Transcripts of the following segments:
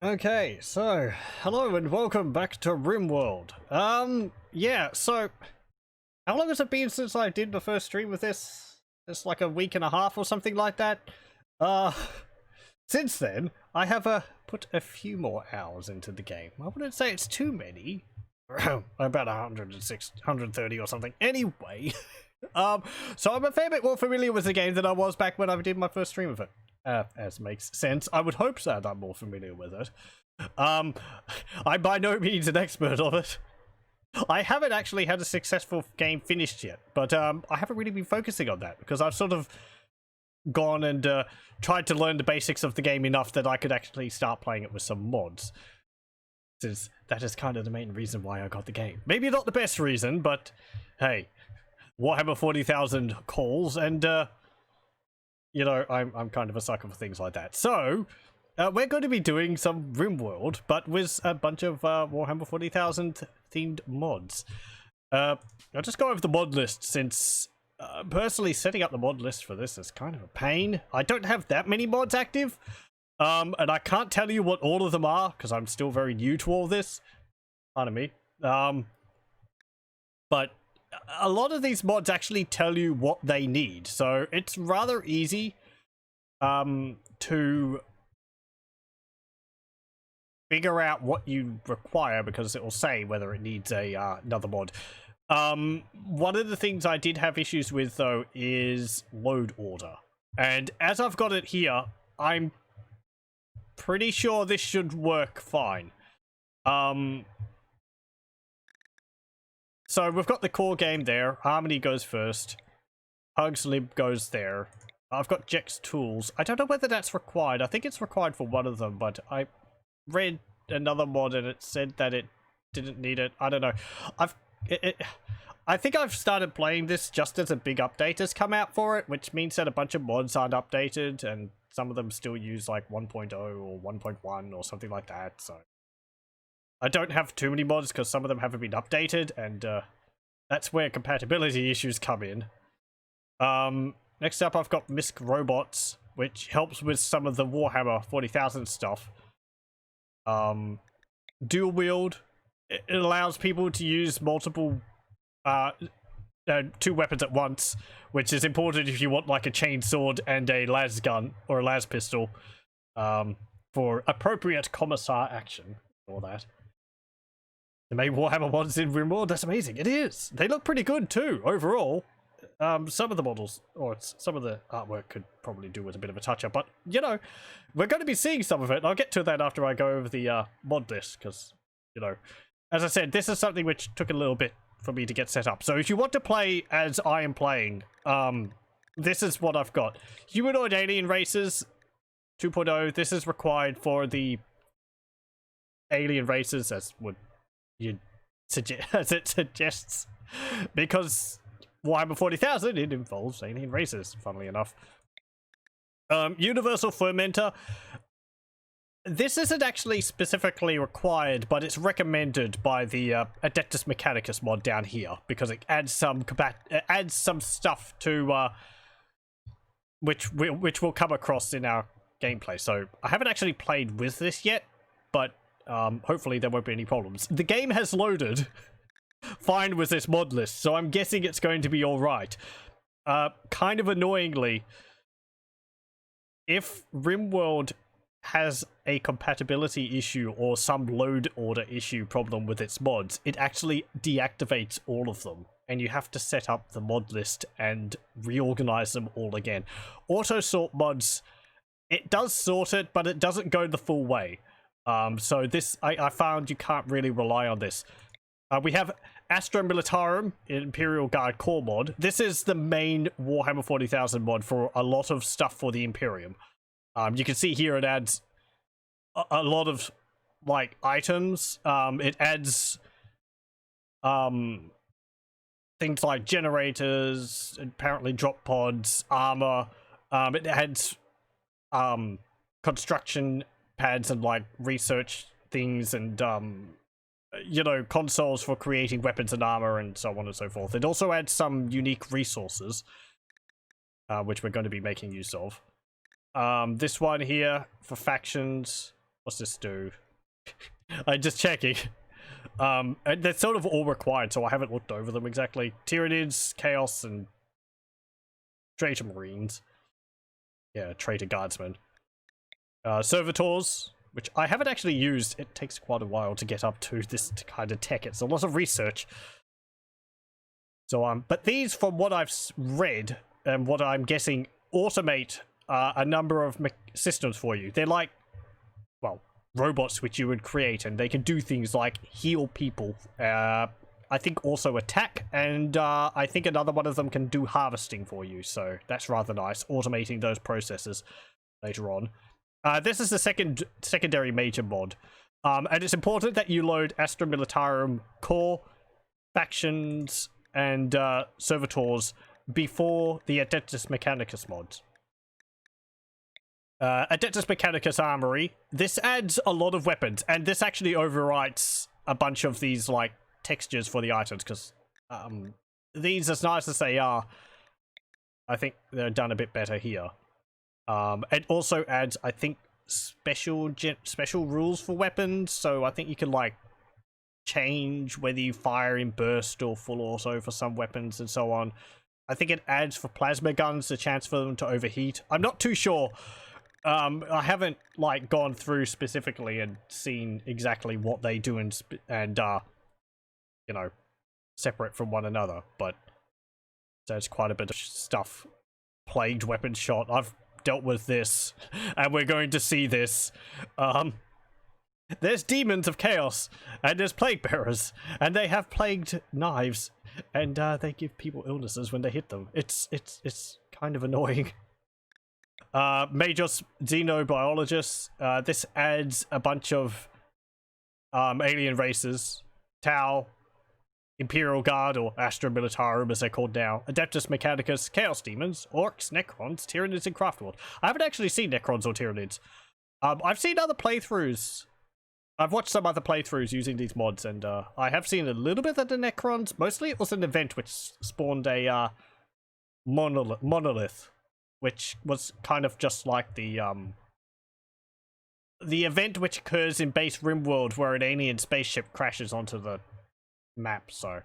Okay, so hello and welcome back to Rimworld. Yeah, so how long has it been since I did the first stream with this? It's like a week and a half or something like that. Uh, since then, I have put a few more hours into the game. I wouldn't say it's too many. About 106, 130 or something. Anyway, so I'm a fair bit more familiar with the game than I was back when I did my first stream of it. As makes sense. I would hope so that I'm more familiar with it. I'm by no means an expert of it. I haven't actually had a successful game finished yet, but I haven't really been focusing on that because I've sort of gone and tried to learn the basics of the game enough that I could actually start playing it with some mods. Since that is kind of the main reason why I got the game. Maybe not the best reason, but hey, Warhammer 40,000 calls and you know, I'm kind of a sucker for things like that. So, we're going to be doing some Rimworld, but with a bunch of Warhammer 40,000 themed mods. I'll just go over the mod list since, personally, setting up the mod list for this is kind of a pain. I don't have that many mods active, and I can't tell you what all of them are, because I'm still very new to all this. Pardon me. But a lot of these mods actually tell you what they need, so it's rather easy to figure out what you require because it will say whether it needs a another mod. One of the things I did have issues with though is load order, and as I've got it here, I'm pretty sure this should work fine. So we've got the core game there. Harmony goes first. Hugs Lib goes there. I've got Jack's tools. I don't know whether that's required. I think it's required for one of them, but I read another mod and it said that it didn't need it. I don't know. I think I've started playing this just as a big update has come out for it, which means that a bunch of mods aren't updated and some of them still use like 1.0 or 1.1 or something like that. So I don't have too many mods because some of them haven't been updated, and that's where compatibility issues come in. Next up, I've got Misc Robots, which helps with some of the Warhammer 40,000 stuff. Dual wield, it allows people to use multiple, two weapons at once, which is important if you want like a chainsword and a las gun or a las pistol, for appropriate commissar action. All that. The main Warhammer mods in Rimworld, that's amazing. It is. They look pretty good too, overall. Some of the models, or some of the artwork could probably do with a bit of a touch-up, but, you know, we're going to be seeing some of it, and I'll get to that after I go over the mod list, because, you know, as I said, this is something which took a little bit for me to get set up. So if you want to play as I am playing, this is what I've got. Humanoid alien races 2.0, this is required for the alien races, as it suggests, because Warhammer 40,000, it involves alien races, funnily enough. Universal Fermenter, this isn't actually specifically required, but it's recommended by the Adeptus Mechanicus mod down here, because it adds some stuff to which we'll come across in our gameplay. So I haven't actually played with this yet, but hopefully there won't be any problems. The game has loaded fine with this mod list, so I'm guessing it's going to be alright. Kind of annoyingly, if Rimworld has a compatibility issue or some load order issue problem with its mods, it actually deactivates all of them, and you have to set up the mod list and reorganize them all again. Auto sort mods, it does sort it, but it doesn't go the full way. So this, I found you can't really rely on this. We have Astra Militarum, Imperial Guard core mod. This is the main Warhammer 40,000 mod for a lot of stuff for the Imperium. You can see here it adds a lot of, like, items. It adds things like generators, apparently drop pods, armor. It adds construction pads and like research things and you know, consoles for creating weapons and armor and so on and so forth. It also adds some unique resources which we're going to be making use of. This one here for factions What's this do? I'm just checking. And they're sort of all required, so I haven't looked over them exactly. Tyranids, Chaos, and Traitor Marines. Yeah, Traitor Guardsmen. Servitors, which I haven't actually used. It takes quite a while to get up to this kind of tech. It's a lot of research. So, but these, from what I've read, and what I'm guessing, automate a number of systems for you. They're like, well, robots which you would create, and they can do things like heal people, I think also attack, and I think another one of them can do harvesting for you, so that's rather nice, automating those processes later on. This is the secondary major mod, and it's important that you load Astra Militarum core, factions, and servitors before the Adeptus Mechanicus mods. Adeptus Mechanicus Armoury. This adds a lot of weapons, and this actually overwrites a bunch of these, like, textures for the items, because these, as nice as they are, I think they're done a bit better here. It also adds, I think, special rules for weapons, so I think you can, like, change whether you fire in burst or full auto for some weapons and so on. I think it adds for plasma guns a chance for them to overheat. I'm not too sure. I haven't, like, gone through specifically and seen exactly what they do and you know, separate from one another, but there's quite a bit of stuff. Plagued weapon shot. I've dealt with this, and we're going to see this. There's demons of chaos, and there's plague bearers, and they have plagued knives, and they give people illnesses when they hit them. It's kind of annoying. Major xenobiologists. This adds a bunch of alien races. Tau, Imperial Guard, or Astra Militarum as they're called now. Adeptus Mechanicus, Chaos Demons, Orcs, Necrons, Tyranids, and Craftworld. I haven't actually seen Necrons or Tyranids. I've seen other playthroughs. I've watched some other playthroughs using these mods, and I have seen a little bit of the Necrons. Mostly it was an event which spawned a monolith, which was kind of just like the event which occurs in base Rimworld, where an alien spaceship crashes onto the map, so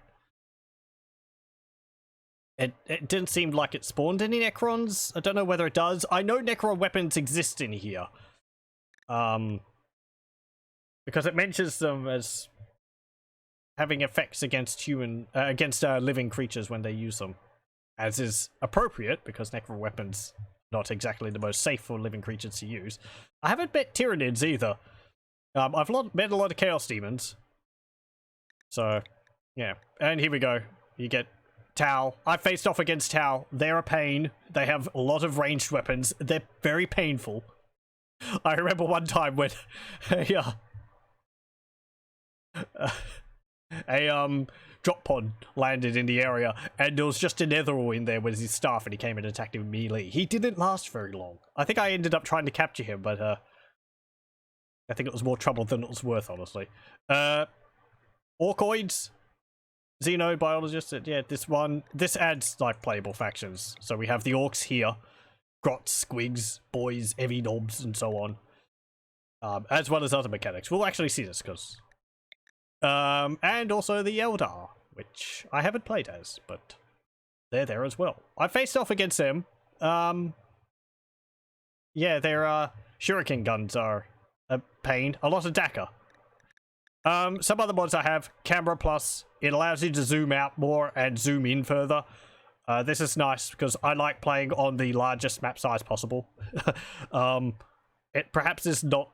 it didn't seem like it spawned any Necrons. I don't know whether it does. I know Necron weapons exist in here, because it mentions them as having effects against living creatures when they use them, as is appropriate, because Necron weapons not exactly the most safe for living creatures to use. I haven't met Tyranids either. I've met a lot of Chaos Demons. So, yeah. And here we go. You get Tau. I faced off against Tau. They're a pain. They have a lot of ranged weapons. They're very painful. I remember one time when a drop pod landed in the area, and there was just an Netherall in there with his staff, and he came and attacked him with melee. He didn't last very long. I think I ended up trying to capture him, but I think it was more trouble than it was worth, honestly. Orcoids, xenobiologists. Yeah, this adds like playable factions. So we have the orcs here, grots, squigs, boyz, heavy knobs, and so on, as well as other mechanics. We'll actually see this because. And also the Eldar, which I haven't played as, but they're there as well. I faced off against them. Yeah, their shuriken guns are a pain. A lot of Dakka. Some other mods I have, Camera Plus. It allows you to zoom out more and zoom in further. This is nice because I like playing on the largest map size possible. It perhaps is not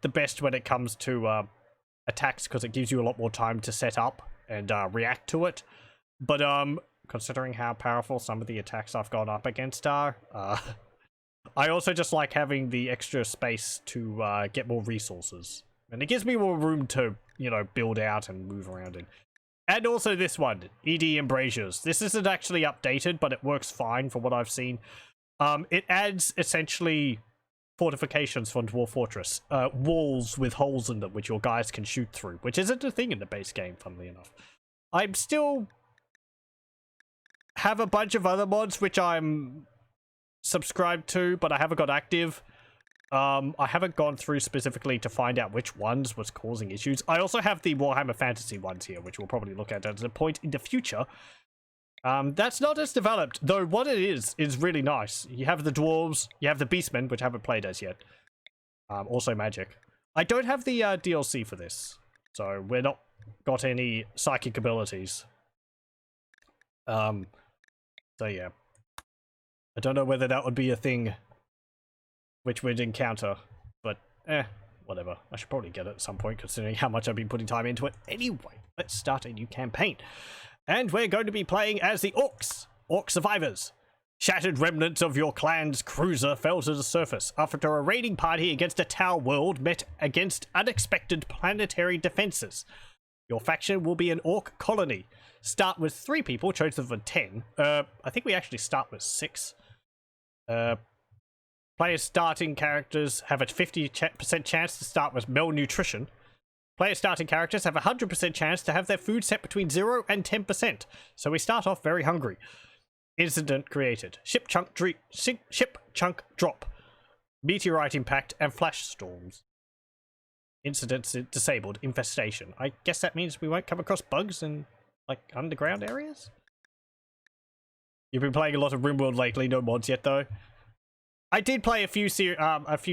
the best when it comes to attacks, because it gives you a lot more time to set up and react to it. But considering how powerful some of the attacks I've gone up against are, I also just like having the extra space to get more resources. And it gives me more room to, you know, build out and move around in. And also this one, ED Embrasures. This isn't actually updated, but it works fine from what I've seen. It adds essentially fortifications for Dwarf Fortress. Walls with holes in them, which your guys can shoot through, which isn't a thing in the base game, funnily enough. I'm still have a bunch of other mods which I'm subscribed to, but I haven't got active. I haven't gone through specifically to find out which ones was causing issues. I also have the Warhammer Fantasy ones here, which we'll probably look at a point in the future. That's not as developed, though what it is really nice. You have the dwarves, you have the beastmen, which I haven't played as yet. Also magic. I don't have the DLC for this, so we're not got any psychic abilities. So yeah. I don't know whether that would be a thing which we'd encounter, but whatever. I should probably get it at some point, considering how much I've been putting time into it. Anyway, let's start a new campaign. And we're going to be playing as the Orcs, Orc survivors. Shattered remnants of your clan's cruiser fell to the surface after a raiding party against a tower world met against unexpected planetary defenses. Your faction will be an Orc colony. Start with 3 people, chosen from 10. I think we actually start with 6. Players starting characters have a 50% chance to start with malnutrition. Player starting characters have a 100% chance to have their food set between 0 and 10%, so we start off very hungry. Incident created. Ship chunk drop. Meteorite impact and flash storms. Incidents disabled. Infestation. I guess that means we won't come across bugs in, like, underground areas? You've been playing a lot of Rimworld lately, no mods yet though. I did play a few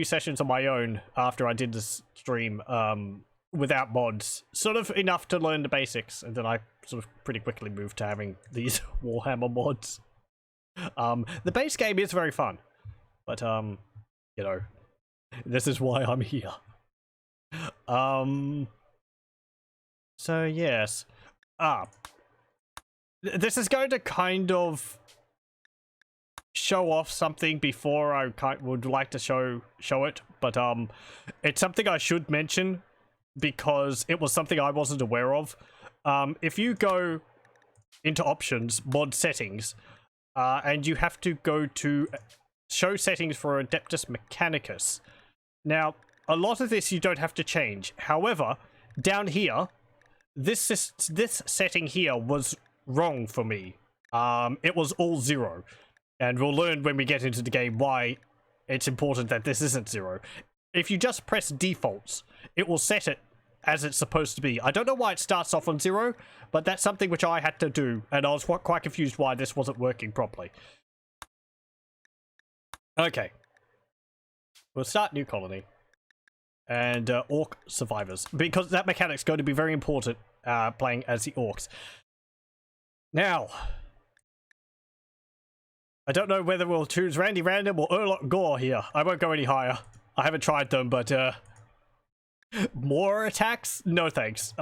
sessions on my own after I did this stream, without mods, sort of enough to learn the basics, and then I sort of pretty quickly moved to having these Warhammer mods. The base game is very fun, but you know, this is why I'm here. So yes, this is going to kind of show off something before I would like to show it, but it's something I should mention, because it was something I wasn't aware of. If you go into options, mod settings, and you have to go to show settings for Adeptus Mechanicus. Now, a lot of this you don't have to change. However, down here, this setting here was wrong for me. It was all 0. And we'll learn when we get into the game why it's important that this isn't 0. If you just press defaults, it will set it as it's supposed to be. I don't know why it starts off on 0, but that's something which I had to do, and I was quite confused why this wasn't working properly. Okay. We'll start new colony. And Orc survivors, because that mechanic's going to be very important playing as the Orcs. Now, I don't know whether we'll choose Randy Random or Urlot Gore here. I won't go any higher. I haven't tried them, but more attacks? No thanks.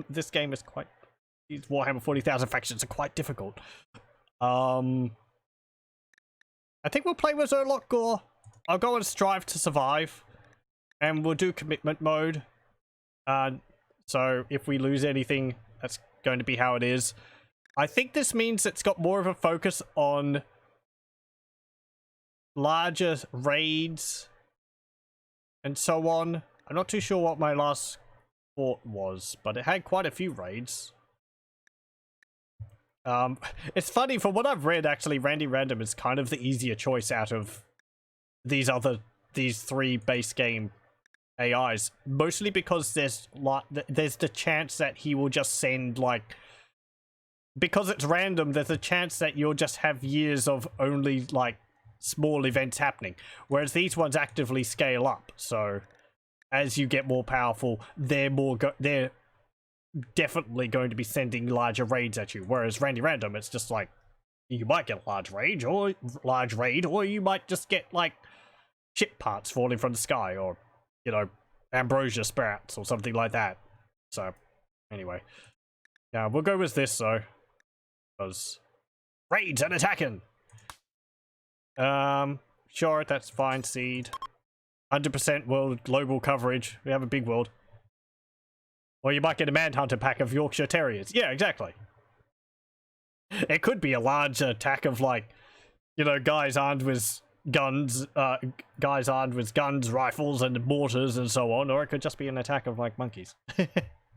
This game is quite... These Warhammer 40,000 factions are quite difficult. I think we'll play with Urlot Gore. I'll go and strive to survive. And we'll do commitment mode. So if we lose anything, that's going to be how it is. I think this means it's got more of a focus on larger raids and so on. I'm not too sure what my last fort was, but it had quite a few raids. It's funny, from what I've read, actually, Randy Random is kind of the easier choice out of these 3 base game AIs, mostly because there's the chance that he will just send, like, because it's random, there's a chance that you'll just have years of only, like, small events happening, whereas these ones actively scale up. So as you get more powerful, they're definitely going to be sending larger raids at you, whereas Randy Random, it's just like, you might get a large raid, or you might just get, like, ship parts falling from the sky, or, you know, ambrosia sprouts or something like that. So anyway, yeah, we'll go with this though, because raids and attacking. Sure, that's fine. Seed 100% world global coverage. We have a big world. Or you might get a manhunter pack of Yorkshire Terriers. Yeah, exactly. It could be a large attack of, like, you know, guys armed with guns, rifles, and mortars, and so on. Or it could just be an attack of, like, monkeys.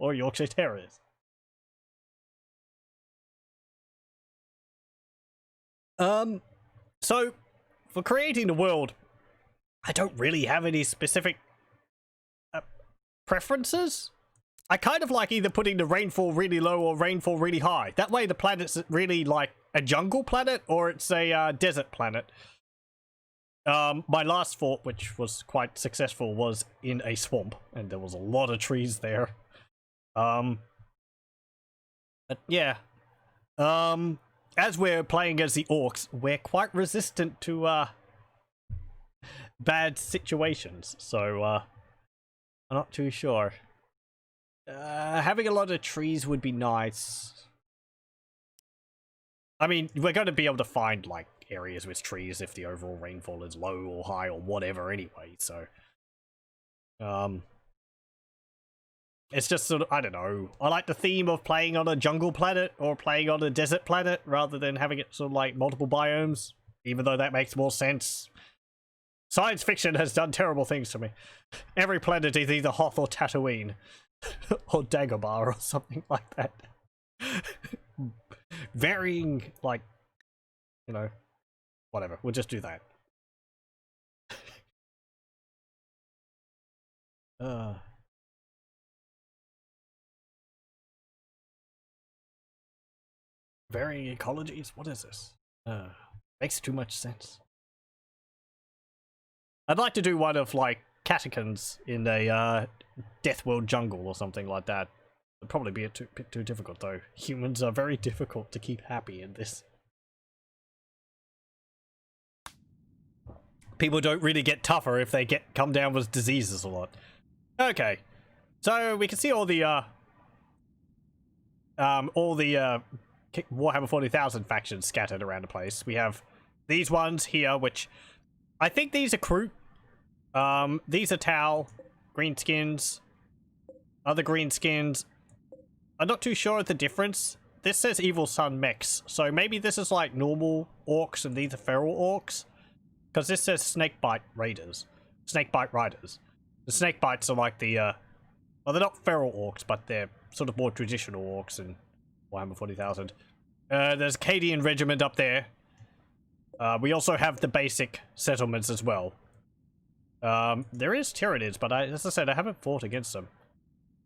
Or Yorkshire Terriers. So, for creating the world, I don't really have any specific preferences. I kind of like either putting the rainfall really low or rainfall really high. That way the planet's really like a jungle planet or it's a desert planet. My last fort, which was quite successful, was in a swamp, and there was a lot of trees there. But yeah. As we're playing as the orcs, we're quite resistant to bad situations, so I'm not too sure. Having a lot of trees would be nice. I mean, we're going to be able to find, like, areas with trees if the overall rainfall is low or high or whatever anyway, so... It's just sort of, I don't know. I like the theme of playing on a jungle planet or playing on a desert planet rather than having it sort of like multiple biomes, even though that makes more sense. Science fiction has done terrible things to me. Every planet is either Hoth or Tatooine. Or Dagobah or something like that. Varying, like, you know, whatever. We'll just do that. Varying ecologies? What is this? Makes too much sense. I'd like to do one of, like, catechins in a, Death World jungle or something like that. It'd probably be a bit too difficult, though. Humans are very difficult to keep happy in this. People don't really get tougher if they come down with diseases a lot. Okay. So, we can see all the Warhammer 40,000 factions scattered around the place. We have these ones here, which I think these are crew. These are Tau, greenskins, other greenskins. I'm not too sure of the difference. This says Evil Sun mechs, so maybe this is like normal orcs and these are feral orcs. Because this says Snakebite Raiders. Snakebite Riders. The Snakebites are like the, well, they're not feral orcs, but they're sort of more traditional orcs in Warhammer 40,000. There's Cadian Regiment up there. We also have the basic settlements as well. There is Tyranids, but as I said, I haven't fought against them.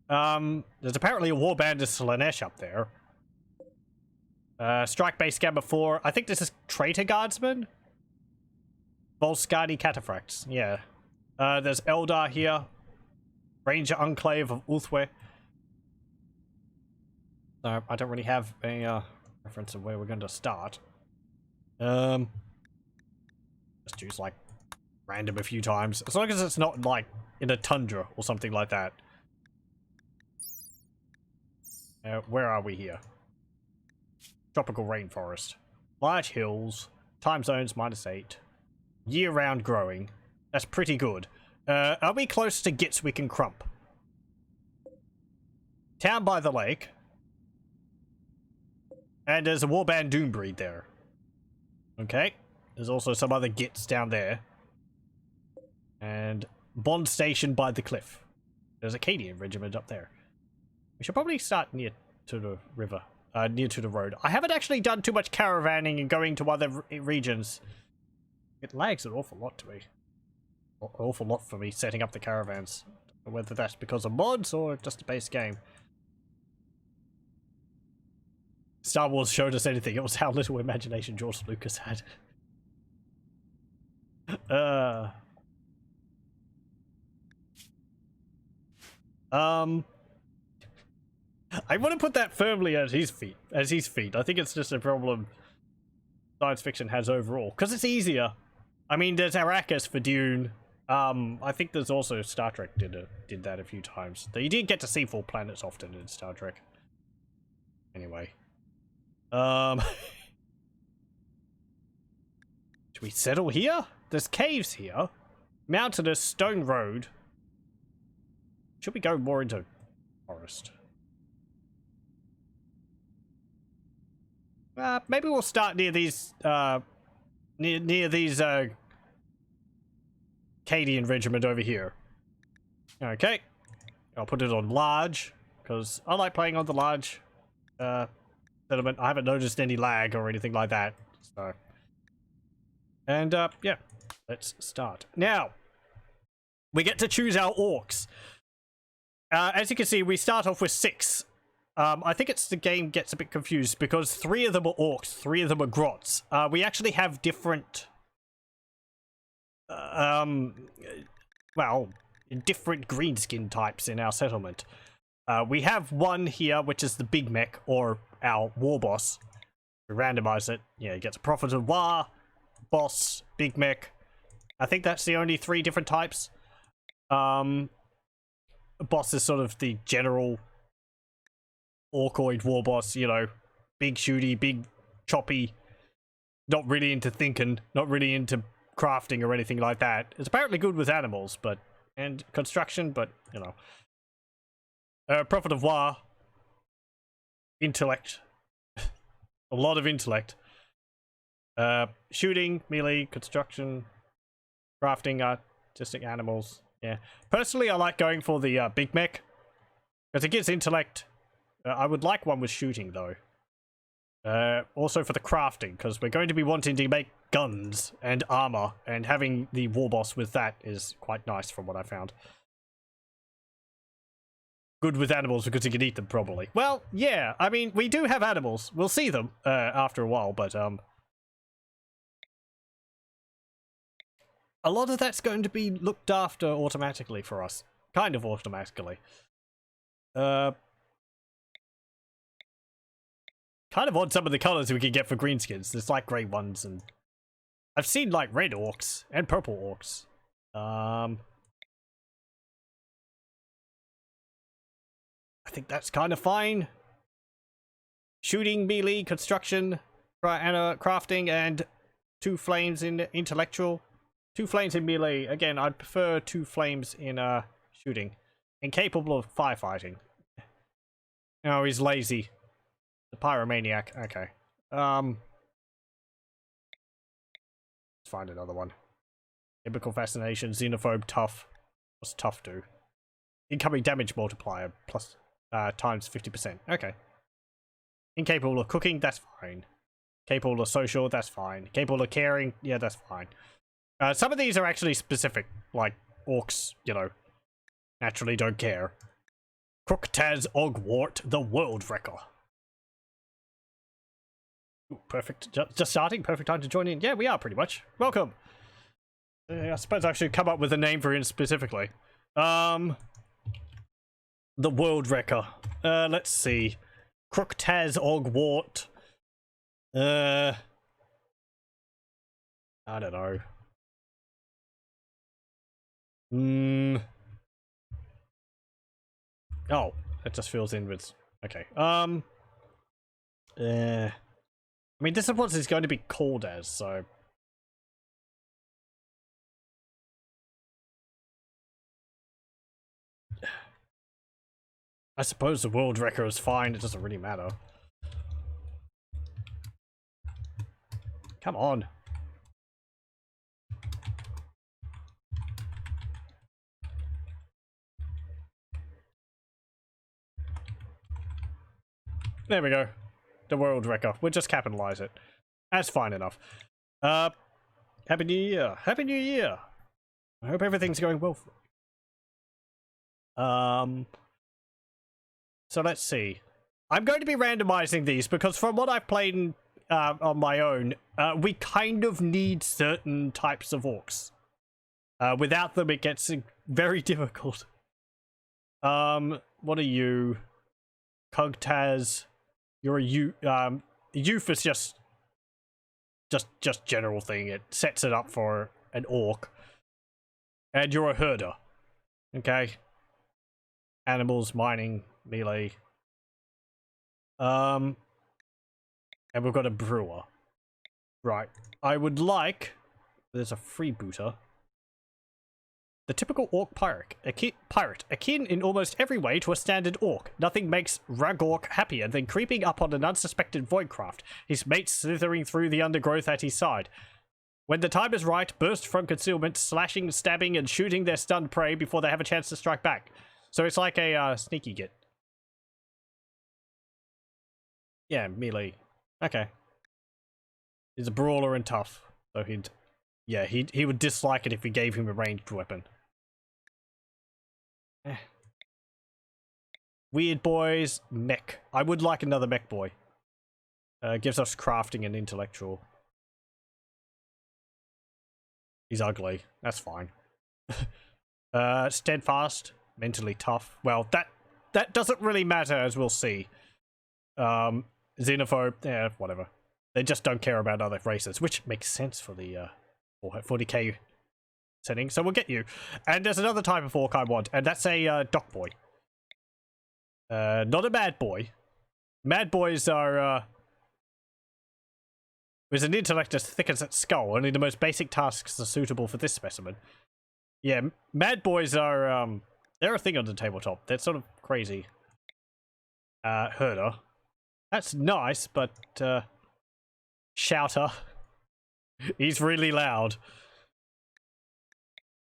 There's apparently a warband of Slanesh up there. Strike Base Gamma 4. I think this is Traitor Guardsmen? Volskadi Cataphracts, yeah. There's Eldar here. Ranger Enclave of Ulthwe. So, I don't really have a reference of where we're going to start. Just choose, like, random a few times. As long as it's not, like, in a tundra or something like that. Where are we here? Tropical rainforest. Large hills. Time zones -8. Year-round growing. That's pretty good. Are we close to gitz we can crump? Town by the lake. And there's a warband Doombreed there. Okay. There's also some other gitz down there. And Bond Station by the cliff. There's a Cadian regiment up there. We should probably start near to the river. Near to the road. I haven't actually done too much caravanning and going to other regions. It lags an awful lot to me. An awful lot for me setting up the caravans. Whether that's because of mods or just a base game. Star Wars showed us anything. It was how little imagination George Lucas had. I want to put that firmly at his feet. I think it's just a problem science fiction has overall. Because it's easier. I mean, there's Arrakis for Dune. I think there's also Star Trek did that a few times. You didn't get to see full planets often in Star Trek. Anyway. Should we settle here? There's caves here. Mountainous stone road. Should we go more into forest? Maybe we'll start near these, near these, Cadian regiment over here. Okay. I'll put it on large, because I like playing on the large, settlement. I haven't noticed any lag or anything like that, so. And, yeah. Let's start. Now, we get to choose our orcs. As you can see, we start off with 6. I think the game gets a bit confused because 3 of them are orcs, 3 of them are grots. We actually have different, different greenskin types in our settlement. We have one here, which is the big mech, or our war boss. We randomize it. Yeah, he gets a prophet of Waaagh, boss, big mech. I think that's the only 3 different types. Boss is sort of the general Orcoid war boss, you know, big shooty, big choppy, not really into thinking, not really into crafting or anything like that. It's apparently good with animals, and construction, but, you know. Prophet of Waaagh, intellect, a lot of intellect. Shooting, melee, construction, crafting, artistic animals. Yeah, personally, I like going for the big mech because it gives intellect. I would like one with shooting though. Also for the crafting, because we're going to be wanting to make guns and armor, and having the war boss with that is quite nice from what I found. Good with animals because you can eat them probably. Well, yeah, I mean, we do have animals. We'll see them after a while, but a lot of that's going to be looked after automatically for us. Kind of automatically. Kind of odd some of the colors we can get for greenskins. There's like grey ones, and I've seen like red orcs and purple orcs. I think that's kind of fine. Shooting, melee, construction, crafting, and 2 flames in intellectual. 2 flames in melee. Again, I'd prefer 2 flames in shooting. Incapable of firefighting. Oh, he's lazy. The pyromaniac. Okay. Let's find another one. Typical fascination. Xenophobe. Tough. What's tough do? Incoming damage multiplier plus times 50%. Okay. Incapable of cooking. That's fine. Capable of social. That's fine. Capable of caring. Yeah, that's fine. Some of these are actually specific, like orcs, you know, naturally don't care. Crooktaz Ogwart, the Worldwrekka. Ooh, perfect. Just starting. Perfect time to join in. Yeah, we are pretty much. Welcome. I suppose I should come up with a name for him specifically. The Worldwrekka. Let's see. Crooktaz Ogwart. I don't know. Oh, it just fills in with. Okay. I mean, this is what it's going to be called as, so. I suppose the Worldwrekka is fine. It doesn't really matter. Come on. There we go. The Worldwrekka. We'll just capitalize it. That's fine enough. Happy New Year. Happy New Year. I hope everything's going well for you. So let's see. I'm going to be randomizing these because from what I've played on my own, we kind of need certain types of orcs. Without them, it gets very difficult. What are you? Cogtaz. You're a youth is just general thing. It sets it up for an orc. And you're a herder. Okay. Animals, mining, melee. And we've got a brewer. Right. I would like. There's a freebooter. The typical orc pirate, akin in almost every way to a standard orc. Nothing makes Ragork happier than creeping up on an unsuspected voidcraft, his mates slithering through the undergrowth at his side. When the time is right, burst from concealment, slashing, stabbing, and shooting their stunned prey before they have a chance to strike back. So it's like a sneaky git. Yeah, melee. Okay. He's a brawler and tough, so he would dislike it if we gave him a ranged weapon. Weird boys, mech. I would like another mech boy. Gives us crafting and intellectual. He's ugly. That's fine. Steadfast, mentally tough. Well, that doesn't really matter, as we'll see. Xenophobe, yeah, whatever. They just don't care about other races, which makes sense for the 40k setting. So we'll get you. And there's another type of orc I want, and that's a dock boy. Not a mad boy. Mad boys are with an intellect as thick as its skull. Only the most basic tasks are suitable for this specimen. Yeah, mad boys are they're a thing on the tabletop. They're sort of crazy. Herder. That's nice, but shouter. He's really loud.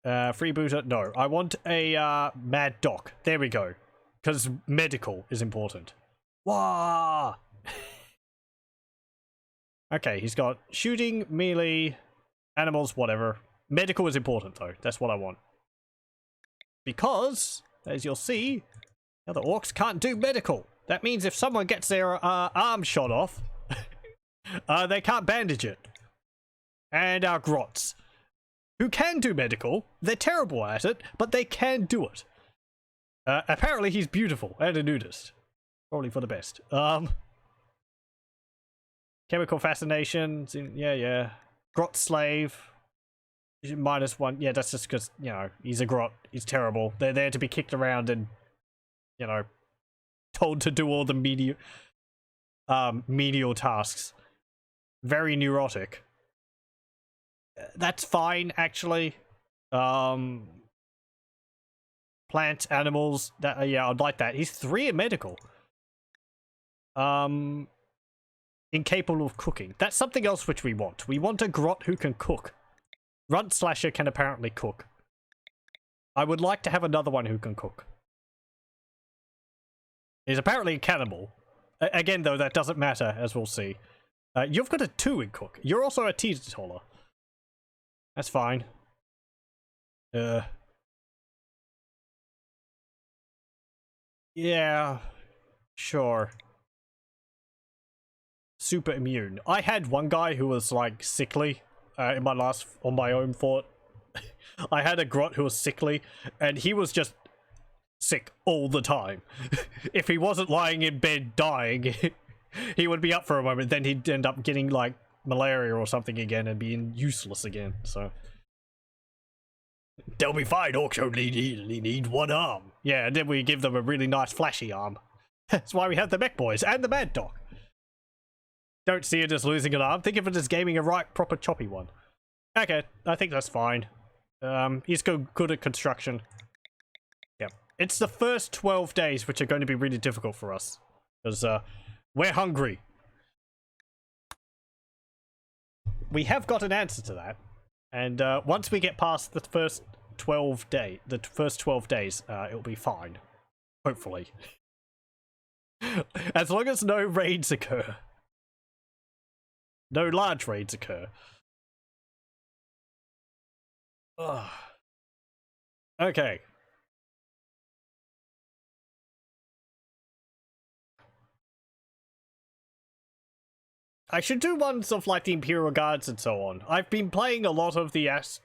Freebooter, no. I want a mad doc. There we go. Because medical is important. Waaagh! Okay, he's got shooting, melee, animals, whatever. Medical is important, though. That's what I want. Because, as you'll see, the other orcs can't do medical. That means if someone gets their arm shot off, they can't bandage it. And our grots, who can do medical, they're terrible at it, but they can do it. Apparently he's beautiful and a nudist. Probably for the best. Chemical fascination, yeah. Grot slave, -1. Yeah, that's just because, you know, he's a grot. He's terrible. They're there to be kicked around and, you know, told to do all the menial tasks. Very neurotic. That's fine, actually. Plants, animals, that yeah, I'd like that. He's 3 in medical. Incapable of cooking. That's something else which we want. We want a grot who can cook. Runt Slasher can apparently cook. I would like to have another one who can cook. He's apparently a cannibal. Again, though, that doesn't matter, as we'll see. You've got a 2 in cook. You're also a teetotaler. That's fine. Yeah. Sure. Super immune. I had one guy who was, like, sickly on my own fort. I had a grot who was sickly, and he was just sick all the time. If he wasn't lying in bed dying, he would be up for a moment, then he'd end up getting, like, malaria or something again and being useless again, so. They'll be fine, orcs only need 1 arm. Yeah, and then we give them a really nice flashy arm. That's why we have the mech boys and the mad dog. Don't see it as losing an arm, think of it as gaming a right proper choppy one. Okay, I think that's fine. He's good at construction. Yep. It's the first 12 days which are going to be really difficult for us. Because we're hungry. We have got an answer to that. And once we get past the first 12 days, it'll be fine. Hopefully. As long as no raids occur. No large raids occur. Ugh. Okay. I should do ones of like the Imperial Guards and so on. I've been playing a lot of the Adeptus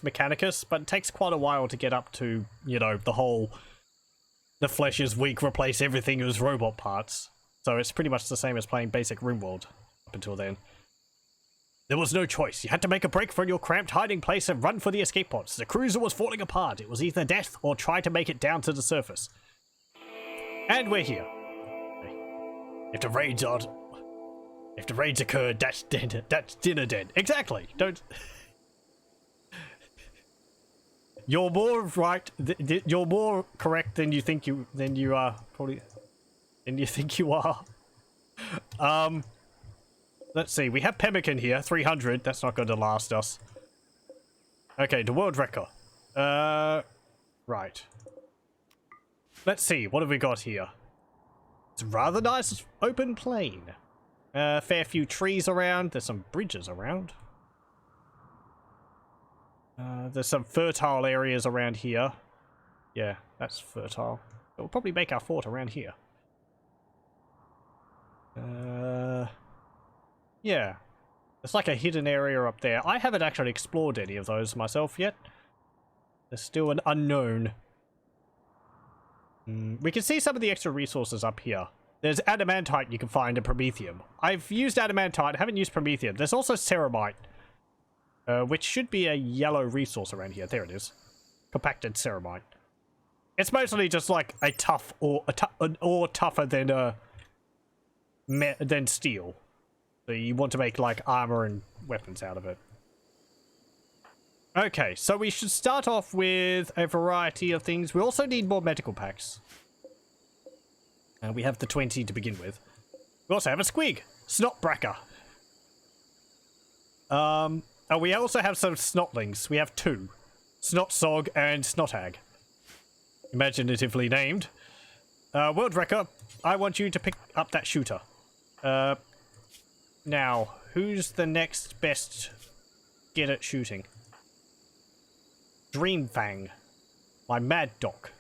Mechanicus, but it takes quite a while to get up to, you know, the flesh is weak, replace everything as robot parts. So it's pretty much the same as playing basic Rimworld up until then. There was no choice. You had to make a break from your cramped hiding place and run for the escape pods. The cruiser was falling apart. It was either death or try to make it down to the surface. And we're here. If the raids occurred, that's dinner dead. Exactly. Don't. You're more right. You're more correct than you think you are. Probably. Than you think you are. Let's see. We have pemmican here. 300. That's not going to last us. Okay, the Worldwrekka. Right. Let's see. What have we got here? It's a rather nice open plain. Fair few trees around. There's some bridges around. There's some fertile areas around here. Yeah, that's fertile. We'll probably make our fort around here. Yeah. It's like a hidden area up there. I haven't actually explored any of those myself yet. There's still an unknown. We can see some of the extra resources up here. There's adamantite you can find and promethium. I've used adamantite, haven't used promethium. There's also ceramite, which should be a yellow resource around here. There it is. Compacted ceramite. It's mostly just like a tough ore, an ore tougher than steel. So you want to make like armor and weapons out of it. Okay, so we should start off with a variety of things. We also need more medical packs. And we have the 20 to begin with. We also have a squig, Snotbracker. And we also have some snotlings. We have 2, Snotsog and Snothag. Imaginatively named. Worldwrekka, I want you to pick up that shooter. Now, who's the next best get at shooting? Dreamfang, my mad doc.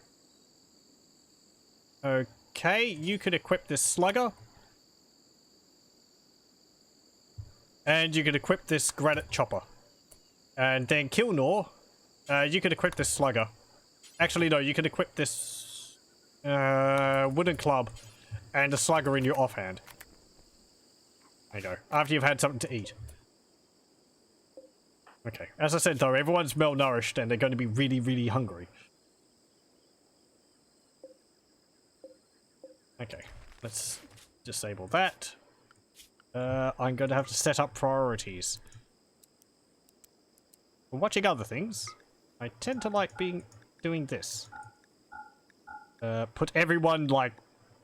Okay, you could equip this slugger. And you could equip this granite chopper. And then Kilnor, you could equip this slugger. Actually, no, you can equip this wooden club and a slugger in your offhand. There you go. After you've had something to eat. Okay. As I said, though, everyone's malnourished and they're going to be really, really hungry. Okay. Let's disable that. I'm going to have to set up priorities. When watching other things, I tend to like doing this. Put everyone, like,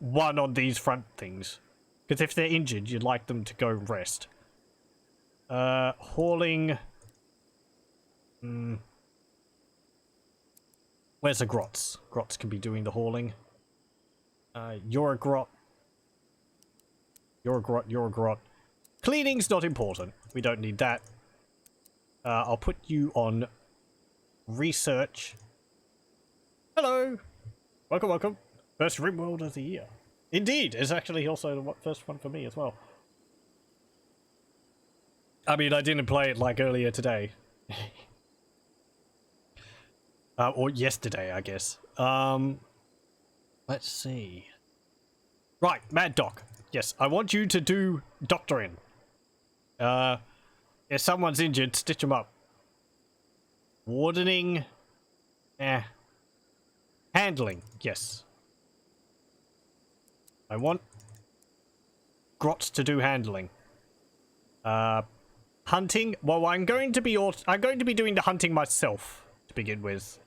1 on these front things. Because if they're injured, you'd like them to go rest. Hauling... Where's the grots? Grots can be doing the hauling. You're a grot. You're a grot, you're a grot. Cleaning's not important. We don't need that. I'll put you on research. Hello! Welcome, welcome. First Rimworld of the year. Indeed, it's actually also the first one for me as well. I mean, I didn't play it like earlier today. Or yesterday, I guess. Let's see. Right, Mad Doc. Yes, I want you to do doctoring. If someone's injured, stitch them up. Wardening. Handling, yes. I want grots to do handling. Hunting. Well, I'm going to be doing the hunting myself to begin with.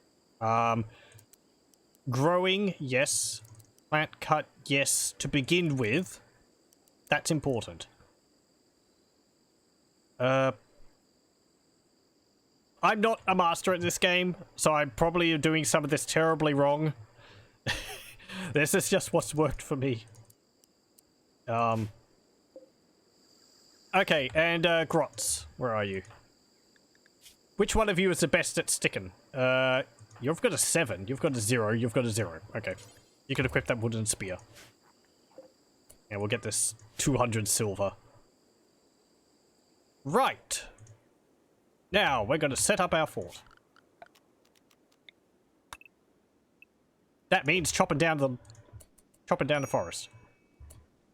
Growing, yes. Plant cut, yes. To begin with, that's important. I'm not a master at this game, so I'm probably doing some of this terribly wrong. This is just what's worked for me. Okay, and grots, where are you? Which one of you is the best at sticking? You've got a 7, you've got a 0, you've got a 0. Okay, you can equip that wooden spear. And we'll get this 200 silver. Right. Now, we're going to set up our fort. That means chopping down the forest.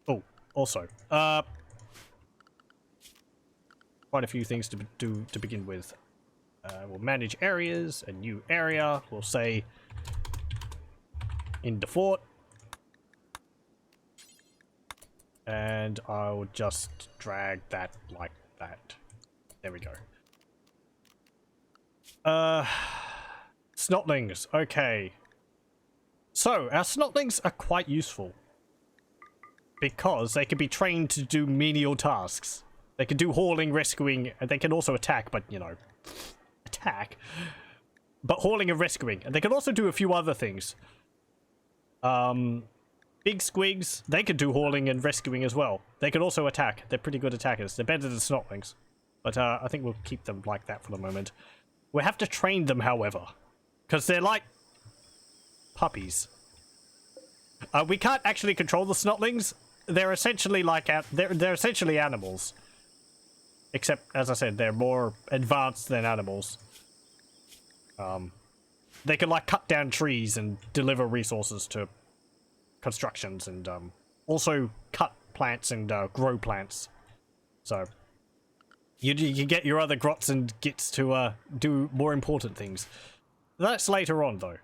Oh, also, quite a few things to do to begin with. We'll manage areas, a new area. We'll say in the fort. And I'll just drag that like that. There we go. Snotlings, okay. So, our snotlings are quite useful. Because they can be trained to do menial tasks. They can do hauling, rescuing, and they can also attack, but, you know, attack. But hauling and rescuing. And they can also do a few other things. Big squigs, they can do hauling and rescuing as well. They can also attack. They're pretty good attackers. They're better than snotlings. But I think we'll keep them like that for the moment. We'll have to train them, however. Because they're like puppies. We can't actually control the snotlings. They're essentially like they're essentially animals. Except, as I said, they're more advanced than animals. They can like cut down trees and deliver resources to constructions, and also cut plants and grow plants. So you can get your other grots and gits to do more important things. That's later on, though.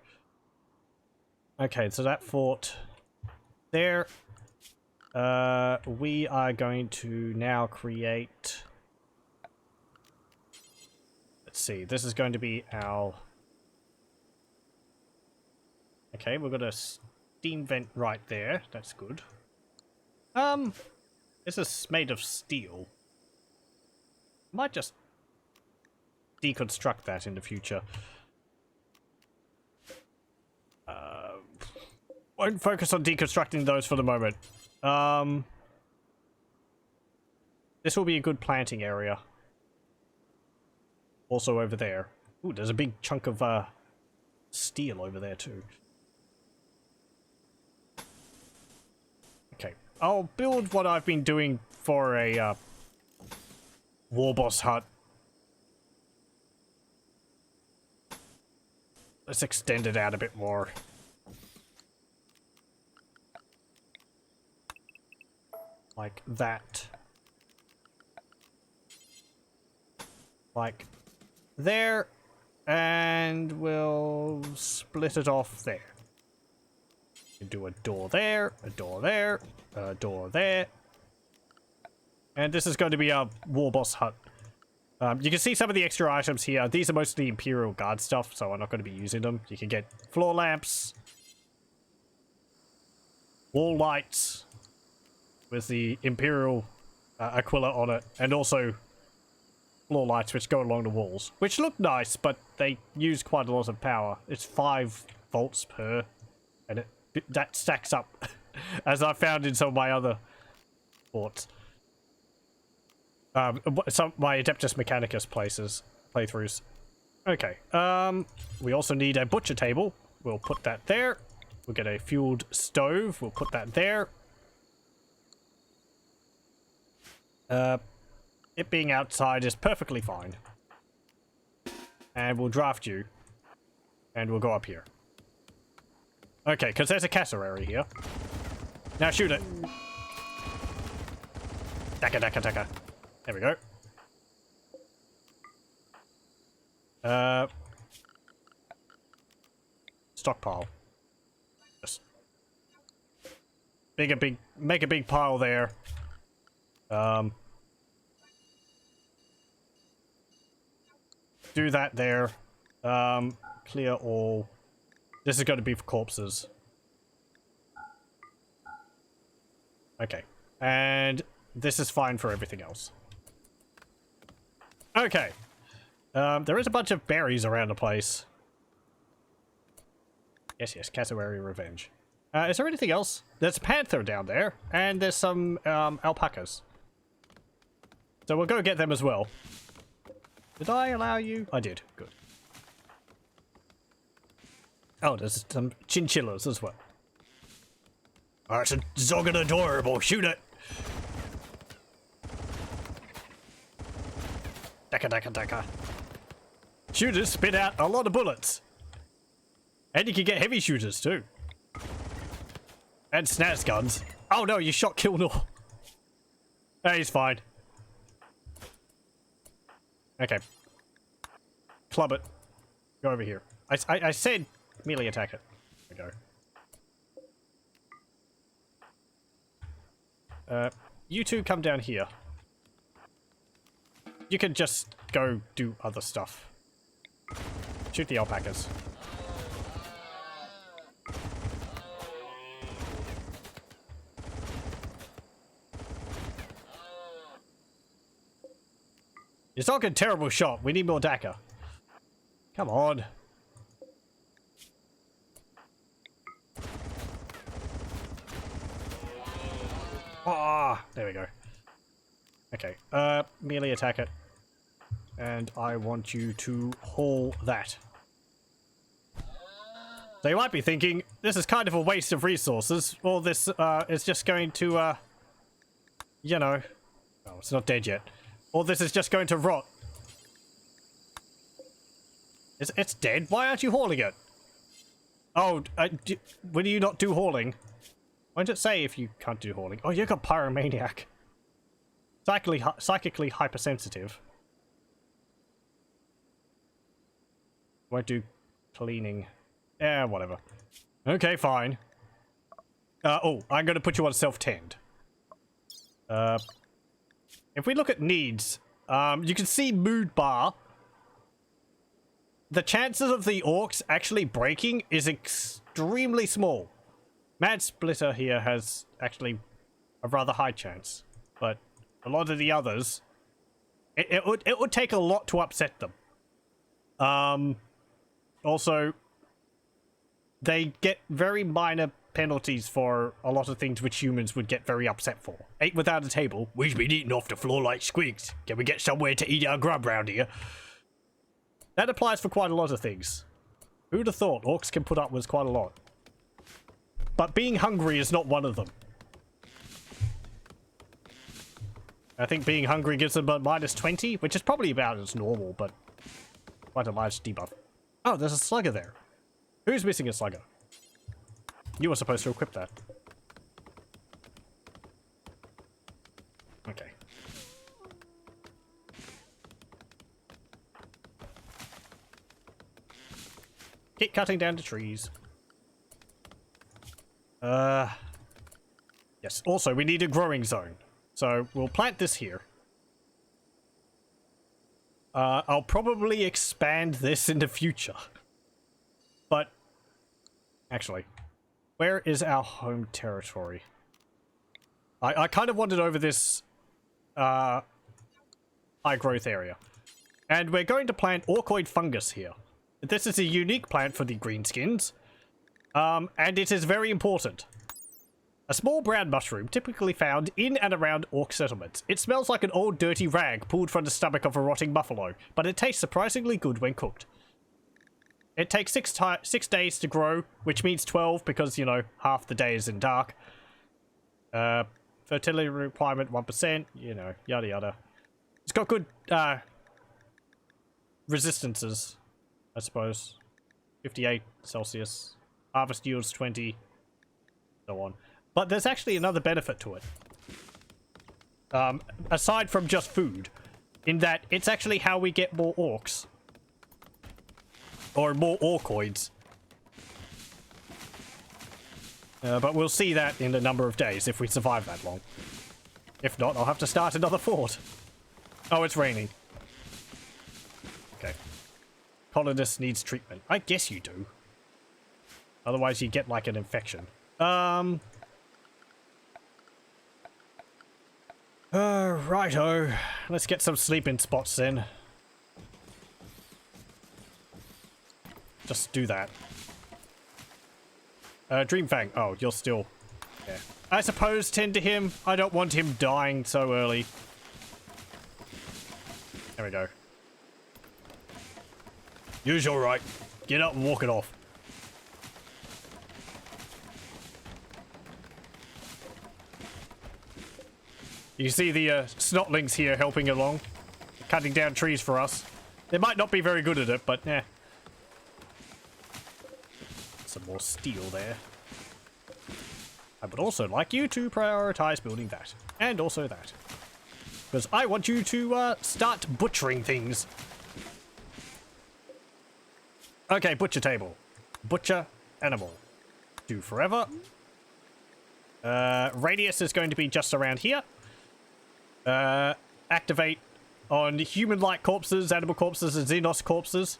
Okay, so that fort there. We are going to now create... Let's see, this is going to be our... Okay, we've got a steam vent right there. That's good. This is made of steel. Might just deconstruct that in the future. Won't focus on deconstructing those for the moment. This will be a good planting area. Also over there. Ooh, there's a big chunk of steel over there too. Okay, I'll build what I've been doing for a war boss hut. Let's extend it out a bit more. Like that. Like there. And we'll split it off there. Do a door there, a door there, a door there. And this is going to be our war boss hut. You can see some of the extra items here. These are mostly Imperial Guard stuff, so I'm not going to be using them. You can get floor lamps, wall lights with the Imperial Aquila on it, and also floor lights which go along the walls, which look nice, but they use quite a lot of power. It's 5 volts per, and that stacks up, as I found in some of my other forts. Some of my Adeptus Mechanicus playthroughs. Okay, we also need a butcher table. We'll put that there. We'll get a fueled stove. We'll put that there. It being outside is perfectly fine. And we'll draft you. And we'll go up here. Okay, because there's a cassowary here. Now shoot it. Daka, daka, daka. There we go. Stockpile. Just make a big pile there. Do that there. Clear all. This is going to be for corpses. Okay. And this is fine for everything else. Okay. There is a bunch of berries around the place. Yes, yes, cassowary revenge. Is there anything else? There's a panther down there, and there's some alpacas. So we'll go get them as well. Did I allow you? I did. Good. Oh, there's some chinchillas as well. Oh, it's zogging adorable. Shoot it. Daka, daka, daka. Shooters spit out a lot of bullets. And you can get heavy shooters too. And snaz guns. Oh no, you shot Kilnor. Hey, he's fine. Okay. Club it. Go over here. I said melee attack it. There we go. You two come down here. You can just go do other stuff. Shoot the alpacas. You're talking terrible shot. We need more Daka. Come on. Ah, there we go. Okay, melee attack it. And I want you to haul that. So you might be thinking, this is kind of a waste of resources. All this is just going to, you know... Oh, it's not dead yet. All this is just going to rot. It's dead? Why aren't you hauling it? Oh, will you not do hauling? Why did it say if you can't do hauling? Oh, you've got Pyromaniac. Psychically hypersensitive. Won't do cleaning. Eh, whatever. Okay, fine. Oh, I'm going to put you on self-tend. If we look at needs, you can see mood bar. The chances of the orcs actually breaking is extremely small. Mad Splitter here has actually a rather high chance, but a lot of the others, it would take a lot to upset them. Also, they get very minor penalties for a lot of things which humans would get very upset for. Ate without a table. We've been eating off the floor like squigs. Can we get somewhere to eat our grub round here? That applies for quite a lot of things. Who'd have thought orcs can put up with quite a lot? But being hungry is not one of them. I think being hungry gives them a -20, which is probably about as normal, but quite a large debuff. Oh, there's a slugger there. Who's missing a slugger? You were supposed to equip that. Okay. Keep cutting down the trees. Yes, also we need a growing zone. So we'll plant this here. I'll probably expand this in the future. But, actually, where is our home territory? I kind of wandered over this high growth area. And we're going to plant Orcoid Fungus here. This is a unique plant for the greenskins. And it is very important. A small brown mushroom typically found in and around orc settlements. It smells like an old dirty rag pulled from the stomach of a rotting buffalo, but it tastes surprisingly good when cooked. It takes 6 days to grow, which means 12 because, you know, half the day is in dark. Fertility requirement 1%, you know, yada yada. It's got good resistances, I suppose. 58 Celsius. Harvest yields 20. So on. But there's actually another benefit to it. Aside from just food. In that it's actually how we get more orcs. Or more orcoids. But we'll see that in a number of days if we survive that long. If not, I'll have to start another fort. Oh, it's raining. Okay. Colonist needs treatment. I guess you do. Otherwise you get like an infection. Righto. Let's get some sleeping spots then. Just do that. Dreamfang. Oh, you're still... Yeah. I suppose tend to him. I don't want him dying so early. There we go. You're alright. Get up and walk it off. You can see the snotlings here helping along. Cutting down trees for us. They might not be very good at it, but yeah. Some more steel there. I would also like you to prioritize building that. And also that. Because I want you to start butchering things. Okay, butcher table. Butcher animal. Do forever. Radius is going to be just around here. Activate on human-like corpses, animal corpses, and xenos corpses.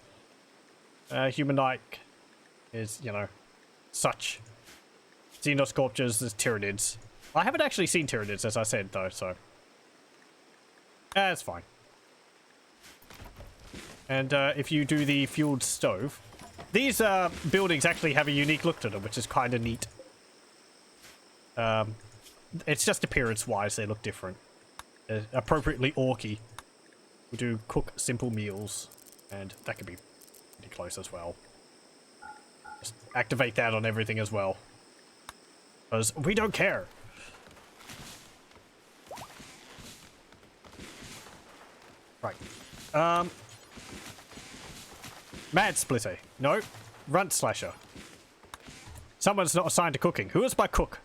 Human-like is, you know, such. Xenos corpses is Tyranids. I haven't actually seen Tyranids, as I said, though, so... That's fine. And if you do the fueled stove... These buildings actually have a unique look to them, which is kind of neat. It's just appearance-wise, they look different. Appropriately orky. We do cook simple meals, and that could be pretty close as well. Just activate that on everything as well. Because we don't care. Right. Mad Splitter. No. Runt Slasher. Someone's not assigned to cooking. Who is my cook?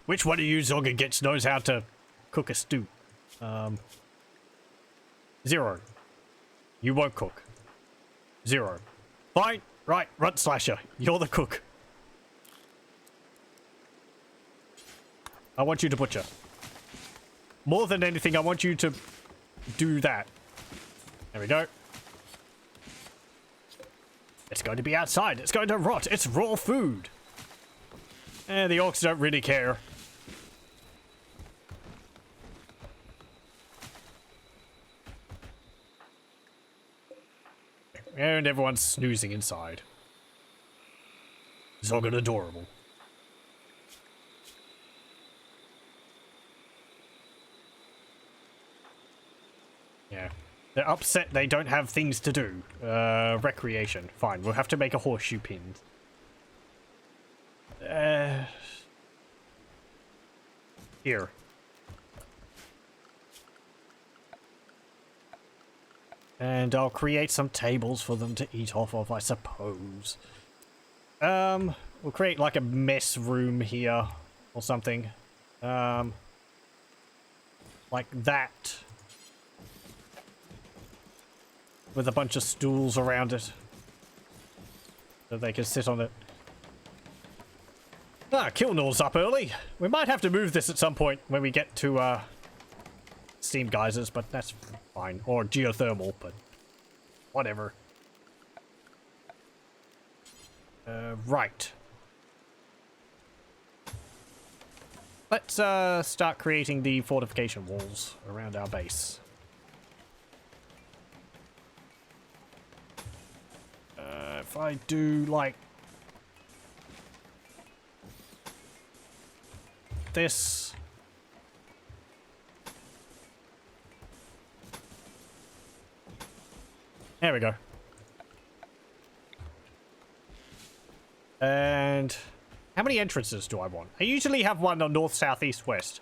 Which one of you Zog and Gitz knows how to cook a stew? Zero. You won't cook. Zero. Fine. Right. Runt Slasher. You're the cook. I want you to butcher. More than anything, I want you to do that. There we go. It's going to be outside. It's going to rot. It's raw food. And the orcs don't really care. And everyone's snoozing inside. Zog and adorable. Yeah. They're upset they don't have things to do. Recreation. Fine, we'll have to make a horseshoe pin. Here. And I'll create some tables for them to eat off of, I suppose. We'll create like a mess room here or something. Like that. With a bunch of stools around it. So they can sit on it. Ah, Kilnor's up early. We might have to move this at some point when we get to, steam geysers, but that's fine. Or geothermal, but whatever. Right. Let's, start creating the fortification walls around our base. If I do, like, this. There we go. And how many entrances do I want? I usually have one on north, south, east, west.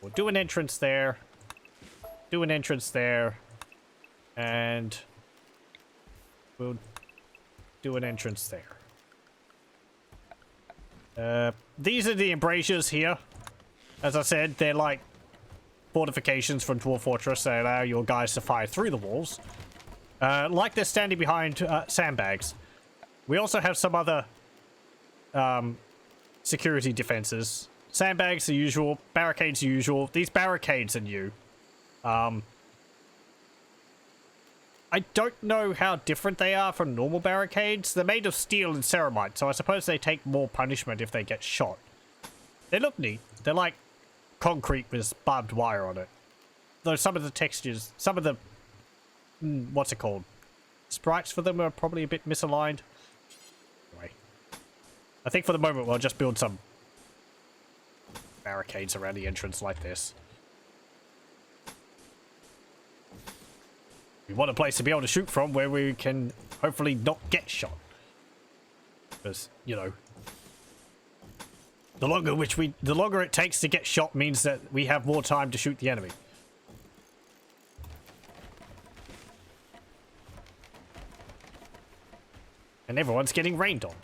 We'll do an entrance there. Do an entrance there. And we'll do an entrance there. These are the embrasures here. As I said, they're like fortifications from Dwarf Fortress. They allow your guys to fire through the walls. Like they're standing behind sandbags. We also have some other security defenses. Sandbags are usual. Barricades are usual. These barricades are new. I don't know how different they are from normal barricades. They're made of steel and ceramite, so I suppose they take more punishment if they get shot. They look neat. They're like concrete with barbed wire on it. Though some of the textures, some of the... what's it called? Sprites for them are probably a bit misaligned. Anyway. I think for the moment we'll just build some barricades around the entrance like this. We want a place to be able to shoot from where we can hopefully not get shot. Because, you know, the longer it takes to get shot means that we have more time to shoot the enemy. And everyone's getting rained on.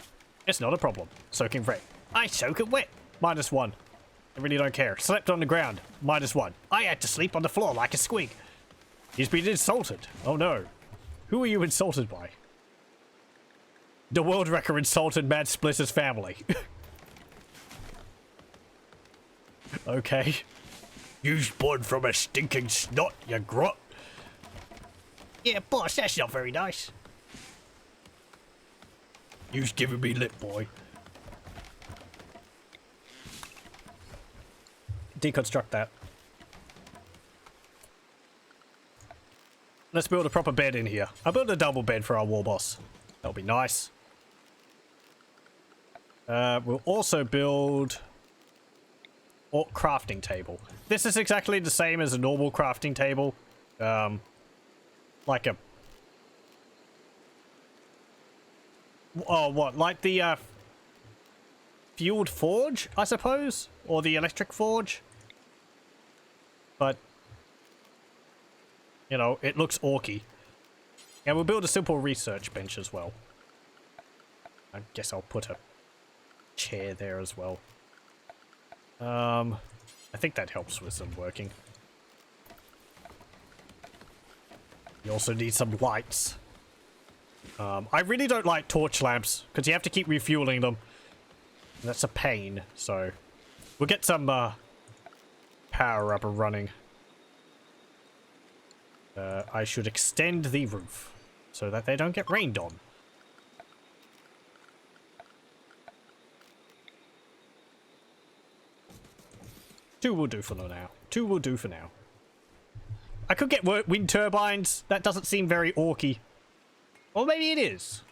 It's not a problem. Soaking wet. I soak it wet. -1. I really don't care. Slept on the ground. -1. I had to sleep on the floor like a squig. He's been insulted. Oh no. Who are you insulted by? The Worldwrekka insulted Mad Splitter's family. Okay. You spawned from a stinking snot, you grot. Yeah, boss, that's not very nice. You's giving me lip, boy. Deconstruct that. Let's build a proper bed in here. I'll build a double bed for our war boss. That'll be nice. We'll also build a crafting table. This is exactly the same as a normal crafting table. Like a... Oh, what? Like the, fueled forge, I suppose? Or the electric forge? But... You know, it looks orky. And we'll build a simple research bench as well. I guess I'll put a chair there as well. I think that helps with them working. You also need some lights. I really don't like torch lamps, because you have to keep refueling them. And that's a pain, so... We'll get some, power up and running. I should extend the roof, so that they don't get rained on. Two will do for now. Two will do for now. I could get wind turbines. That doesn't seem very orky. Or maybe it is.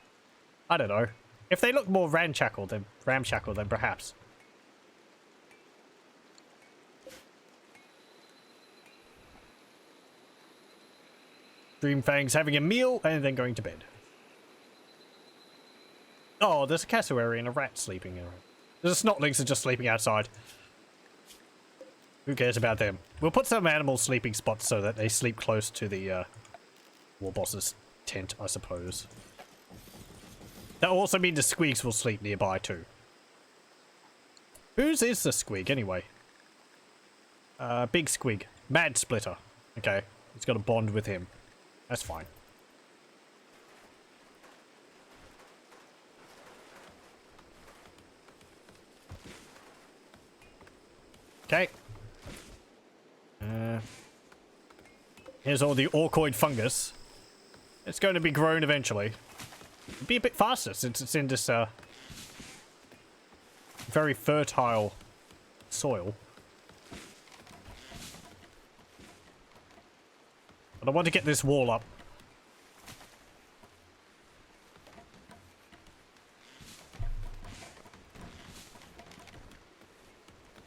I don't know. If they look more ramshackle then perhaps. Dreamfang's having a meal and then going to bed. Oh, there's a cassowary and a rat sleeping in. There's a snotlings are just sleeping outside. Who cares about them? We'll put some animal sleeping spots so that they sleep close to the war boss's tent, I suppose. That'll also mean the squigs will sleep nearby too. Whose is the squig anyway? Big squig. Mad Splitter. Okay, it's got a bond with him. That's fine. Okay. Here's all the Orcoid Fungus. It's going to be grown eventually. It'll be a bit faster since it's in this very fertile soil. But I want to get this wall up.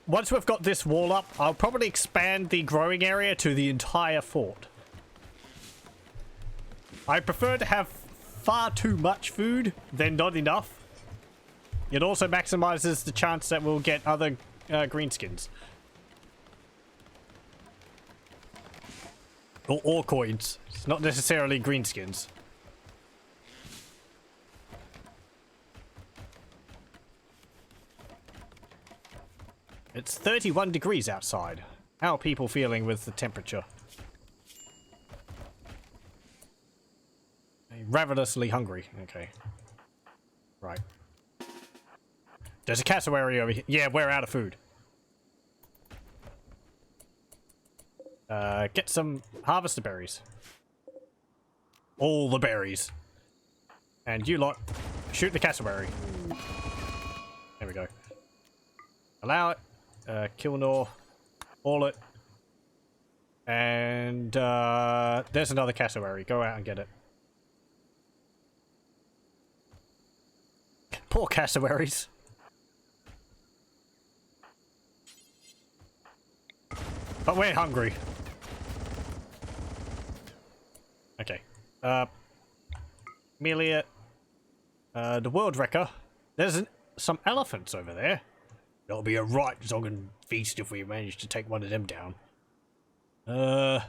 Once we've got this wall up, I'll probably expand the growing area to the entire fort. I prefer to have far too much food than not enough. It also maximizes the chance that we'll get other greenskins. Or orcoids. It's not necessarily greenskins. It's 31 degrees outside. How are people feeling with the temperature? Ravenously hungry. Okay. Right. There's a cassowary over here. Yeah, we're out of food. Get some harvester berries. All the berries. And you lot, shoot the cassowary. There we go. Allow it. Kill Nor. Haul it. And, there's another cassowary. Go out and get it. Poor cassowaries. But we're hungry. Okay. Amelia. The Worldwrekka. There's some elephants over there. That'll be a right zogging feast if we manage to take one of them down. There's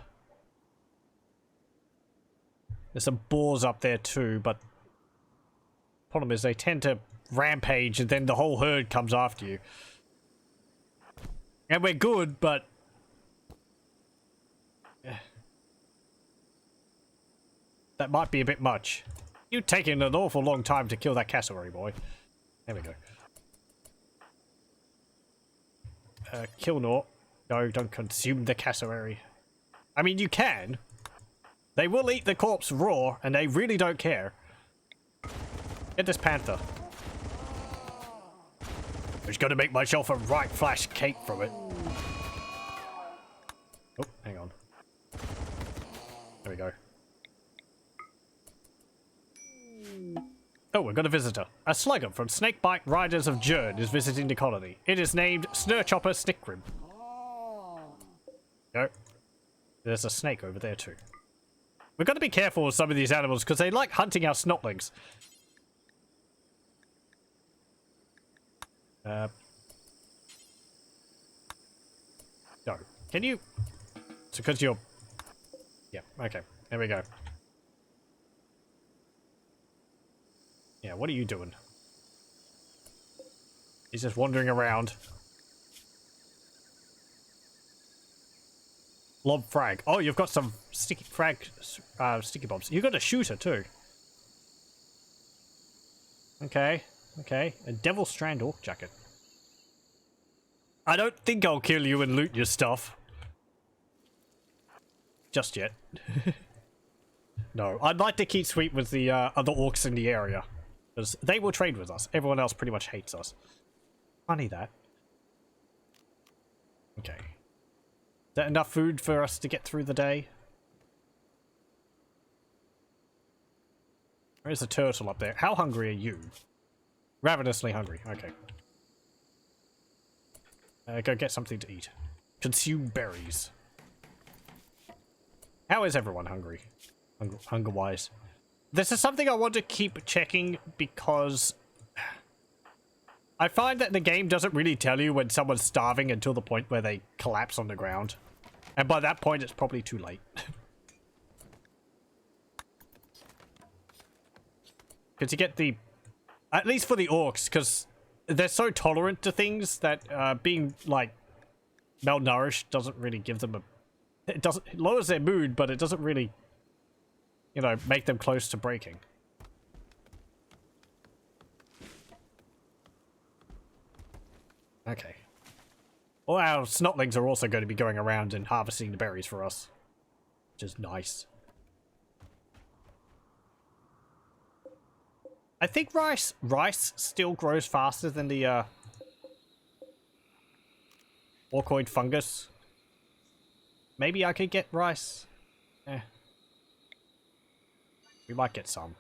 some boars up there too, but problem is they tend to rampage and then the whole herd comes after you. And we're good, but that might be a bit much. You've taken an awful long time to kill that cassowary, boy. There we go. Kill Nor. No, don't consume the cassowary. I mean, you can. They will eat the corpse raw, and they really don't care. Get this panther. I'm just gonna make myself a right flash cake from it. Oh, hang on. There we go. Oh, we've got a visitor. A slugger from Snakebite Riders of Jern is visiting the colony. It is named Snurchopper Snickrib. Go. There's a snake over there too. We've got to be careful with some of these animals because they like hunting our snotlings. No. Can you... It's because you're... Yeah, okay. There we go. Yeah, what are you doing? He's just wandering around. Lob frag. Oh, you've got some sticky bombs. You've got a shooter too. Okay, okay. A Devil Strand Orc jacket. I don't think I'll kill you and loot your stuff. Just yet. No, I'd like to keep sweet with the other orcs in the area. Because they will trade with us. Everyone else pretty much hates us. Funny that. Okay. Is that enough food for us to get through the day? There's a turtle up there. How hungry are you? Ravenously hungry. Okay. Go get something to eat. Consume berries. How is everyone hungry? Hunger-wise. This is something I want to keep checking because I find that the game doesn't really tell you when someone's starving until the point where they collapse on the ground. And by that point, it's probably too late. Because you get the... At least for the orcs, because they're so tolerant to things that being, like, malnourished doesn't really give them a... It lowers their mood, but it doesn't really, you know, make them close to breaking. Okay. All our snotlings are also going to be going around and harvesting the berries for us. Which is nice. I think rice still grows faster than the Orcoid Fungus. Maybe I could get rice. Eh. We might get some.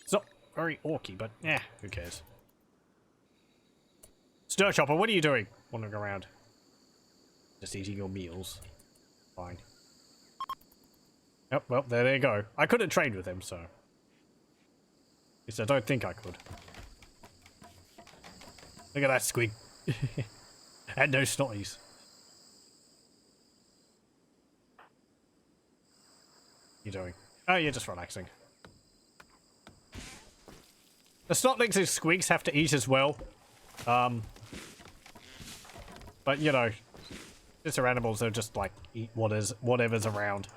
It's not very orky, but yeah, who cares? Stir Chopper, what are you doing? Wandering around. Just eating your meals. Fine. Yep, well, there you go. I couldn't trade with him, so... At least I don't think I could. Look at that squig. And no snotties. What are you doing? Oh, you're just relaxing. The snotlings and squigs have to eat as well. But, you know, these are animals, they'll just, like, eat whatever's around.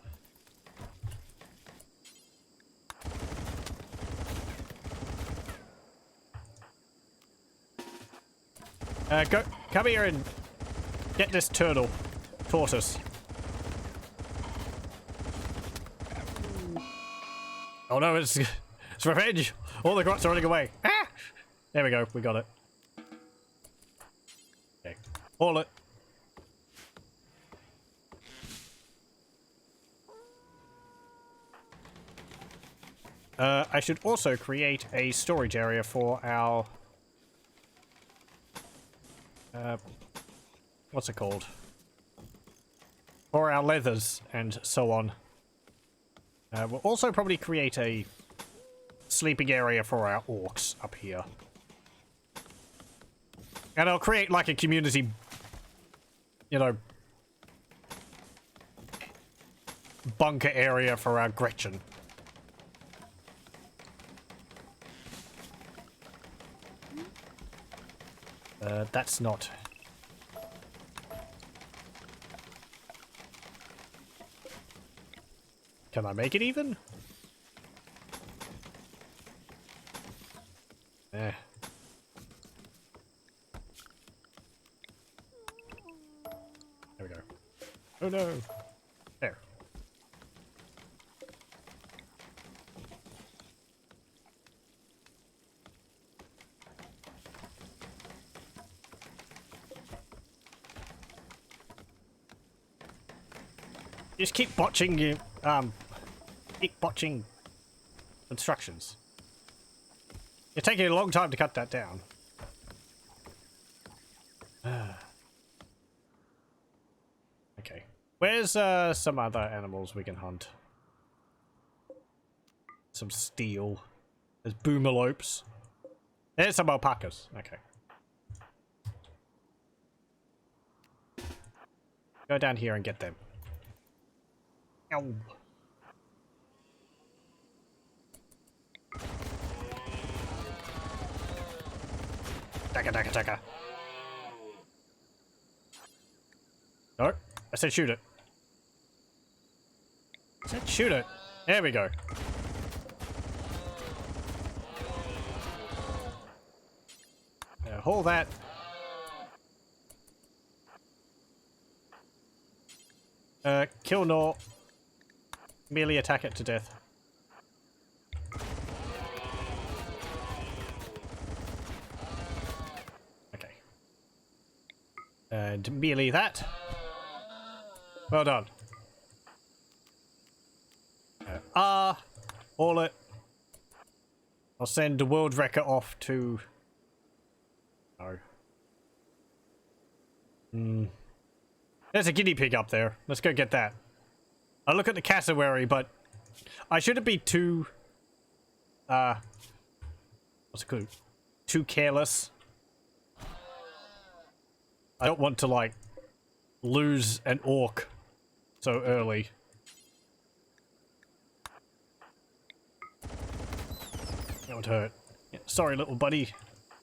Come here and get this tortoise. Oh no, it's revenge! All the grots are running away. Ah! There we go, we got it. Okay, haul it. I should also create a storage area for our... what's it called? For our leathers and so on. We'll also probably create a sleeping area for our orcs up here. And I'll create like a community, you know, bunker area for our Gretchen. That's not... Can I make it even? Eh. There we go. Oh no! There. Just keep botching you, keep botching instructions. You're taking a long time to cut that down. Where's some other animals we can hunt? Some steel. There's boomalopes. There's some alpacas. Okay. Go down here and get them. Ow. Taka, taka, taka. No, I said shoot it. I said shoot it. There we go. Hold that. Kill Nor. Merely attack it to death. Okay. And melee that. Well done. All it. I'll send the Worldwrekka off to... No. There's a guinea pig up there. Let's go get that. I look at the cassowary, but I shouldn't be too what's it called? Too careless. I don't want to like lose an orc so early. That would hurt. Yeah, sorry, little buddy,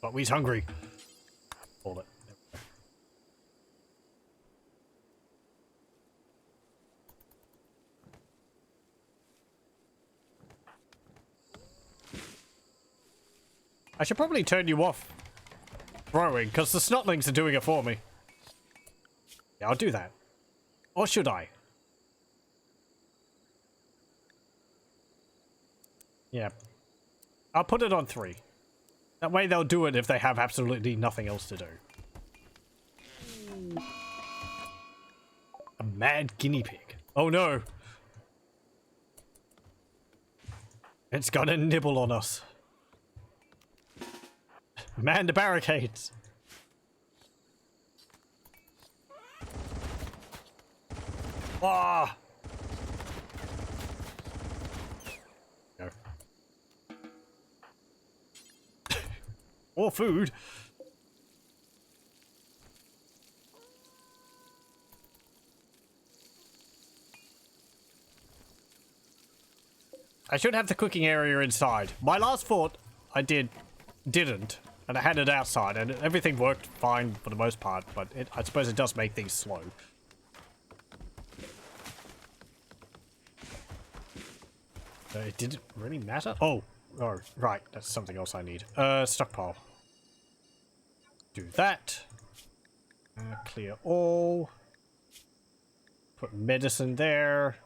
but we's hungry. Hold it. I should probably turn you off throwing, because the snotlings are doing it for me. Yeah, I'll do that. Or should I? Yeah. I'll put it on 3. That way they'll do it if they have absolutely nothing else to do. A mad guinea pig. Oh no! It's gonna nibble on us. Man the barricades! Ah! Go. More food! I should have the cooking area inside. My last fort, I didn't. And I had it outside, and everything worked fine for the most part, but I suppose it does make things slow. It didn't really matter? Oh, right, that's something else I need. Stockpile. Do that. Clear all. Put medicine there.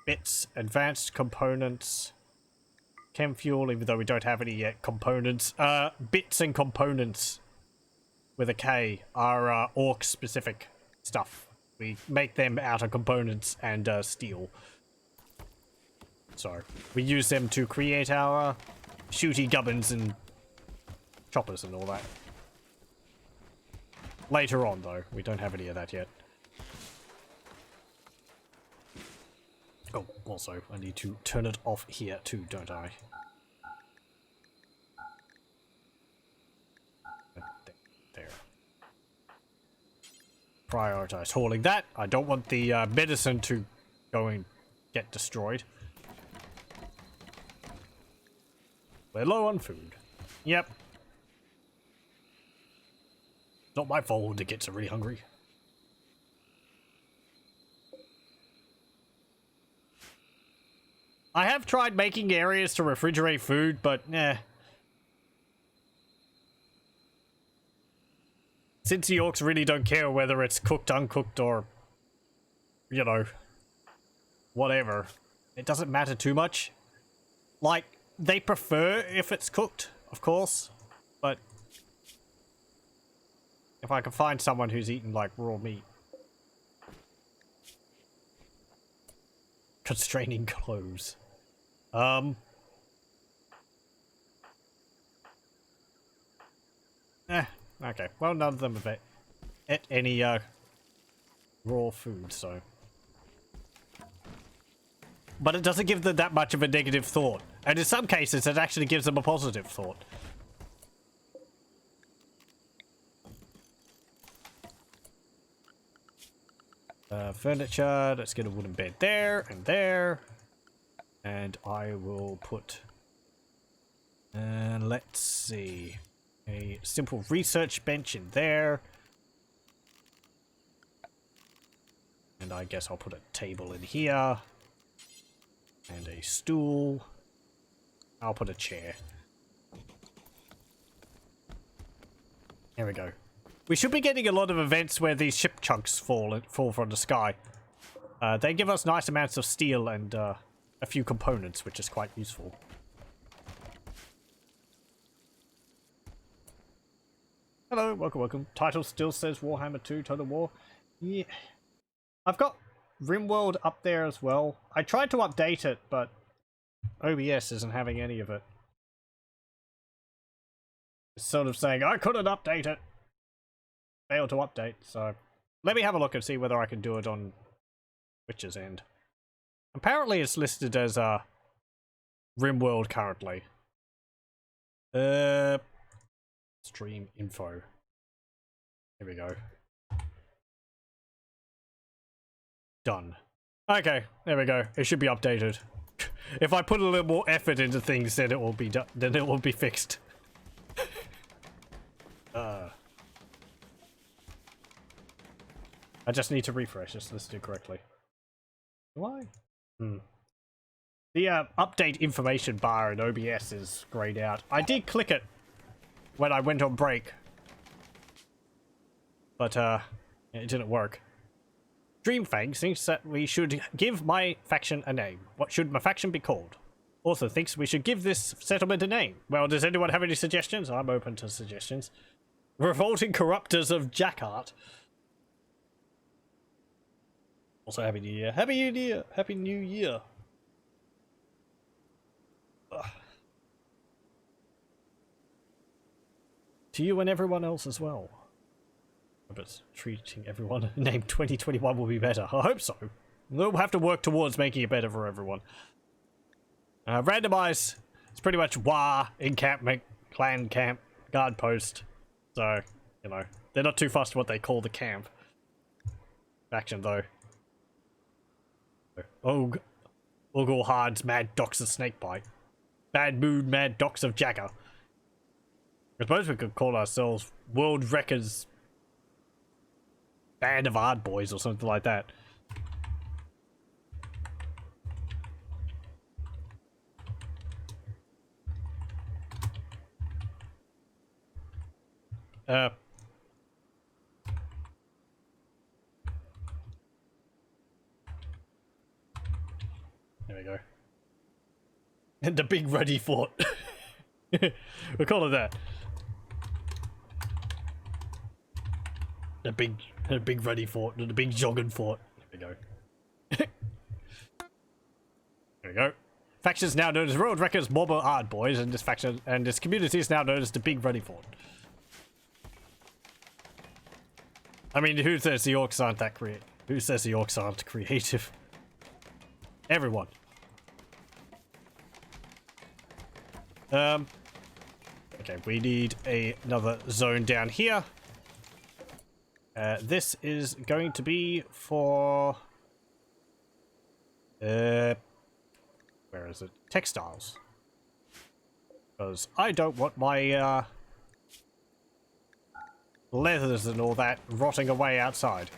Bits, advanced components. Chem fuel, even though we don't have any yet. Components. Bits and components with a K are orc specific stuff. We make them out of components and steel. So we use them to create our shooty gubbins and choppers and all that. Later on though, we don't have any of that yet. Oh, also, I need to turn it off here too, don't I? There. Prioritize hauling that. I don't want the medicine to go and get destroyed. We're low on food. Yep. Not my fault the gits are really hungry. I have tried making areas to refrigerate food, but eh. Since the orcs really don't care whether it's cooked, uncooked, or, you know, whatever, it doesn't matter too much. Like, they prefer if it's cooked, of course, but if I can find someone who's eaten, like, raw meat. Constraining clothes. Okay. Well, none of them have any raw food, so. But it doesn't give them that much of a negative thought. And in some cases, it actually gives them a positive thought. Furniture, let's get a wooden bed there and there. And I will put, let's see, a simple research bench in there. And I guess I'll put a table in here. And a stool. I'll put a chair. There we go. We should be getting a lot of events where these ship chunks fall from the sky. They give us nice amounts of steel and a few components, which is quite useful. Hello, welcome, welcome. Title still says Warhammer 2 Total War. Yeah. I've got Rimworld up there as well. I tried to update it, but OBS isn't having any of it. It's sort of saying, I couldn't update it. Failed to update, so let me have a look and see whether I can do it on Twitch's end. Apparently it's listed as Rimworld currently. Stream info. Here we go. Done. Okay, there we go. It should be updated. If I put a little more effort into things, then it will be done. Then it will be fixed. I just need to refresh this listed correctly. Why? The update information bar in OBS is grayed out. I did click it when I went on break, but it didn't work. Dreamfang thinks that we should give my faction a name. What should my faction be called? Also thinks we should give this settlement a name. Well, does anyone have any suggestions? I'm open to suggestions. Revolting Corruptors of Jackart. Also, Happy New Year. Happy New Year! Happy New Year! Ugh. To you and everyone else as well. But treating everyone named 2021 will be better. I hope so. We'll have to work towards making it better for everyone. Randomize. It's pretty much Waaagh, encampment, clan camp, guard post. So, you know, they're not too fussed what they call the camp. Faction though. Ogliss, Mad Docs of Snakebite. Bad Mood, Mad Docs of Jagger. I suppose we could call ourselves Worldwrekka's Band of Hard Boys or something like that. There we go. And the big ruddy fort. We'll call it that. The big ruddy fort, the big jogging fort. There we go. There we go. Faction is now known as Worldwrekka's Mobber Hard Boys, and this faction and this community is now known as the Big Ruddy Fort. I mean, who says the orcs aren't that creative? Who says the orcs aren't creative? Everyone. Okay, we need another zone down here. This is going to be for where is it? Textiles. Because I don't want my leathers and all that rotting away outside.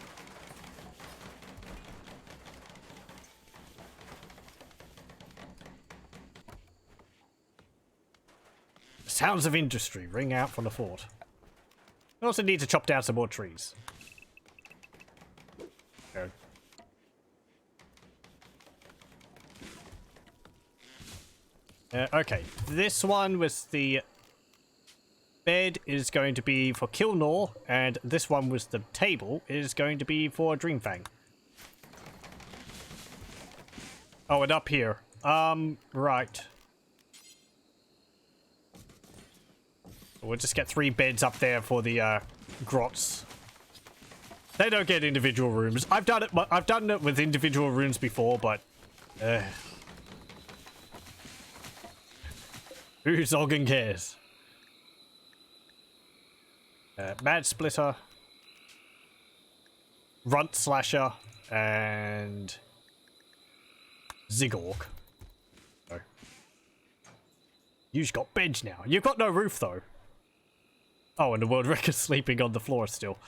Sounds of industry ring out from the fort. We also need to chop down some more trees. Okay. Okay, this one with the bed is going to be for Kilnor, and this one with the table is going to be for Dreamfang. Oh, and up here. Right. We'll just get 3 beds up there for the grots. They don't get individual rooms. I've done it with individual rooms before, but who zogging cares? Mad Splitter, Runt Slasher, and Zigork. So, you've got beds now. You've got no roof though. Oh, and the Worldwrekka's sleeping on the floor still.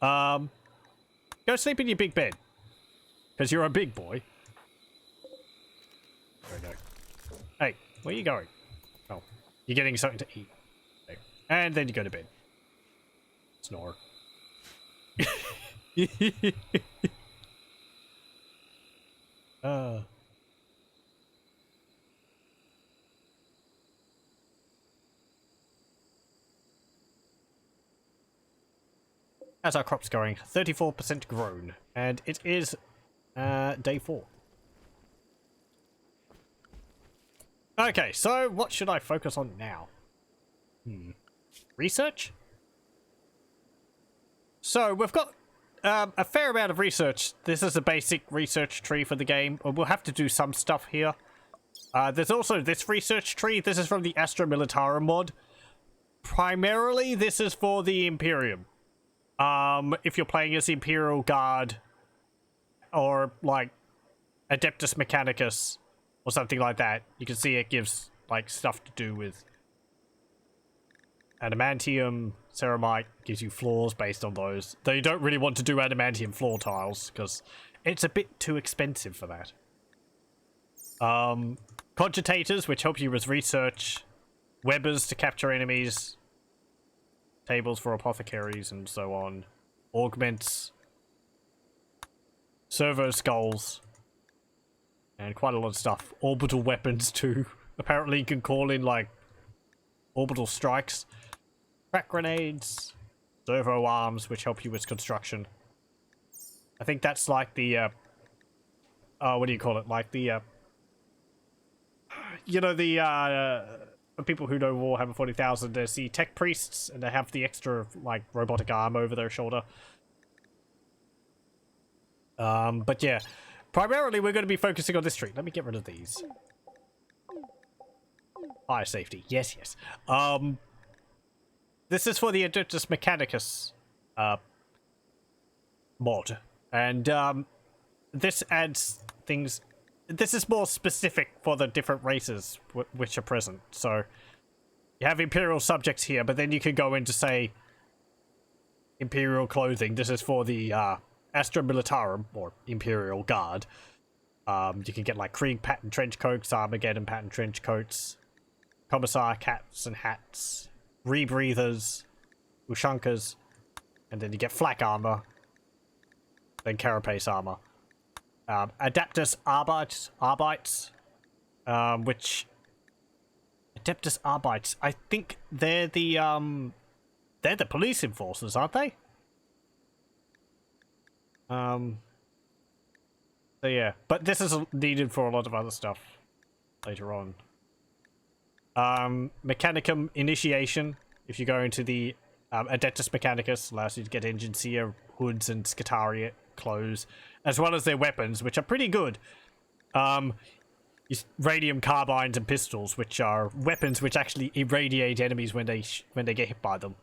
Go sleep in your big bed. Because you're a big boy. There we go. Hey, where are you going? Oh, you're getting something to eat. Okay. And then you go to bed. Snore. How's our crops going? 34% grown. And it is day 4. Okay, so what should I focus on now? Research? So we've got a fair amount of research. This is a basic research tree for the game. We'll have to do some stuff here. There's also this research tree. This is from the Astra Militarum mod. Primarily, this is for the Imperium. If you're playing as Imperial Guard or like Adeptus Mechanicus or something like that, you can see it gives like stuff to do with adamantium, ceramite, gives you floors based on those. Though you don't really want to do adamantium floor tiles because it's a bit too expensive for that. Cogitators, which help you with research, webbers to capture enemies, tables for apothecaries and so on, augments, servo skulls, and quite a lot of stuff. Orbital weapons too. Apparently you can call in like orbital strikes, crack grenades, servo arms, which help you with construction. I think that's like the what do you call it? Like the you know, the for people who know Warhammer 40,000, there's the tech priests, and they have the extra, like, robotic arm over their shoulder. But yeah, primarily we're going to be focusing on this tree. Let me get rid of these. Fire safety. Yes, yes. This is for the Adeptus Mechanicus mod. And this adds things. This is more specific for the different races which are present. So you have Imperial subjects here, but then you can go into, say, Imperial Clothing. This is for the Astra Militarum, or Imperial Guard. You can get like Krieg pattern trench coats, Armageddon pattern trench coats, Commissar caps and hats, Rebreathers, Ushankas, and then you get flak armor, then carapace armor. Adeptus Arbeits, which Adeptus Arbeits, I think they're the police enforcers, aren't they? So yeah, but this is needed for a lot of other stuff later on. Mechanicum Initiation, if you go into the Adeptus Mechanicus, allows you to get engine seer, hoods, and Scutariat clothes, as well as their weapons, which are pretty good. Radium carbines and pistols, which are weapons which actually irradiate enemies when they get hit by them.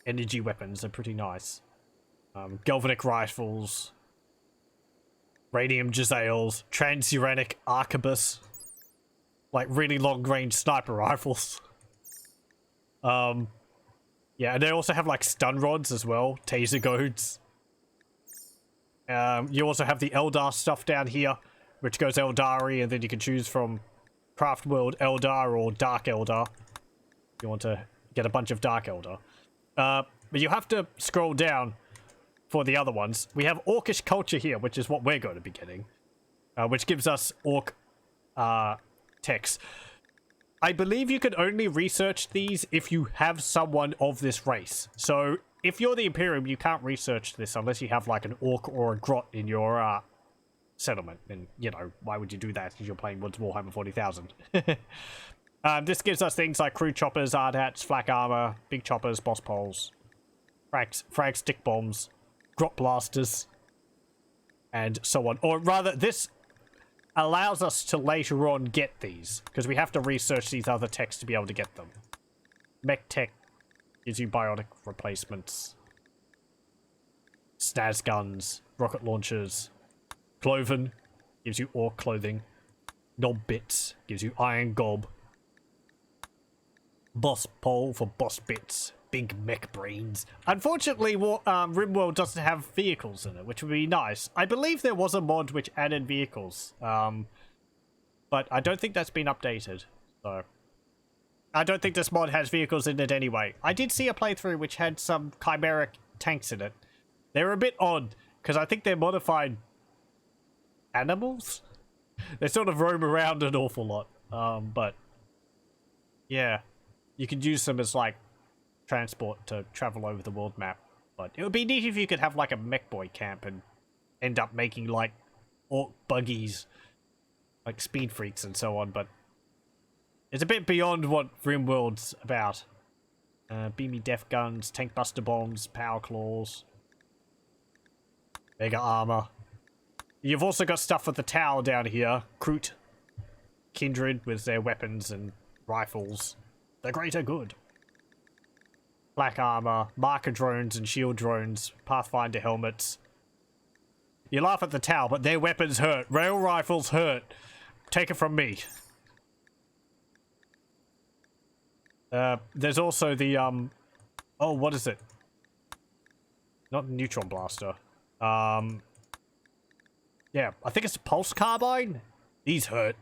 Energy weapons are pretty nice. Galvanic rifles, radium jezzails, transuranic arquebus, like really long-range sniper rifles. Yeah, and they also have like stun rods as well, taser goads. You also have the Eldar stuff down here, which goes Eldari, and then you can choose from Craft World Eldar or Dark Eldar. If you want to get a bunch of Dark Eldar. But you have to scroll down for the other ones. We have Orcish Culture here, which is what we're going to be getting. Which gives us Orc techs. I believe you can only research these if you have someone of this race. So, if you're the Imperium, you can't research this unless you have, like, an Orc or a Grot in your, settlement. And, you know, why would you do that if you're playing Warhammer 40,000? This gives us things like crew choppers, hard hats, flak armor, big choppers, boss poles. frag stick bombs, drop blasters, and so on. Or rather, this allows us to later on get these, because we have to research these other techs to be able to get them. Mech tech gives you biotic replacements, snaz guns, rocket launchers. Cloven gives you orc clothing. Knob bits gives you iron gob. Boss pole for boss bits. Big mech brains. Unfortunately, Rimworld doesn't have vehicles in it, which would be nice. I believe there was a mod which added vehicles, but I don't think that's been updated. So I don't think this mod has vehicles in it anyway. I did see a playthrough which had some chimeric tanks in it. They're a bit odd, because I think they're modified animals? They sort of roam around an awful lot. But yeah, you could use them as like transport to travel over the world map. But it would be neat if you could have like a mech boy camp and end up making like orc buggies, like speed freaks and so on. But it's a bit beyond what Rimworld's about. Beamy def guns, tank buster bombs, power claws, mega armor. You've also got stuff with the tower down here. Kroot, Kindred with their weapons and rifles. The greater good. Black armor, marker drones and shield drones, Pathfinder helmets. You laugh at the tower, but their weapons hurt. Rail rifles hurt. Take it from me. There's also the, oh, what is it? Not neutron blaster. Yeah, I think it's a pulse carbine. These hurt.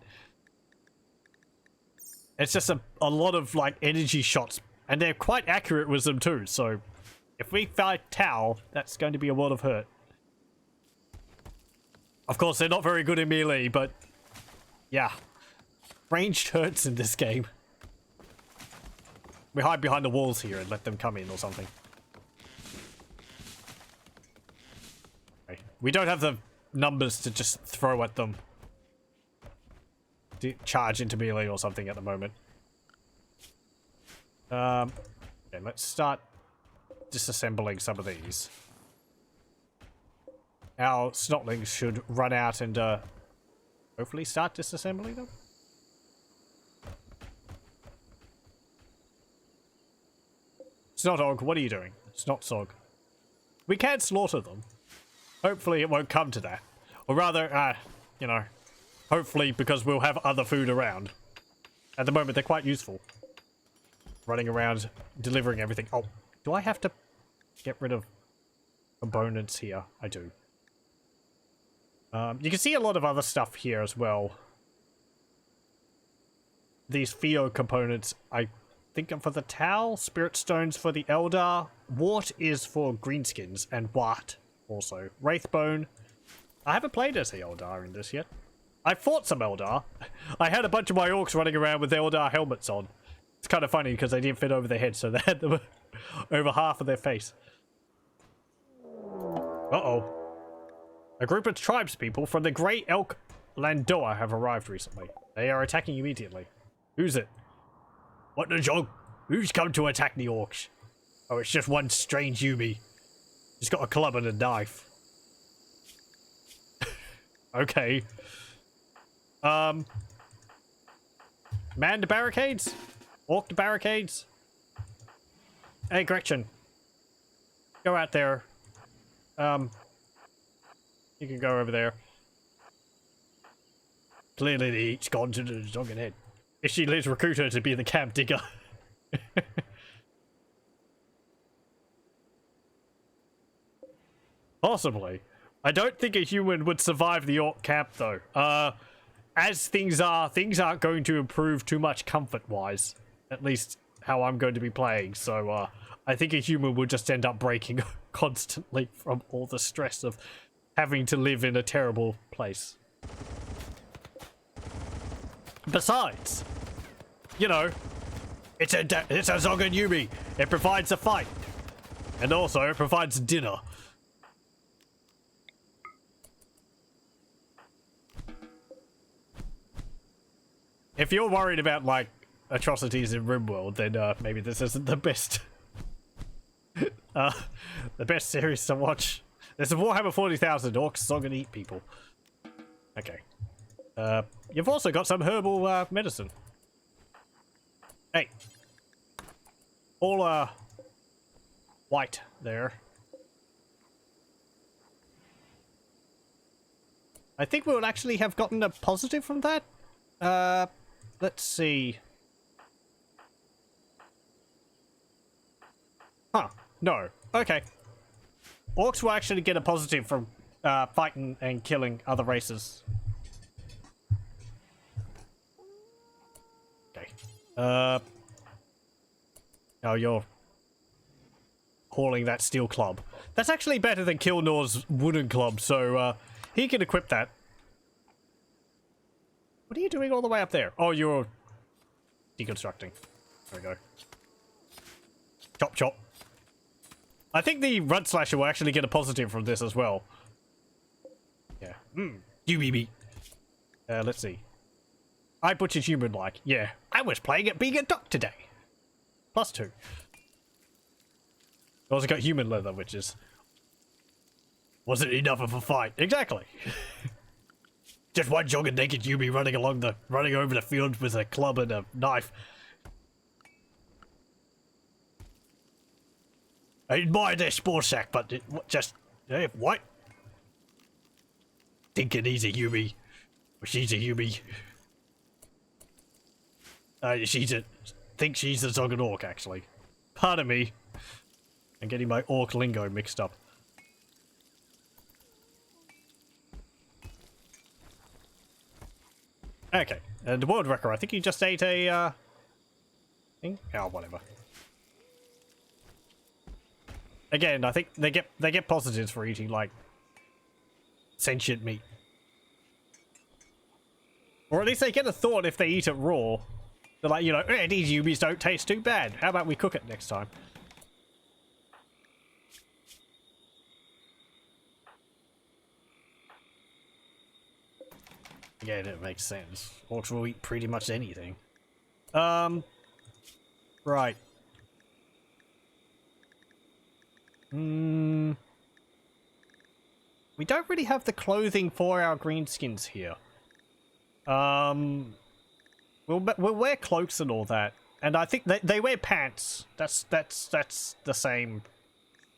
It's just a lot of, like, energy shots. And they're quite accurate with them, too. So, if we fight Tau, that's going to be a world of hurt. Of course, they're not very good in melee, but... yeah. Ranged hurts in this game. We hide behind the walls here and let them come in or something. Okay. We don't have the numbers to just throw at them. To charge into melee or something at the moment. Okay, let's start disassembling some of these. Our snotlings should run out and hopefully start disassembling them. Snotog, what are you doing? Snotsog. We can slaughter them. Hopefully it won't come to that. Or rather, you know, hopefully because we'll have other food around. At the moment, they're quite useful. Running around, delivering everything. Oh, do I have to get rid of components here? I do. You can see a lot of other stuff here as well. These Theo components, I think are for the Tau, Spirit Stones for the Eldar, Wart is for Greenskins, and Wart also. Wraithbone. I haven't played as the Eldar in this yet. I fought some Eldar. I had a bunch of my orcs running around with Eldar helmets on. It's kind of funny because they didn't fit over their heads, so they had them over half of their face. Uh-oh. A group of tribespeople from the Grey Elk Landoa have arrived recently. They are attacking immediately. Who's it? What the jog? Who's come to attack the orcs? Oh, it's just one strange Yumi. He's got a club and a knife. Okay. Man the barricades? Orc the barricades? Hey, Gretchen. Go out there. You can go over there. Clearly they each gone to the dogged head. If she leaves recruit her to be the camp digger. Possibly. I don't think a human would survive the orc camp though. As things aren't going to improve too much comfort-wise. At least how I'm going to be playing, so I think a human would just end up breaking constantly from all the stress of having to live in a terrible place. Besides, you know, it's a Zogan Yumi. It provides a fight. And also, it provides dinner. If you're worried about, like, atrocities in Rimworld, then maybe this isn't the best The best series to watch. There's a Warhammer 40,000 orcs, so I'm gonna eat people. Okay. You've also got some herbal medicine. Hey. All white there. I think we would actually have gotten a positive from that. Let's see. Huh. No. Okay. Orcs will actually get a positive from fighting and killing other races. Okay. Oh, you're hauling that steel club. That's actually better than Kilnor's wooden club, so he can equip that. What are you doing all the way up there? Oh, you're deconstructing. There we go. Chop, chop. I think the Runt Slasher will actually get a positive from this as well. Yeah. UBB. Let's see. I butchered human-like. Yeah. I was playing at being a duck today. +2. Also got human leather, which is... wasn't enough of a fight. Exactly. Just one jogging naked Yubi running over the field with a club and a knife. I admire their spore sack, but what? Thinking he's a Yubi. Or she's a Yubi. Think she's a Zog and Orc, actually. Pardon me. I'm getting my Orc lingo mixed up. Okay, and the Worldwrekka, I think he just ate a, thing? Oh, whatever. Again, I think they get positives for eating, like, sentient meat. Or at least they get a thought if they eat it raw. They're like, you know, these Yubis don't taste too bad. How about we cook it next time? Yeah, that makes sense. Orcs will eat pretty much anything. Right. We don't really have the clothing for our greenskins here. We'll wear cloaks and all that, and I think they wear pants. That's the same,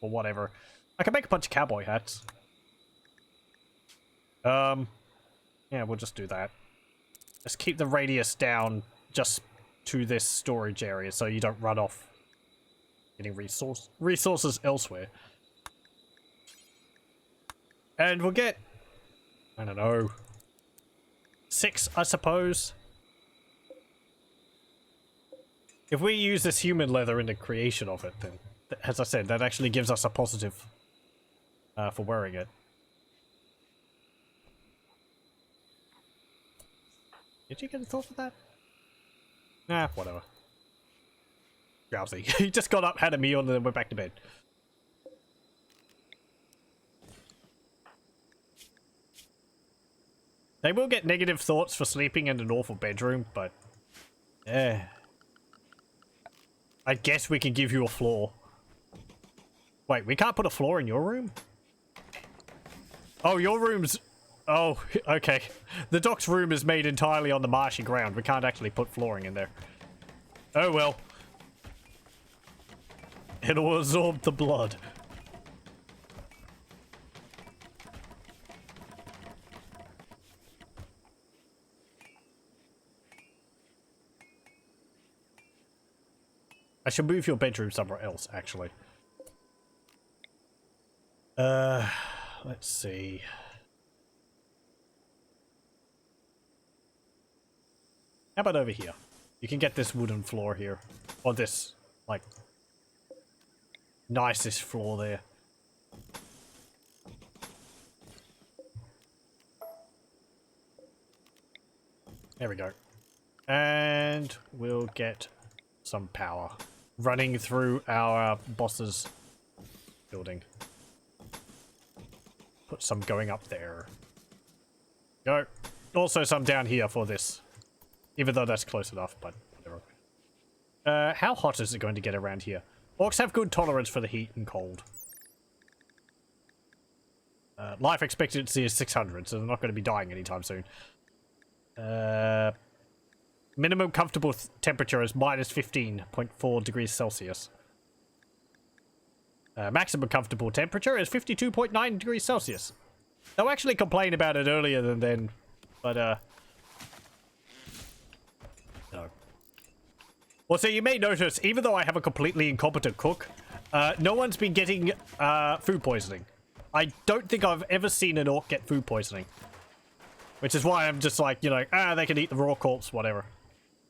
or whatever. I can make a bunch of cowboy hats. Yeah, we'll just do that. Let's keep the radius down just to this storage area so you don't run off getting resources elsewhere. And we'll get, I don't know, 6, I suppose. If we use this human leather in the creation of it, then, as I said, that actually gives us a positive for wearing it. Did you get a thought for that? Nah, whatever. Drowsy. He just got up, had a meal, and then went back to bed. They will get negative thoughts for sleeping in an awful bedroom, but... yeah. I guess we can give you a floor. Wait, we can't put a floor in your room? Oh, your room's... oh, okay. The doc's room is made entirely on the marshy ground. We can't actually put flooring in there. Oh well. It'll absorb the blood. I should move your bedroom somewhere else, actually. Let's see. How about over here? You can get this wooden floor here. Or this, like, nicest floor there. There we go. And we'll get some power running through our boss's building. Put some going up there. Go. Also some down here for this. Even though that's close enough, but whatever. How hot is it going to get around here? Orcs have good tolerance for the heat and cold. Life expectancy is 600, so they're not going to be dying anytime soon. Minimum comfortable temperature is minus 15.4 degrees Celsius. Maximum comfortable temperature is 52.9 degrees Celsius. They'll actually complain about it earlier than then, but no. Well, so you may notice, even though I have a completely incompetent cook, no one's been getting food poisoning. I don't think I've ever seen an orc get food poisoning. Which is why I'm just like, you know, they can eat the raw corpse, whatever.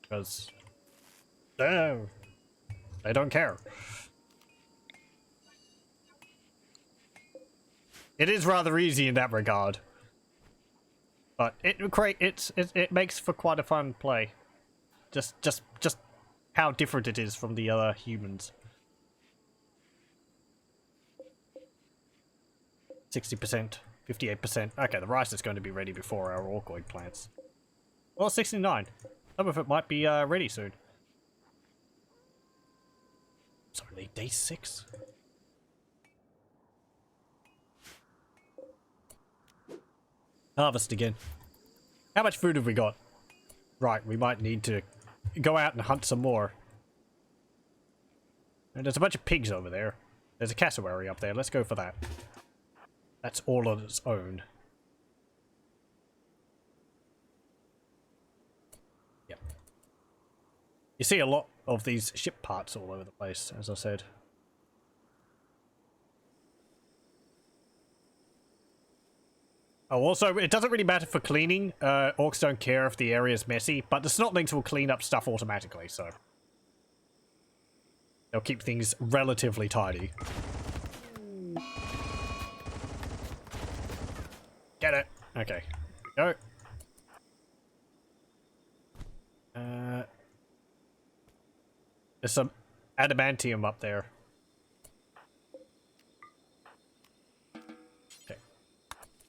Because, they don't care. It is rather easy in that regard. But it makes for quite a fun play. Just how different it is from the other humans. 60%, 58%. Okay, the rice is going to be ready before our Orcoid plants. Well, 69. Some of it might be ready soon. It's only day 6. Harvest again. How much food have we got? Right, we might need to go out and hunt some more. And there's a bunch of pigs over there. There's a cassowary up there. Let's go for that. That's all on its own. Yep. You see a lot of these ship parts all over the place, as I said. Oh, also, it doesn't really matter for cleaning. Orcs don't care if the area is messy, but the snotlings will clean up stuff automatically, so they'll keep things relatively tidy. Get it. Okay. Go. There's some adamantium up there. Okay.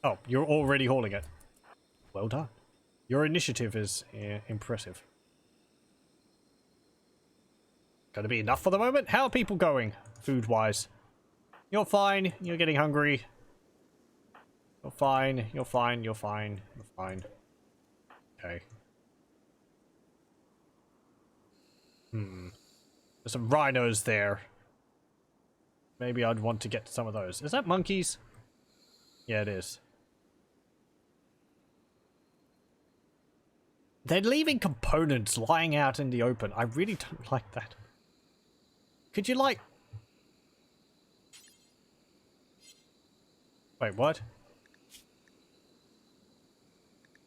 Oh, you're already hauling it. Well done. Your initiative is impressive. Gonna be enough for the moment? How are people going, food-wise? You're fine. You're getting hungry. You're fine. You're fine. You're fine. You're fine. Okay. There's some rhinos there. Maybe I'd want to get some of those. Is that monkeys? Yeah, it is. They're leaving components lying out in the open. I really don't like that. Could you, like... Wait, what?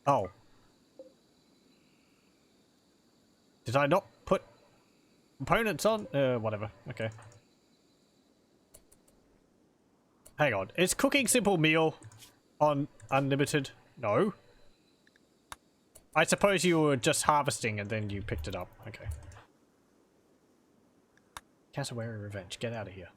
Oh. Did I not put components on? Whatever. Okay. Hang on. Is cooking simple meal on unlimited? No. I suppose you were just harvesting and then you picked it up. Okay. Cassowary Revenge. Get out of here.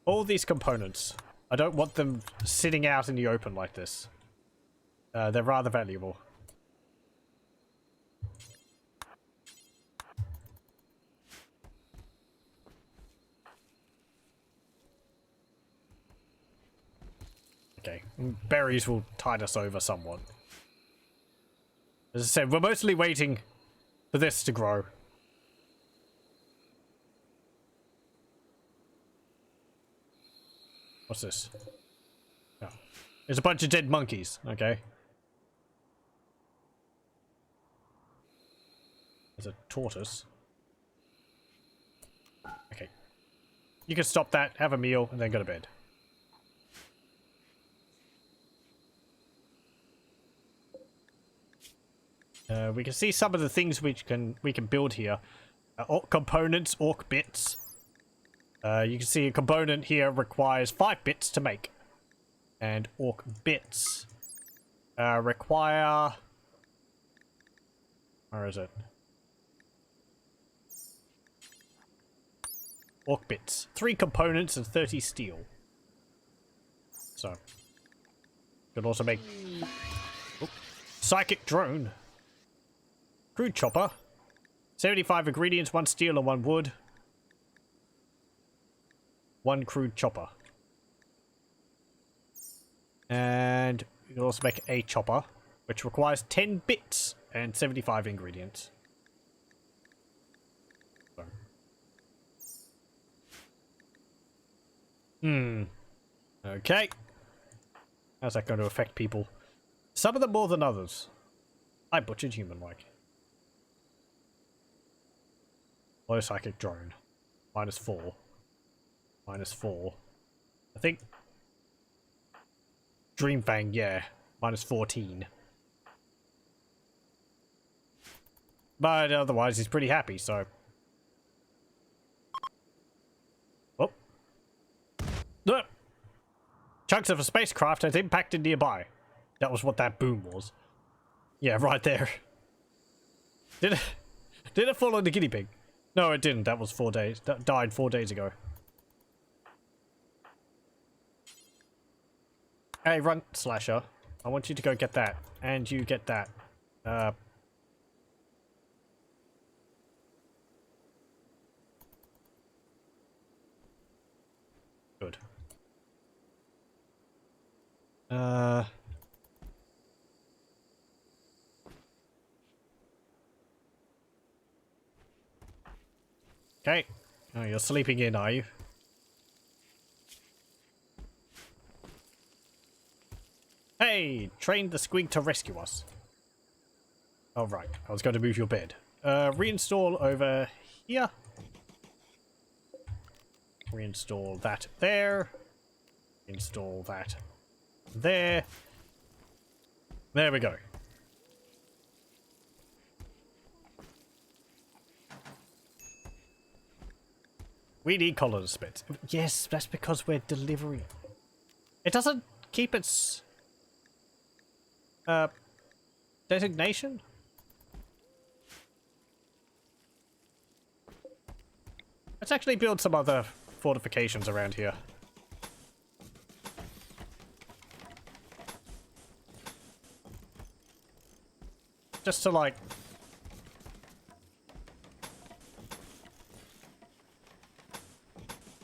All these components. I don't want them sitting out in the open like this. They're rather valuable. Okay, berries will tide us over somewhat. As I said, we're mostly waiting for this to grow. What's this? Oh. There's a bunch of dead monkeys, okay. There's a tortoise. Okay. You can stop that, have a meal, and then go to bed. We can see some of the things we can build here. Orc components, orc bits. You can see a component here requires 5 bits to make. And orc bits require... Where is it? Orc bits. 3 components and 30 steel. So. Could also make... Psychic drone. Crude chopper. 75 ingredients, 1 steel and 1 wood. 1 crude chopper. And you can also make a chopper, which requires 10 bits and 75 ingredients. So. Okay. How's that going to affect people? Some of them more than others. I butchered human-like. Low psychic drone. -4. -4. I think... Dreamfang, yeah. -14. But otherwise, he's pretty happy, so... Oh. Look! Chunks of a spacecraft has impacted nearby. That was what that boom was. Yeah, right there. Did it fall on the guinea pig? No, it didn't. That was 4 days. That died 4 days ago. Hey, Runt Slasher. I want you to go get that. And you get that. Good. Okay. Oh, you're sleeping in, are you? Hey! Train the squig to rescue us. Oh, right. I was going to move your bed. Reinstall over here. Reinstall that there. Install that there. There we go. We need collar dispense. Yes, that's because we're delivering. It doesn't keep its designation. Let's actually build some other fortifications around here. Just to like...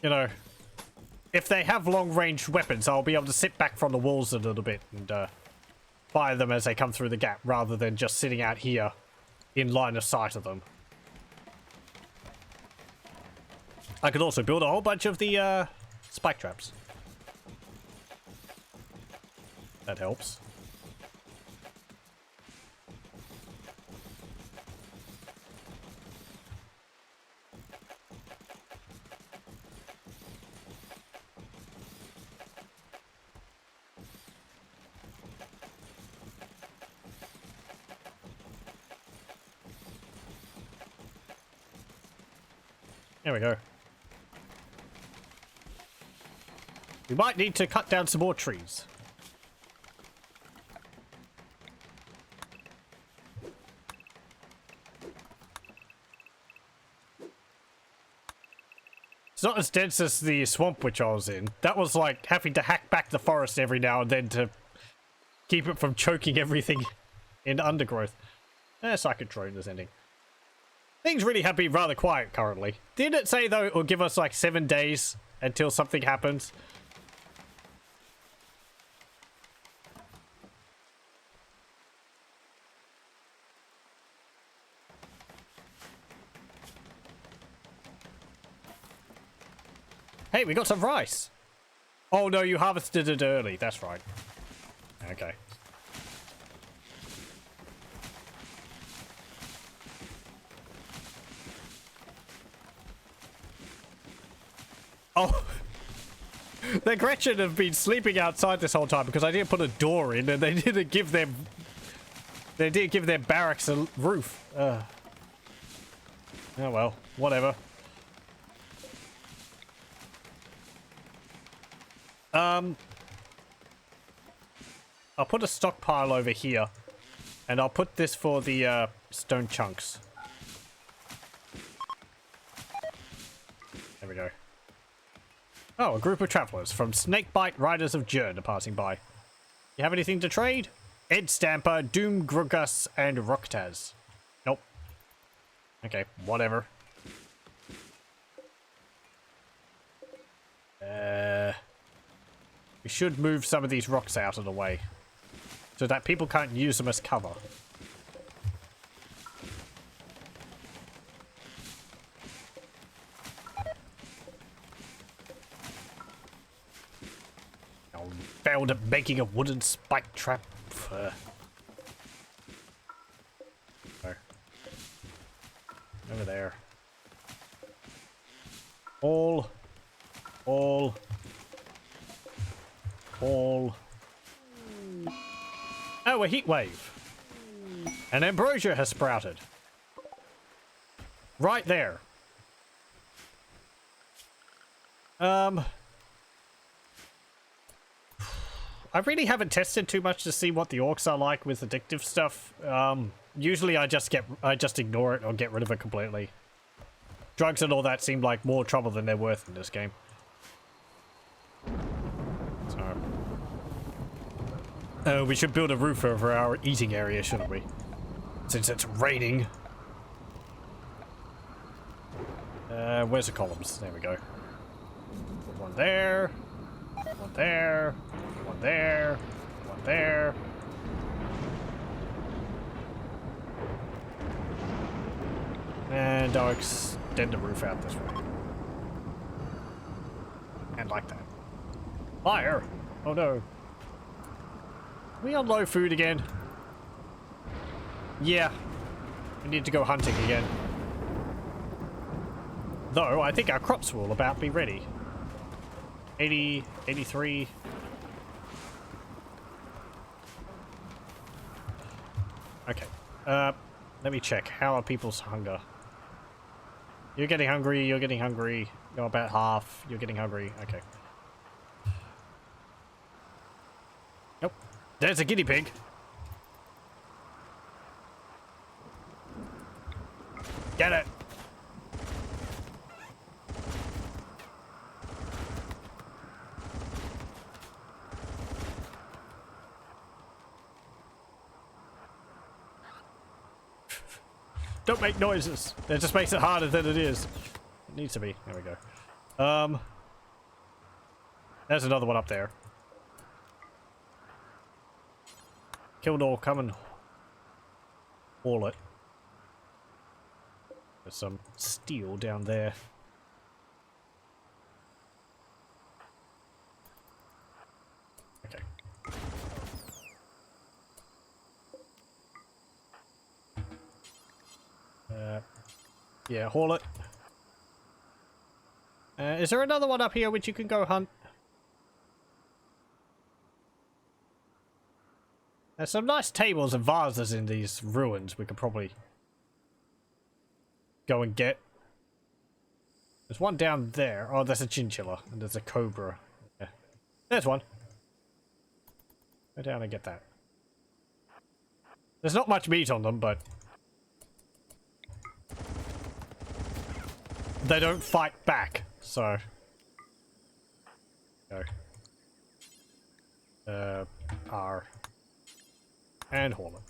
You know, if they have long-range weapons, I'll be able to sit back from the walls a little bit and fire them as they come through the gap, rather than just sitting out here in line of sight of them. I could also build a whole bunch of the spike traps. That helps. There we go. We might need to cut down some more trees. It's not as dense as the swamp which I was in. That was like having to hack back the forest every now and then to keep it from choking everything in undergrowth. Psychic drone is ending. Things really have been rather quiet currently. Did it say though it will give us like 7 days until something happens? Hey, we got some rice. Oh no, you harvested it early. That's right. Okay. Oh. The Gretchen have been sleeping outside this whole time because I didn't put a door in and they didn't give them... They didn't give their barracks a roof. Oh well, whatever. I'll put a stockpile over here. And I'll put this for the stone chunks. There we go. Oh, a group of travelers from Snakebite Riders of Jern are passing by. You have anything to trade? Ed Stamper, Doom Grugus, and Rocktaz. Nope. Okay, whatever. We should move some of these rocks out of the way so that people can't use them as cover. I failed at making a wooden spike trap. Over there. All. Oh, a heat wave. An ambrosia has sprouted. Right there. I really haven't tested too much to see what the orcs are like with addictive stuff. Usually I just ignore it or get rid of it completely. Drugs and all that seem like more trouble than they're worth in this game. So, we should build a roof over our eating area, shouldn't we? Since it's raining. Where's the columns? There we go. One there. One there. One there. One there. And I'll extend the roof out this way. And like that. Fire! Oh no. Are we on low food again? Yeah. We need to go hunting again. Though, I think our crops will about be ready. 80, 83. Okay. Let me check. How are people's hunger? You're getting hungry, you're getting hungry. You're about half. You're getting hungry. Okay. Nope. There's a guinea pig. Get it. Don't make noises. It just makes it harder than it is. It needs to be. There we go. There's another one up there. Kildor, come and haul it. There's some steel down there. Okay. Yeah, haul it. Is there another one up here which you can go hunt? There's some nice tables and vases in these ruins we could probably go and get. There's one down there. Oh, there's a chinchilla. And there's a cobra. Yeah. There's one. Go down and get that. There's not much meat on them, but they don't fight back, so go. R. And haul it.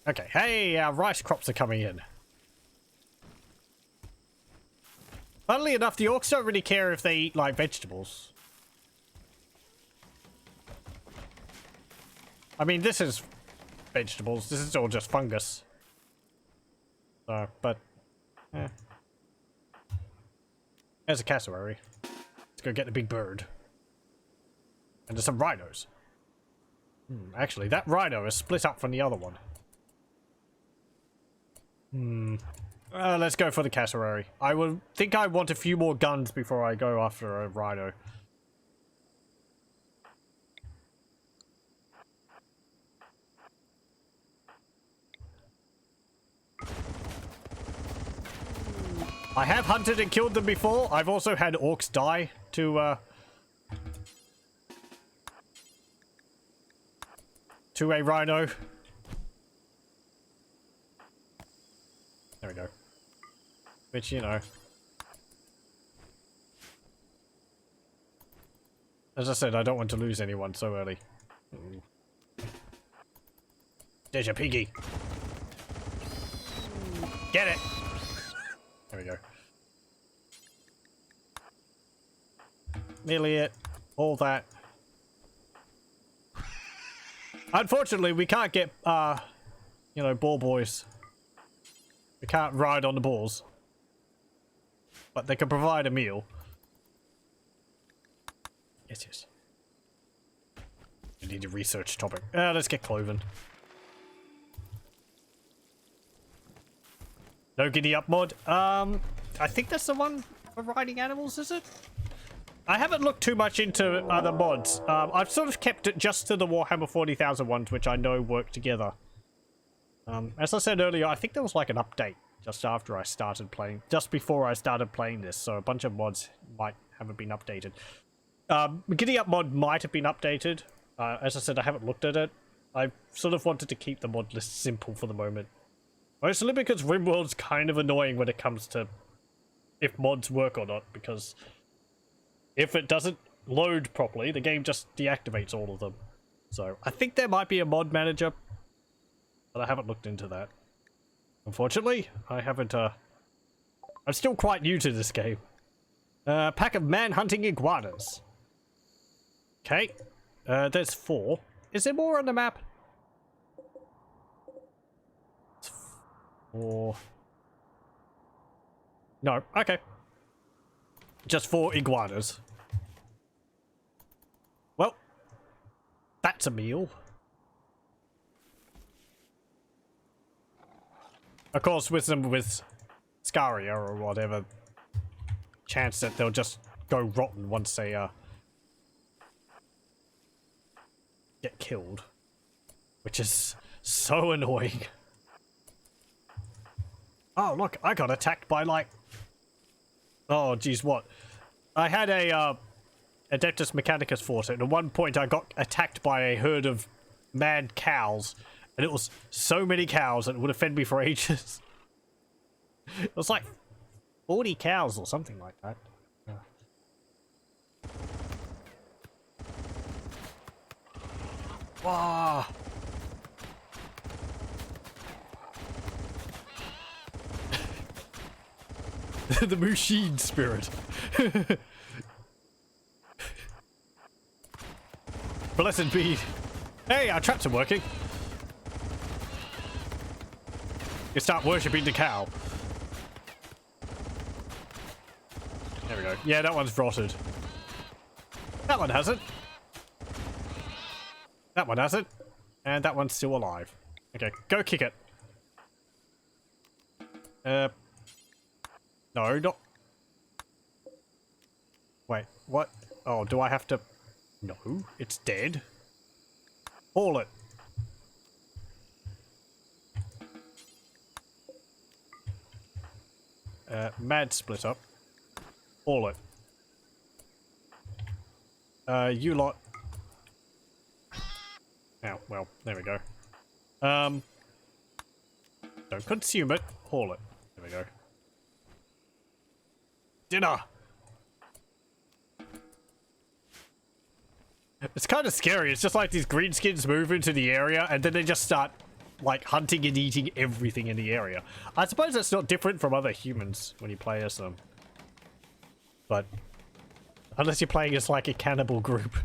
Okay, hey, our rice crops are coming in. Funnily enough, the orcs don't really care if they eat, like, vegetables. I mean, this is vegetables. This is all just fungus. So, but, eh. There's a cassowary. Let's go get the big bird. And there's some rhinos. Actually, that rhino is split up from the other one. Let's go for the cassowary. I would think I want a few more guns before I go after a rhino. I have hunted and killed them before. I've also had orcs die to a rhino. There we go. Which, you know. As I said, I don't want to lose anyone so early. There's your piggy. Get it. There we go. Nearly it. All that. Unfortunately, we can't get, you know, ball boys. We can't ride on the balls. But they can provide a meal. Yes, yes. We need a research topic. Let's get cloven. No giddy up mod. I think that's the one for riding animals, is it? I haven't looked too much into other mods. I've sort of kept it just to the Warhammer 40,000 ones, which I know work together. As I said earlier, I think there was like an update just after I started playing, just before I started playing this, so a bunch of mods haven't been updated. Giddy up mod might have been updated. As I said, I haven't looked at it. I sort of wanted to keep the mod list simple for the moment. Mostly because Rimworld's kind of annoying when it comes to if mods work or not, because if it doesn't load properly, the game just deactivates all of them. So, I think there might be a mod manager, but I haven't looked into that. Unfortunately, I haven't, I'm still quite new to this game. Pack of man-hunting iguanas. Okay. There's 4. Is there more on the map? It's 4. No, okay. Just 4 iguanas. Well, that's a meal. Of course, with them with Scaria or whatever, chance that they'll just go rotten once they get killed, which is so annoying. Oh look, I got attacked by like, oh geez, what? I had a Adeptus Mechanicus force, and at one point I got attacked by a herd of mad cows, and it was so many cows that it would have fed me for ages. It was like 40 cows or something like that. Wow. The machine spirit. Blessed be. Hey, our traps are working. You start worshipping the cow. There we go. Yeah, that one's rotted. That one hasn't. That one hasn't. And that one's still alive. Okay, go kick it. No, not... Wait, what? Oh, do I have to... No, it's dead. Haul it. Mad split up. Haul it. You lot... Oh, well, there we go. Don't consume it. Haul it. There we go. Dinner! It's kind of scary. It's just like these greenskins move into the area and then they just start, like, hunting and eating everything in the area. I suppose that's not different from other humans when you play as them. But, unless you're playing as, like, a cannibal group.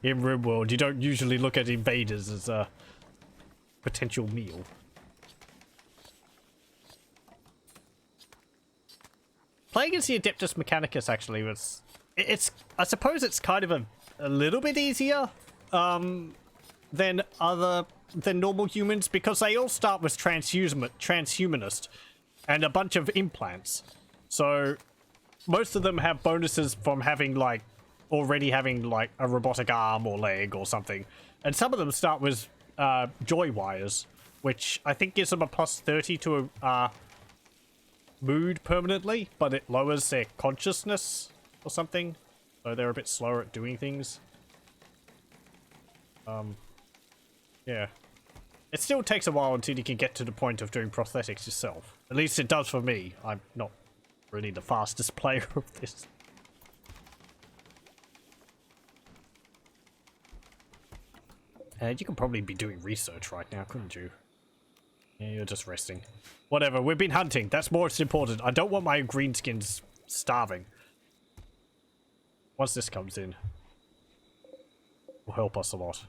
In Rimworld, you don't usually look at invaders as a potential meal. Playing as the Adeptus Mechanicus actually was... It's... I suppose it's kind of a little bit easier than normal humans, because they all start with transhumanist and a bunch of implants. So most of them have bonuses from having like already having like a robotic arm or leg or something, and some of them start with joy wires, which I think gives them a plus 30 to mood permanently, but it lowers their consciousness or something, so they're a bit slower at doing things. Yeah. It still takes a while until you can get to the point of doing prosthetics yourself. At least it does for me. I'm not really the fastest player of this. You could probably be doing research right now, couldn't you? Yeah, you're just resting. Whatever, we've been hunting. That's more important. I don't want my greenskins starving. Once this comes in, will help us a lot.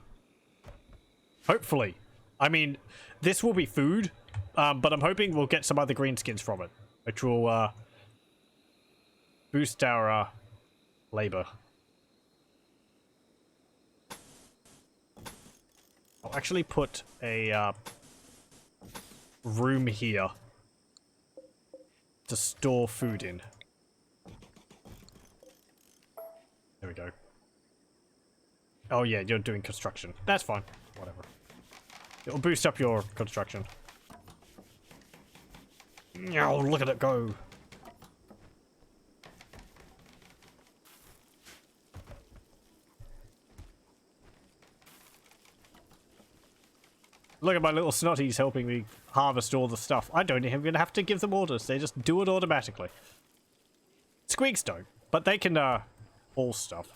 Hopefully. I mean, this will be food, but I'm hoping we'll get some other greenskins from it, which will boost our labor. I'll actually put a room here to store food in. There we go. Oh yeah, you're doing construction. That's fine. Whatever. It'll boost up your construction. Oh, look at it go. Look at my little snotties helping me harvest all the stuff. I don't even have to give them orders. They just do it automatically. Squeaks don't, but they can haul stuff.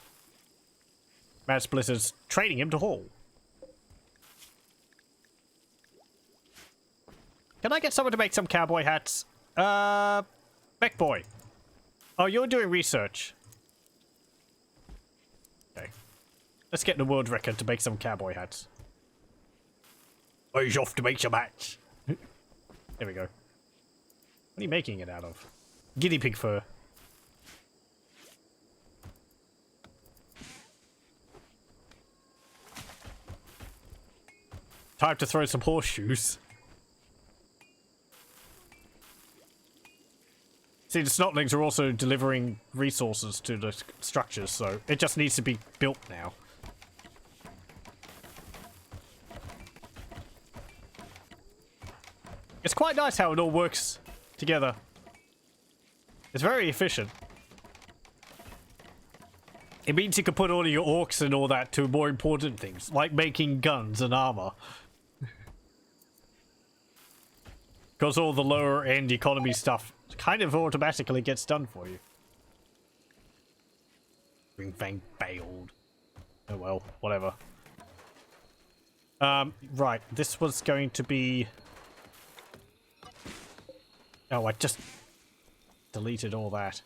Mad Splitter's training him to haul. Can I get someone to make some cowboy hats? Mech Boy. Oh, you're doing research. Okay. Let's get the Worldwrekka to make some cowboy hats. Oh, he's off to make some hats. There we go. What are you making it out of? Guinea pig fur. Time to throw some horseshoes. See, the snotlings are also delivering resources to the structures, so it just needs to be built now. It's quite nice how it all works together. It's very efficient. It means you can put all of your orcs and all that to more important things, like making guns and armor. Because all the lower end economy stuff kind of automatically gets done for you. Ring Fang bailed. Oh well, whatever. Right, this was going to be... Oh, I just deleted all that.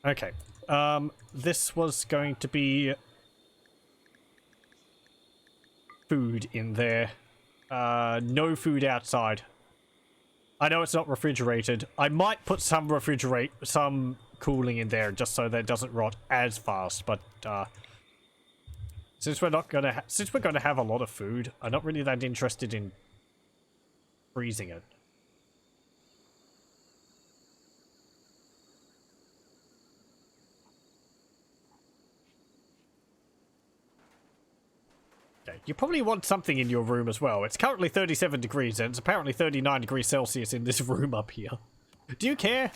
Okay. This was going to be food in there. No food outside. I know it's not refrigerated. I might put some cooling in there just so that it doesn't rot as fast, but since we're going to have a lot of food, I'm not really that interested in freezing it. Okay, you probably want something in your room as well. It's currently 37 degrees and it's apparently 39 degrees Celsius in this room up here. Do you care?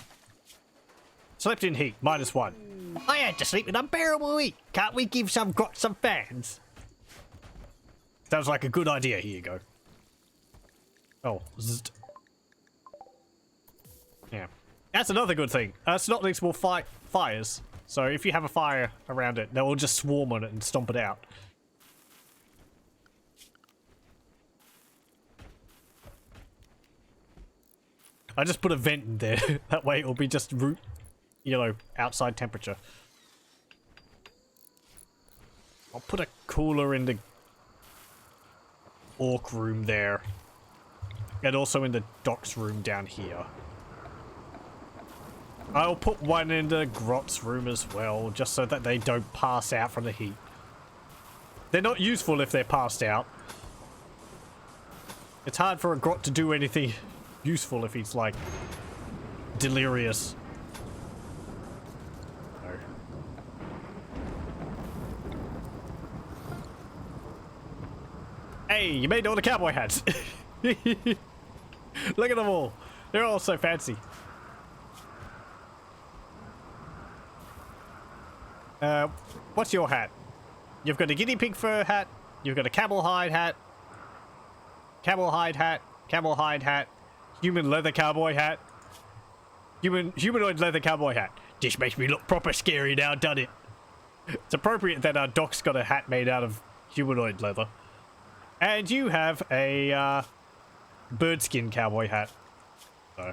Slept in heat, -1. I had to sleep in unbearable heat. Can't we give some grots some fans? Sounds like a good idea. Here you go. Oh, zzzt. Yeah. That's another good thing. Snotlings will fight fires. So if you have a fire around it, they will just swarm on it and stomp it out. I just put a vent in there. That way it'll be just outside temperature. I'll put a cooler in the orc room there. And also in the docks room down here. I'll put one in the grot's room as well, just so that they don't pass out from the heat. They're not useful if they're passed out. It's hard for a grot to do anything useful if he's like delirious. No. Hey, you made all the cowboy hats. Look at them all. They're all so fancy. What's your hat? You've got a guinea pig fur hat. You've got a camel hide hat. Camel hide hat. Camel hide hat. Human leather cowboy hat. Humanoid leather cowboy hat. This makes me look proper scary now, doesn't it? It's appropriate that our Doc's got a hat made out of humanoid leather. And you have a birdskin cowboy hat. So.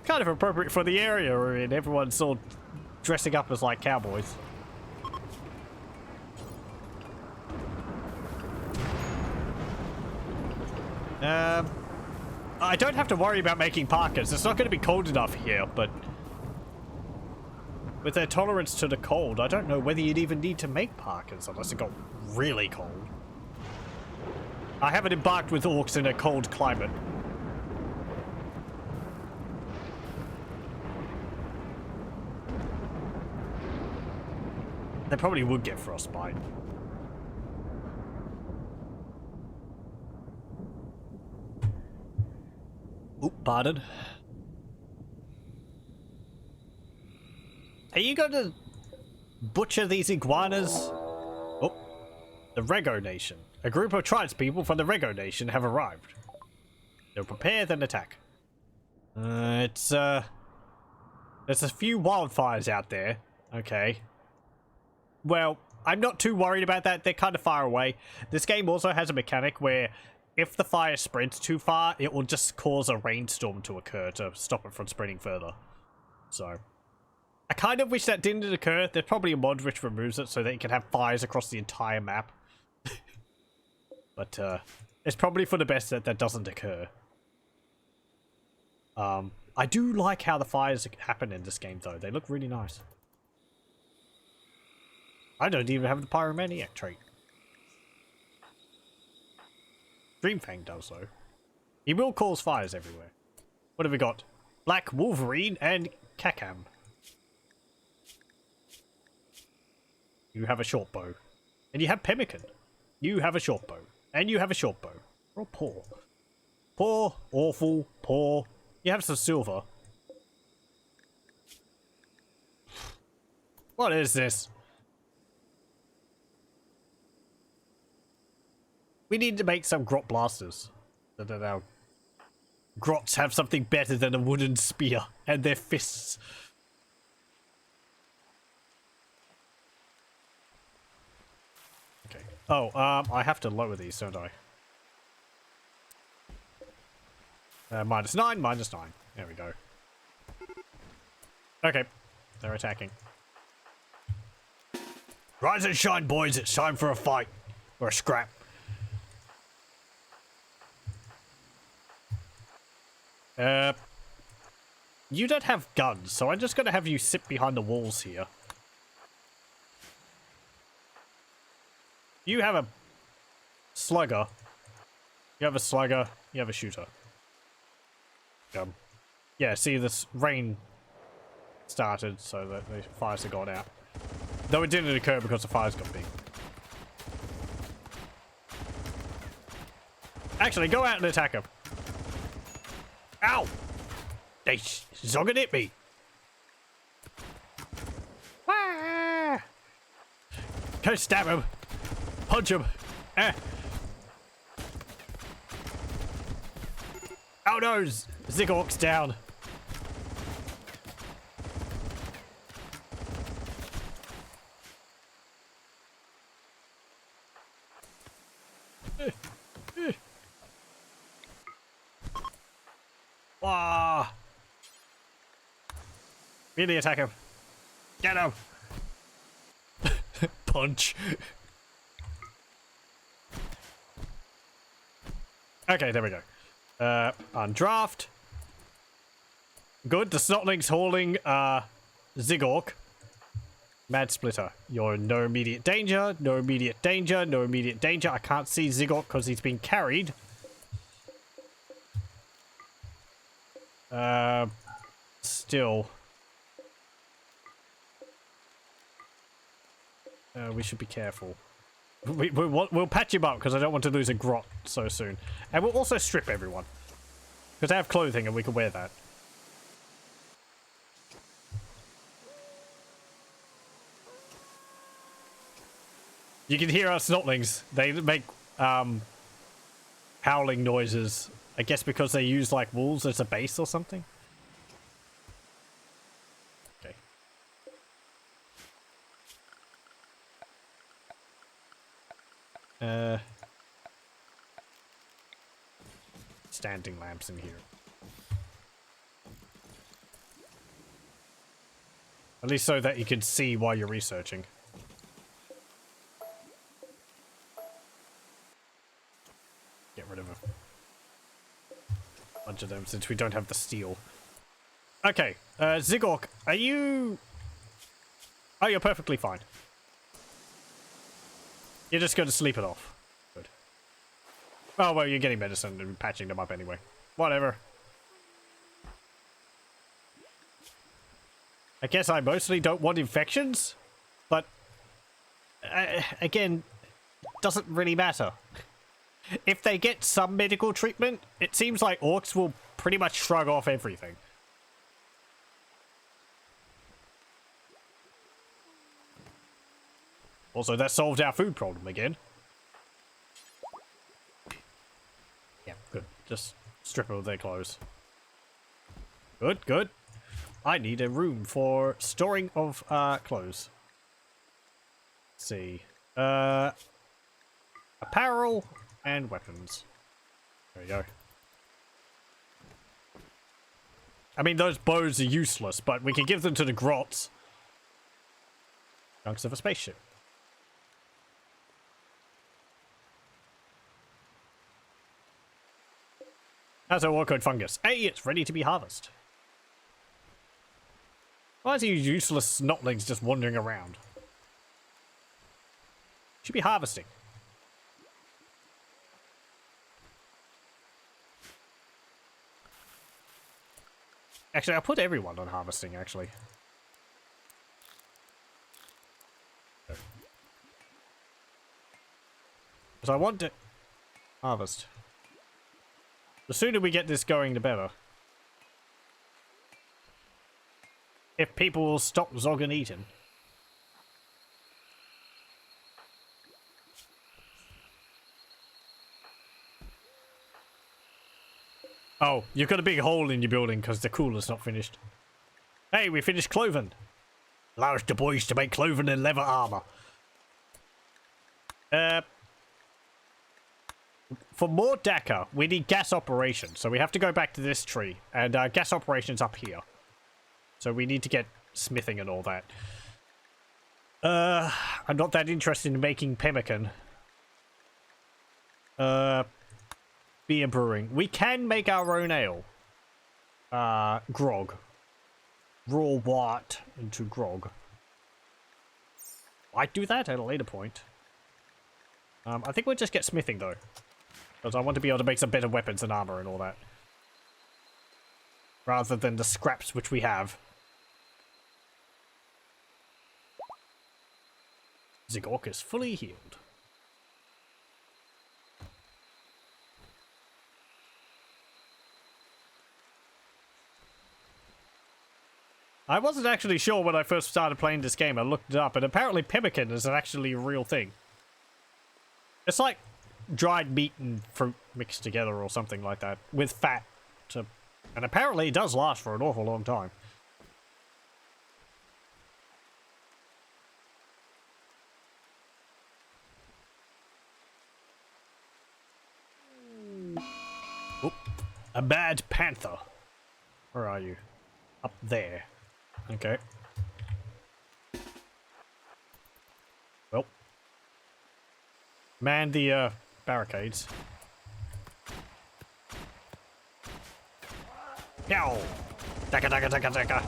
Kind of appropriate for the area we're in. Everyone's all dressing up as like cowboys. I don't have to worry about making parkas. It's not going to be cold enough here, but with their tolerance to the cold, I don't know whether you'd even need to make parkas unless it got really cold. I haven't embarked with orcs in a cold climate. They probably would get frostbite. Oop, pardon. Are you going to butcher these iguanas? Oh, the Rego Nation. A group of tribespeople from the Rego Nation have arrived. They'll prepare then attack. There's a few wildfires out there. Okay. Well, I'm not too worried about that. They're kind of far away. This game also has a mechanic where if the fire spreads too far, it will just cause a rainstorm to occur to stop it from spreading further. So, I kind of wish that didn't occur. There's probably a mod which removes it so that you can have fires across the entire map. But, it's probably for the best that that doesn't occur. I do like how the fires happen in this game, though. They look really nice. I don't even have the Pyromaniac trait. Dreamfang does, though. He will cause fires everywhere. What have we got? Black Wolverine and Kakam. You have a short bow. And you have Pemmican. You have a short bow. And you have a short bow. You're all poor. Poor, awful, poor. You have some silver. What is this? We need to make some grot blasters. So that our grots have something better than a wooden spear and their fists. Okay. Oh, I have to lower these, don't I? -9, -9. There we go. Okay. They're attacking. Rise and shine, boys. It's time for a fight. Or a scrap. You don't have guns, so I'm just gonna have you sit behind the walls here. You have a slugger. You have a slugger. You have a shooter. Yeah, see, this rain started, so that the fires have gone out. Though it didn't occur because the fires got big. Actually, go out and attack him. Ow! They zogging at me. Ah! Go stab him. Punch him. Ah. Oh no! Zigork's down. Waaagh! Really attack him. Get him! Punch. Okay, there we go. Undraft. Good, the Snotling's hauling, Zigork. Mad Splitter. You're in no immediate danger, no immediate danger, no immediate danger. I can't see Zigork because he's been carried. Still. We should be careful. We'll patch him up because I don't want to lose a grot so soon. And we'll also strip everyone. Because I have clothing and we can wear that. You can hear our Snotlings. They make howling noises. I guess because they use like wolves as a base or something. Okay. Standing lamps in here. At least so that you can see while you're researching. Get rid of a bunch of them since we don't have the steel. Okay, Zigork, are you... Oh, you're perfectly fine. You're just going to sleep it off. Good. Oh, well, you're getting medicine and patching them up anyway. Whatever. I guess I mostly don't want infections, but again, doesn't really matter. If they get some medical treatment, it seems like orcs will pretty much shrug off everything. Also, that solved our food problem again. Yeah, good. Just strip them of their clothes. Good, good. I need a room for storing of clothes. Let's see. Apparel and weapons. There we go. I mean, those bows are useless, but we can give them to the grots. Chunks of a spaceship. How's our Orcoid Fungus? Hey, it's ready to be harvested. Why is these useless snotlings just wandering around? Should be harvesting. Actually, I'll put everyone on harvesting, actually. Because I want to harvest. The sooner we get this going, the better. If people will stop zogging eating. Oh, you've got a big hole in your building because the cooler's not finished. Hey, we finished clothing. Allows the boys to make clothing and leather armor. For more Dakka, we need gas operation. So we have to go back to this tree. And gas operation's up here. So we need to get smithing and all that. I'm not that interested in making pemmican. Beer brewing. We can make our own ale. Grog. Raw white into grog. I'd do that at a later point. I think we'll just get smithing though. Because I want to be able to make some better weapons and armor and all that. Rather than the scraps which we have. Zigork is fully healed. I wasn't actually sure when I first started playing this game. I looked it up, and apparently pemmican is actually a real thing. It's like dried meat and fruit mixed together or something like that, with fat. And apparently it does last for an awful long time. Oop. A bad panther. Where are you? Up there. Okay. Well. Man the barricades. Yow! Dakka dakka dakka dakka.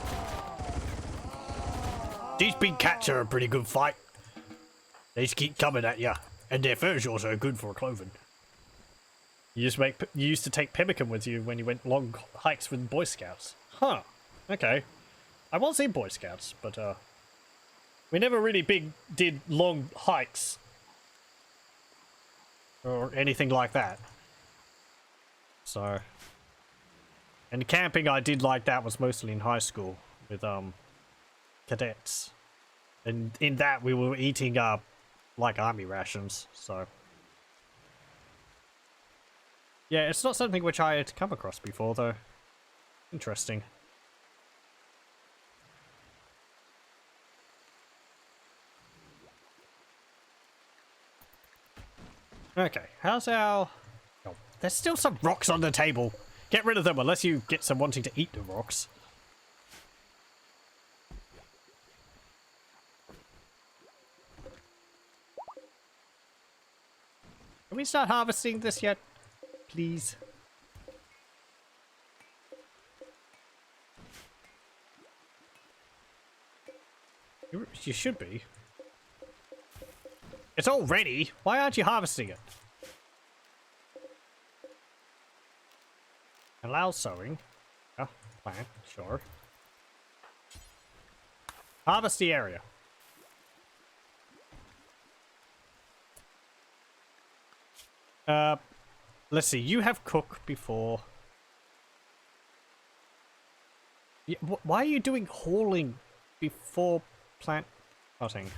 These big cats are a pretty good fight. They just keep coming at you. And their fur's also good for clothing. You used to take pemmican with you when you went long hikes with Boy Scouts. Huh. Okay. I was in Boy Scouts, but we never really did long hikes. Or anything like that. So. And camping I did like that was mostly in high school with cadets. And in that we were eating like army rations, so. Yeah, it's not something which I had come across before though. Interesting. Okay, how's our... Oh, there's still some rocks on the table. Get rid of them unless you get some wanting to eat the rocks. Can we start harvesting this yet? Please. You should be. It's all ready. Why aren't you harvesting it? Allow sowing. Oh, plant, sure. Harvest the area. Let's see. You have cook before. Yeah, why are you doing hauling before plant cutting?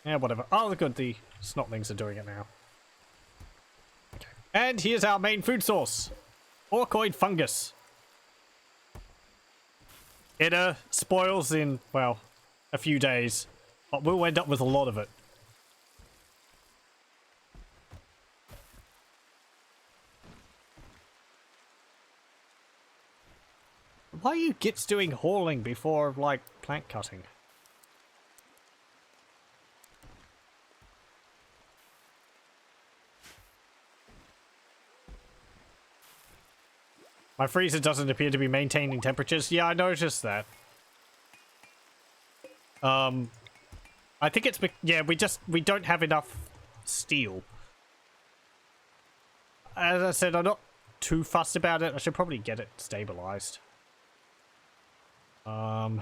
Yeah, whatever. Oh, good. The snotlings are doing it now. Okay. And here's our main food source. Orcoid Fungus. It spoils in, well, a few days. But we'll end up with a lot of it. Why are you gits doing hauling before, like, plant cutting? My freezer doesn't appear to be maintaining temperatures. Yeah, I noticed that. I think it's... Yeah, we don't have enough steel. As I said, I'm not too fussed about it. I should probably get it stabilized. I'm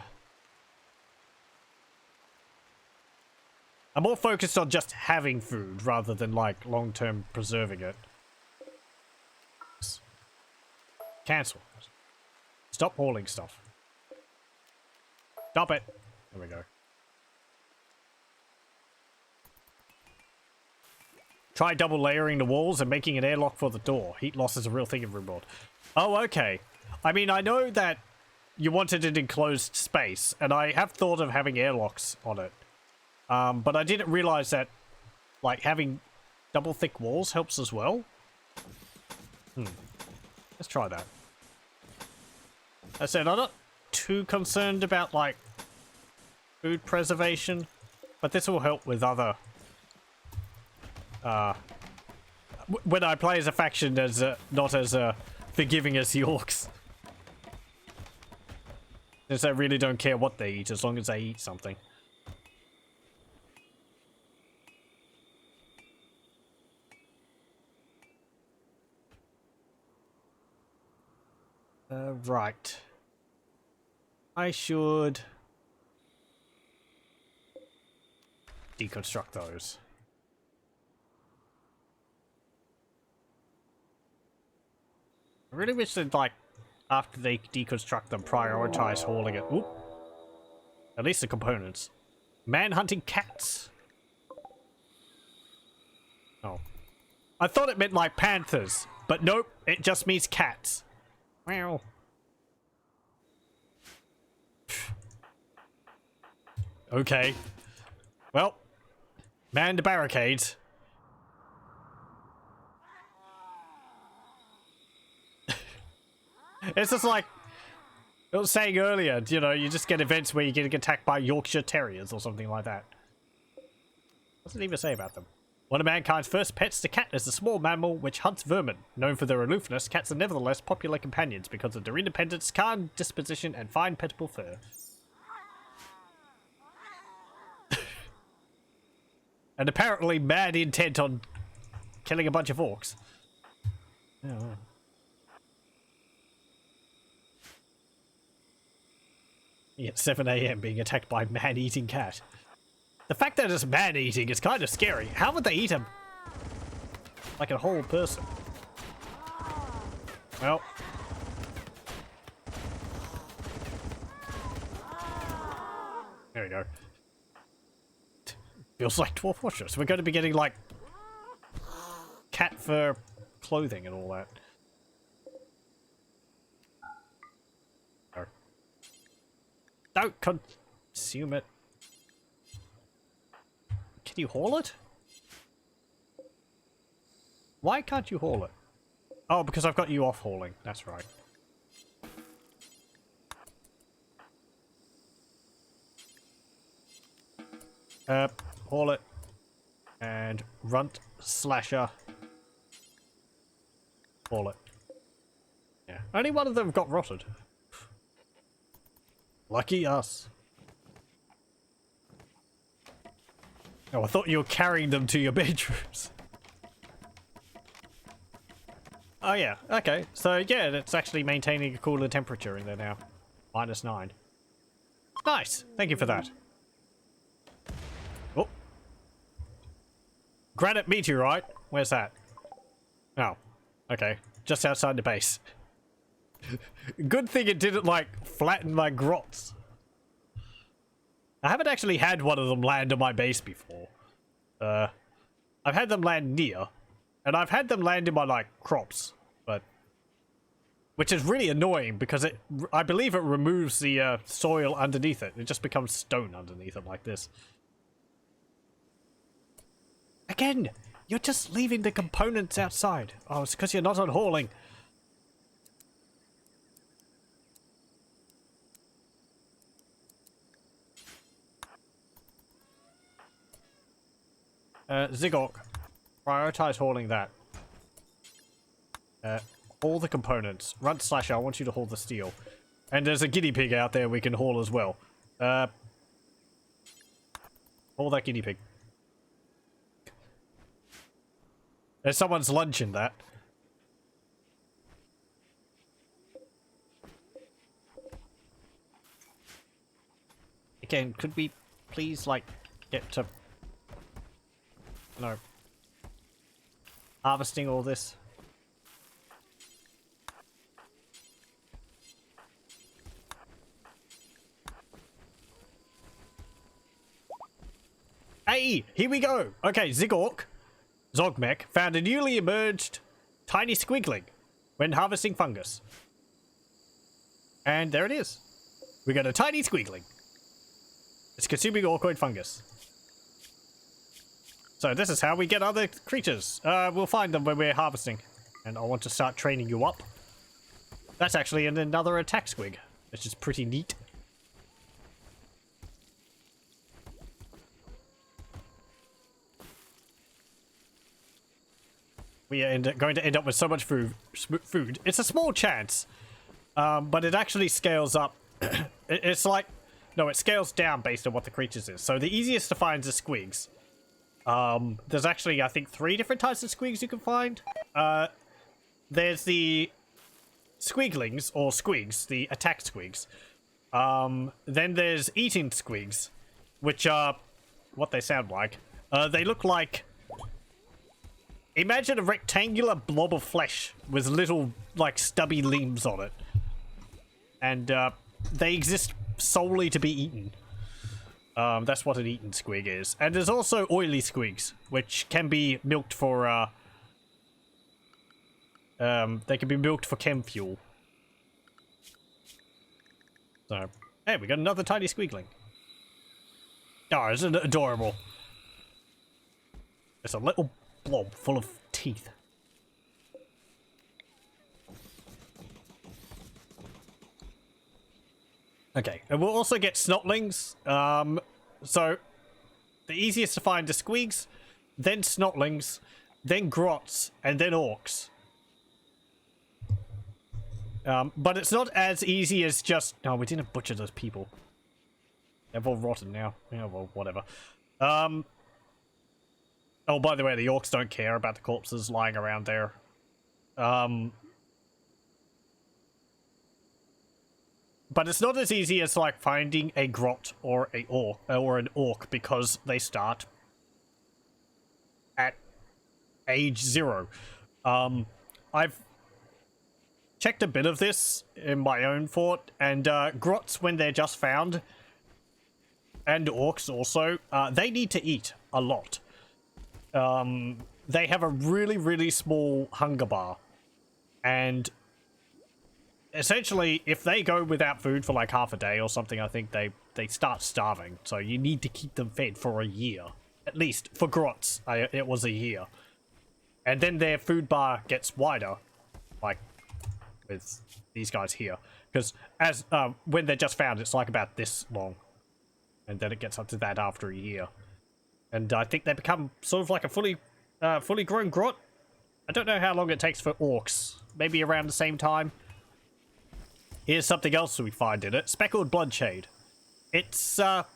more focused on just having food rather than, like, long-term preserving it. Cancel. Stop hauling stuff. Stop it. There we go. Try double layering the walls and making an airlock for the door. Heat loss is a real thing in Rimworld. Oh, okay. I mean, I know that you wanted an enclosed space, and I have thought of having airlocks on it. But I didn't realize that, like, having double thick walls helps as well. Let's try that. I said I'm not too concerned about, like, food preservation, but this will help with other... when I play as a faction as not as forgiving as the orcs. Since I really don't care what they eat as long as they eat something. Right. I should deconstruct those. I really wish they'd, like, after they deconstruct them, prioritize hauling it. Oop. At least the components. Man-hunting cats. Oh. I thought it meant, like, panthers. But nope, it just means cats. Wow. Okay. Well. Man the barricades. It's just like I was saying earlier, you know, you just get events where you get attacked by Yorkshire Terriers or something like that. What's it even say about them? One of mankind's first pets, the cat is a small mammal which hunts vermin. Known for their aloofness, cats are nevertheless popular companions because of their independence, calm disposition, and fine petable fur. And apparently mad intent on killing a bunch of orcs. Oh. At 7 AM being attacked by man-eating cat. The fact that it's man-eating is kind of scary. How would they eat him? Like a whole person. Well. There we go. Feels like Dwarf Fortress. We're going to be getting, like, cat fur clothing and all that. Don't consume it. Can you haul it? Why can't you haul it? Oh, because I've got you off hauling. That's right. Haul it. And runt slasher. Haul it. Yeah. Only one of them got rotted. Lucky us. Oh, I thought you were carrying them to your bedrooms. Oh yeah, okay. So yeah, it's actually maintaining a cooler temperature in there now. -9. Nice! Thank you for that. Oh. Granite meteorite? Where's that? Oh. Okay. Just outside the base. Good thing it didn't, like, flatten my grots. I haven't actually had one of them land on my base before. I've had them land near. And I've had them land in my, like, crops. But... which is really annoying because I believe it removes the soil underneath it. It just becomes stone underneath it like this. Again! You're just leaving the components outside. Oh, it's because you're not on hauling. Zigork. Prioritize hauling that. Haul the components. Runt slasher, I want you to haul the steel. And there's a guinea pig out there we can haul as well. Haul that guinea pig. There's someone's lunch in that. Again, could we please, like, get to... no. Harvesting all this? Hey, here we go. Okay, Zogmech found a newly emerged tiny squigling when harvesting fungus. And there it is. We got a tiny squigling. It's consuming Orcoid Fungus. So this is how we get other creatures. We'll find them when we're harvesting. And I want to start training you up. That's actually another attack squig, which is pretty neat. We are going to end up with so much food. It's a small chance, but it actually scales up. It's like, no, it scales down based on what the creatures is. So the easiest to find is squigs. There's actually, I think, 3 different types of squigs you can find. There's the squiglings, or squigs, the attack squigs. Then there's eating squigs, which are what they sound like. They look like... imagine a rectangular blob of flesh with little, like, stubby limbs on it. And, they exist solely to be eaten. That's what an eaten squig is. And there's also oily squigs, which can be milked for, they can be milked for chem fuel. So, hey, we got another tiny squigling. Oh, isn't it adorable? It's a little blob full of teeth. Okay, and we'll also get snotlings. So the easiest to find are squigs, then snotlings, then grots, and then orcs. But it's not as easy as just... no, we didn't butcher those people. They've all rotten now. Yeah, well, whatever. Oh, by the way, the orcs don't care about the corpses lying around there. But it's not as easy as, like, finding a grot or an orc, because they start at age 0. I've checked a bit of this in my own fort, and grots, when they're just found, and orcs also, they need to eat a lot. They have a really, really small hunger bar, and essentially, if they go without food for like half a day or something, I think they start starving. So you need to keep them fed for a year At least for grots, it was a year. And then their food bar gets wider, like with these guys here. Because as when they're just found, it's like about this long. And then it gets up to that after a year. And I think they become sort of like a fully grown grot. I don't know how long it takes for orcs. Maybe around the same time. Here's something else we find in it. Speckled bloodshade. It's, well,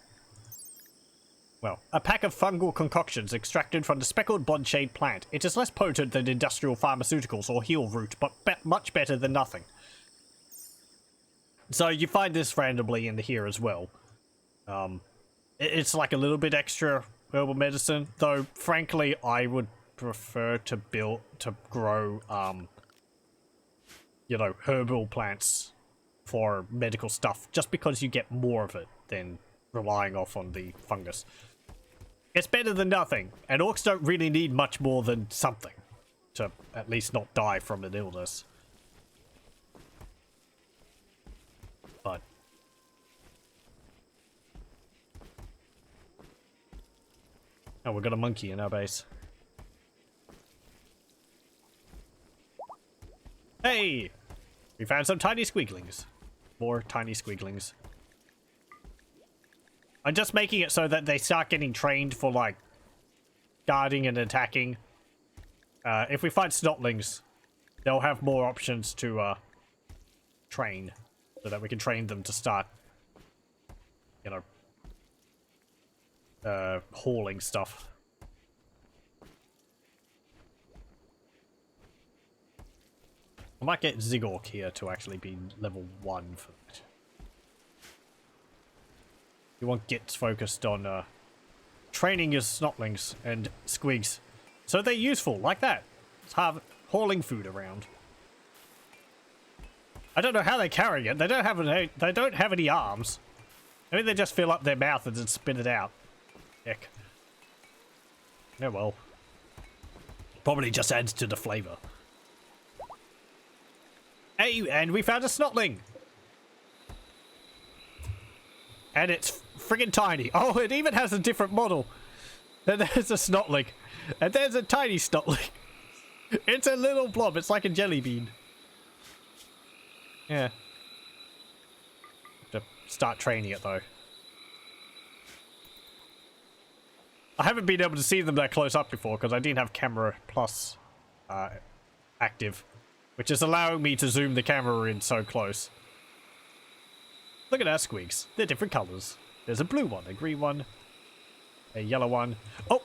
a pack of fungal concoctions extracted from the speckled bloodshade plant. It is less potent than industrial pharmaceuticals or heal root, but much better than nothing. So you find this randomly in here as well. It's like a little bit extra herbal medicine, though frankly I would prefer to grow, you know, herbal plants for medical stuff, just because you get more of it than relying off on the fungus. It's better than nothing, and orcs don't really need much more than something to at least not die from an illness. But oh, we've got a monkey in our base. Hey! We found some tiny squiglings. More tiny squiglings. I'm just making it so that they start getting trained for, like, guarding and attacking. If we find snotlings, they'll have more options to, train. So that we can train them to start, you know, hauling stuff. I might get Zigork here to actually be level 1 for that. You want gitz focused on training your snotlings and squigs. So they're useful, like that. Just have hauling food around. I don't know how they're carrying it. They don't have any arms. Maybe they just fill up their mouth and then spit it out. Heck. Oh well. Probably just adds to the flavor. Hey, and we found a snotling! And it's friggin' tiny. Oh, it even has a different model. Then there's a snotling. And there's a tiny snotling. It's a little blob. It's like a jelly bean. Yeah. Have to start training it, though. I haven't been able to see them that close up before, because I didn't have camera plus active. Which is allowing me to zoom the camera in so close. Look at our squigs. They're different colors. There's a blue one, a green one, a yellow one. Oh!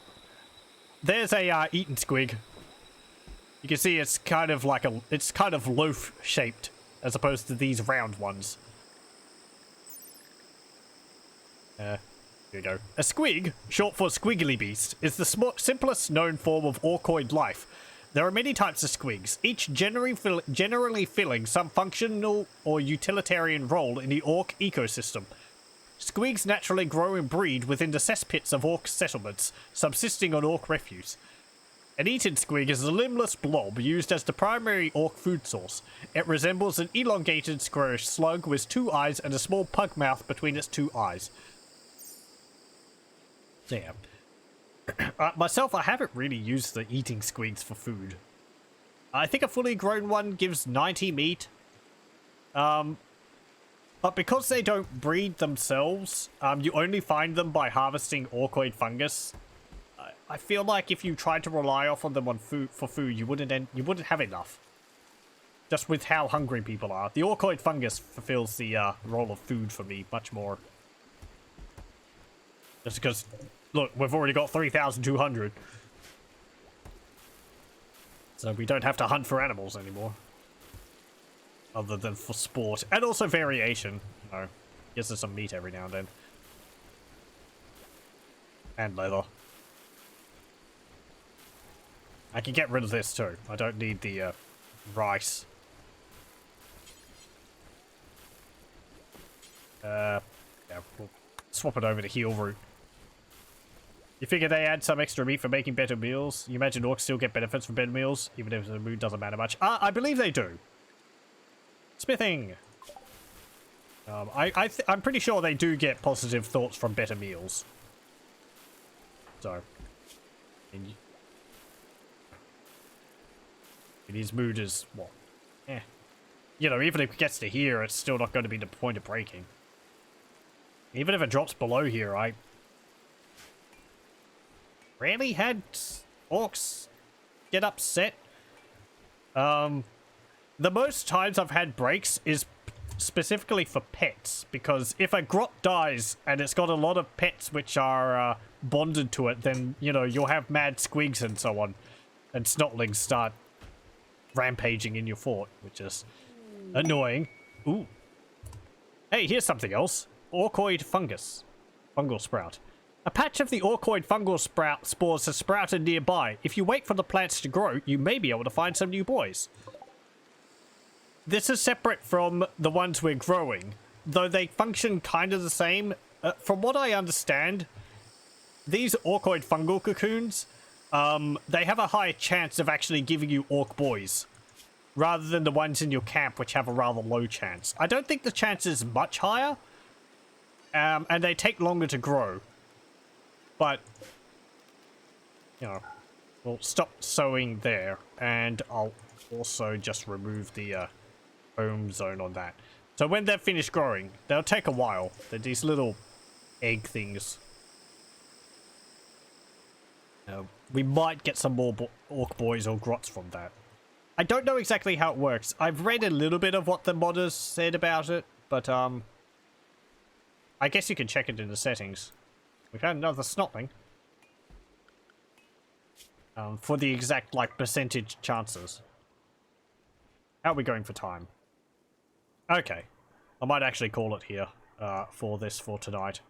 There's a eaten squig. You can see it's kind of like it's kind of loaf shaped as opposed to these round ones. Here you go. A squig, short for squiggly beast, is the simplest known form of orcoid life. There are many types of squigs, each generally filling some functional or utilitarian role in the orc ecosystem. Squigs naturally grow and breed within the cesspits of orc settlements, subsisting on orc refuse. An eaten squig is a limbless blob used as the primary orc food source. It resembles an elongated squarish slug with 2 eyes and a small pug mouth between its 2 eyes. Damn. Myself, I haven't really used the eating squigs for food. I think a fully grown one gives 90 meat. But because they don't breed themselves, you only find them by harvesting Orcoid Fungus. I feel like if you tried to rely off on them on for food, you wouldn't have enough. Just with how hungry people are. The Orcoid Fungus fulfills the role of food for me much more. Just because... Look, we've already got 3,200. So we don't have to hunt for animals anymore. Other than for sport. And also variation. You know, gives us some meat every now and then. And leather. I can get rid of this too. I don't need the rice. Yeah, we'll swap it over to heal root. You figure they add some extra meat for making better meals? You imagine orcs still get benefits from better meals, even if the mood doesn't matter much? I believe they do. Smithing! I'm pretty sure they do get positive thoughts from better meals. So, And his mood is, well, you know, even if it gets to here, it's still not going to be the point of breaking. Even if it drops below here, I rarely had orcs get upset. The most times I've had breaks is specifically for pets, because if a grot dies and it's got a lot of pets which are bonded to it, then, you know, you'll have mad squigs and so on, and snotlings start rampaging in your fort, which is annoying. Ooh. Hey, here's something else. Orcoid Fungus. Fungal sprout. A patch of the Orcoid fungal spores has sprouted nearby. If you wait for the plants to grow, you may be able to find some new boys. This is separate from the ones we're growing, though they function kind of the same. From what I understand, these Orcoid fungal cocoons, they have a higher chance of actually giving you orc boys, rather than the ones in your camp, which have a rather low chance. I don't think the chance is much higher, and they take longer to grow. But, you know, we'll stop sowing there, and I'll also just remove the home zone on that. So when they're finished growing, they'll take a while. They're these little egg things. We might get some more orc boys or grots from that. I don't know exactly how it works. I've read a little bit of what the modders said about it, but I guess you can check it in the settings. We've had another snotling. For the exact, like, percentage chances. How are we going for time? Okay. I might actually call it here for tonight.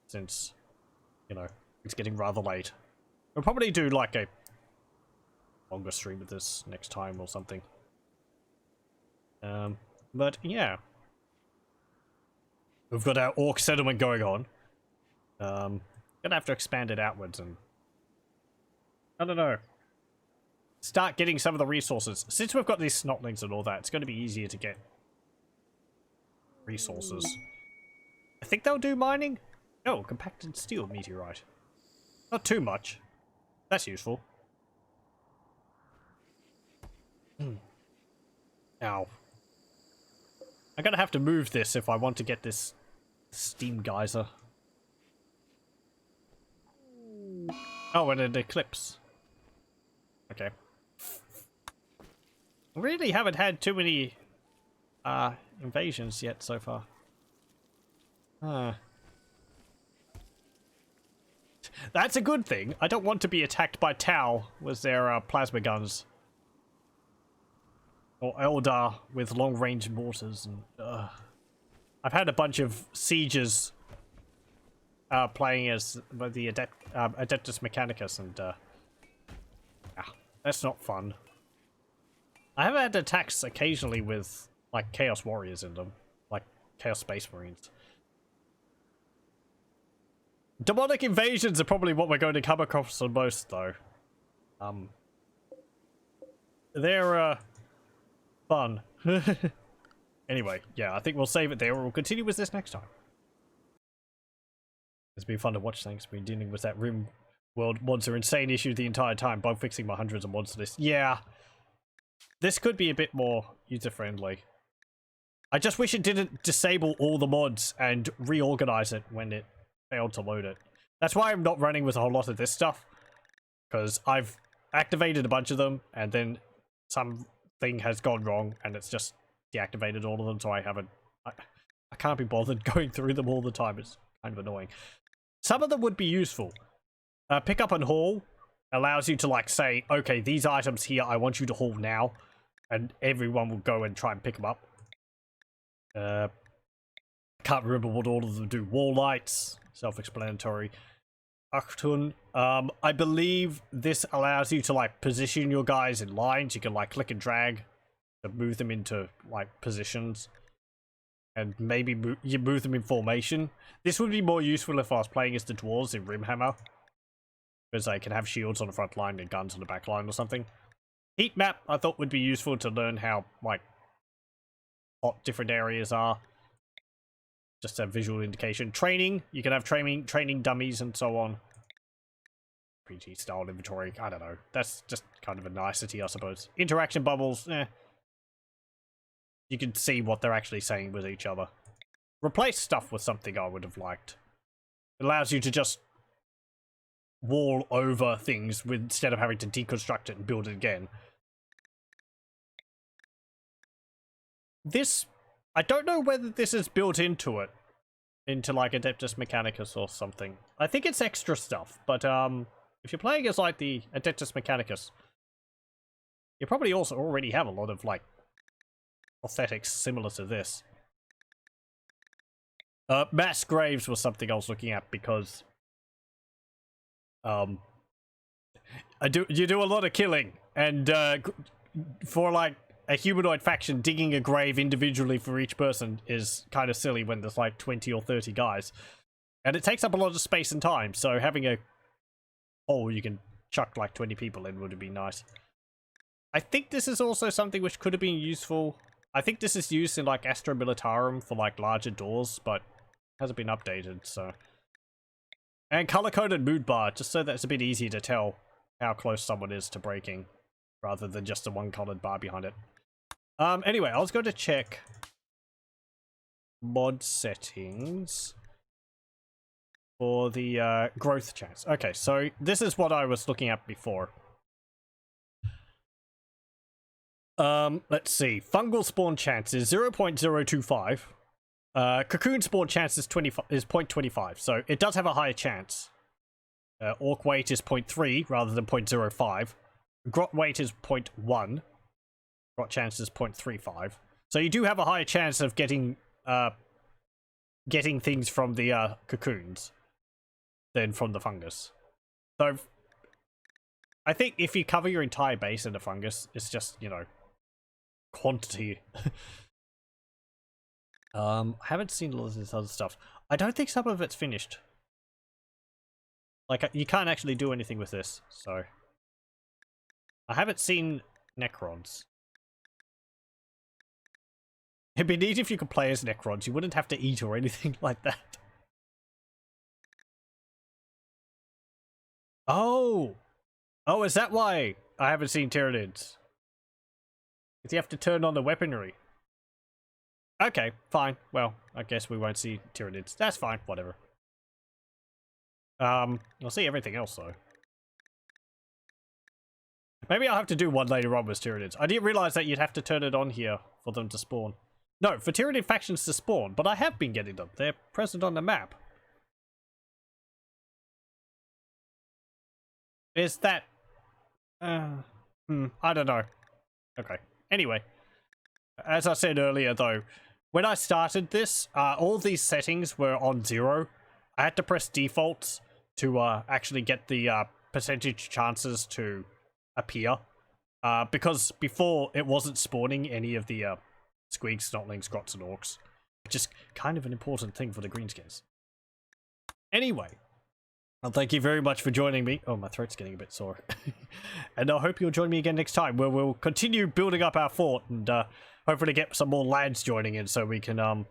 Since, you know, it's getting rather late. We'll probably do, like, a longer stream of this next time or something. But, yeah. We've got our orc settlement going on. Gonna have to expand it outwards and, I don't know, start getting some of the resources. Since we've got these snotlings and all that, it's going to be easier to get resources. I think they'll do mining. Oh, compacted steel meteorite. Not too much. That's useful. Ow. I'm gonna have to move this if I want to get this steam geyser. Oh, and an eclipse. Okay. Really haven't had too many invasions yet so far. That's a good thing. I don't want to be attacked by Tau with their plasma guns. Or Eldar with long-range mortars. And I've had a bunch of sieges playing as the Adeptus Mechanicus, and that's not fun. I have had attacks occasionally with, like, Chaos Warriors in them, like Chaos Space Marines. Demonic invasions are probably what we're going to come across the most, though. They're fun. Anyway, yeah, I think we'll save it there. We'll continue with this next time. It's been fun to watch. Thanks. Been dealing with that Rimworld mods are insane issue the entire time. Bug fixing my hundreds of mods list. Yeah, this could be a bit more user friendly. I just wish it didn't disable all the mods and reorganize it when it failed to load it. That's why I'm not running with a whole lot of this stuff, because I've activated a bunch of them and then something has gone wrong and it's just deactivated all of them. So I can't be bothered going through them all the time. It's kind of annoying. Some of them would be useful. Pick up and haul allows you to, like, say, okay, these items here I want you to haul now, and everyone will go and try and pick them up. Can't remember what all of them do. Wall lights, self-explanatory. Achtun, I believe this allows you to, like, position your guys in lines. You can, like, click and drag to move them into, like, positions. And maybe you move them in formation. This would be more useful if I was playing as the dwarves in Rimhammer, because I can have shields on the front line and guns on the back line or something. Heat map I thought would be useful to learn how, like, hot different areas are. Just a visual indication. Training, you can have training dummies and so on. RPG style inventory. I don't know. That's just kind of a nicety, I suppose. Interaction bubbles, you can see what they're actually saying with each other. Replace stuff with something I would have liked. It allows you to just wall over things instead of having to deconstruct it and build it again. This, I don't know whether this is built into it. Into like Adeptus Mechanicus or something. I think it's extra stuff, but if you're playing as like the Adeptus Mechanicus, you probably also already have a lot of like prosthetics similar to this. Mass graves was something I was looking at because you do a lot of killing, and for like a humanoid faction, digging a grave individually for each person is kind of silly when there's like 20 or 30 guys. And it takes up a lot of space and time, so having a hole you can chuck like 20 people in would be nice. I think this is also something which could have been useful. I think this is used in like Astra Militarum for like larger doors, but hasn't been updated, so. And color-coded mood bar, just so that it's a bit easier to tell how close someone is to breaking, rather than just a one-colored bar behind it. Anyway, I was going to check mod settings for the growth chance. Okay, so this is what I was looking at before. Let's see. Fungal spawn chance is 0.025. Cocoon spawn chance is 0.25, so it does have a higher chance. Orc weight is 0.3 rather than 0.05. Grot weight is 0.1. Grot chance is 0.35. So you do have a higher chance of getting things from the cocoons than from the fungus. So I think if you cover your entire base in the fungus, it's just, you know, quantity. I haven't seen a lot of this other stuff. I don't think some of it's finished. Like, you can't actually do anything with this, so. I haven't seen Necrons. It'd be neat if you could play as Necrons. You wouldn't have to eat or anything like that. Oh! Oh, is that why I haven't seen Tyranids? Because you have to turn on the weaponry. Okay, fine. Well, I guess we won't see Tyranids. That's fine, whatever. I'll see everything else, though. Maybe I'll have to do one later on with Tyranids. I didn't realize that you'd have to turn it on here for them to spawn. No, for Tyranid factions to spawn, but I have been getting them. They're present on the map. Is that... I don't know. Okay. Anyway. As I said earlier, though, when I started this, all these settings were on 0. I had to press defaults to actually get the percentage chances to appear. Because before, it wasn't spawning any of the squigs, snotlings, grots, and orcs. Which is kind of an important thing for the greenskins. Anyway. Well, thank you very much for joining me. Oh, my throat's getting a bit sore. And I hope you'll join me again next time, where we'll continue building up our fort and hopefully get some more lads joining in so we can, you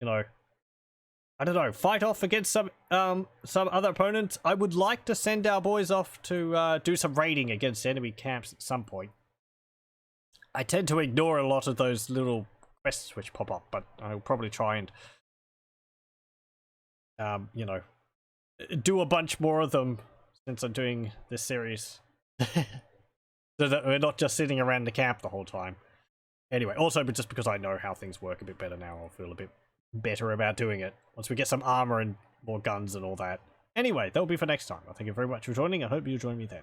know, I don't know, fight off against some other opponents. I would like to send our boys off to do some raiding against enemy camps at some point. I tend to ignore a lot of those little quests which pop up, but I'll probably try and, you know, do a bunch more of them since I'm doing this series. So that we're not just sitting around the camp the whole time. Anyway, also but just because I know how things work a bit better now, I'll feel a bit better about doing it. Once we get some armor and more guns and all that. Anyway, that'll be for next time. I thank you very much for joining. I hope you join me then.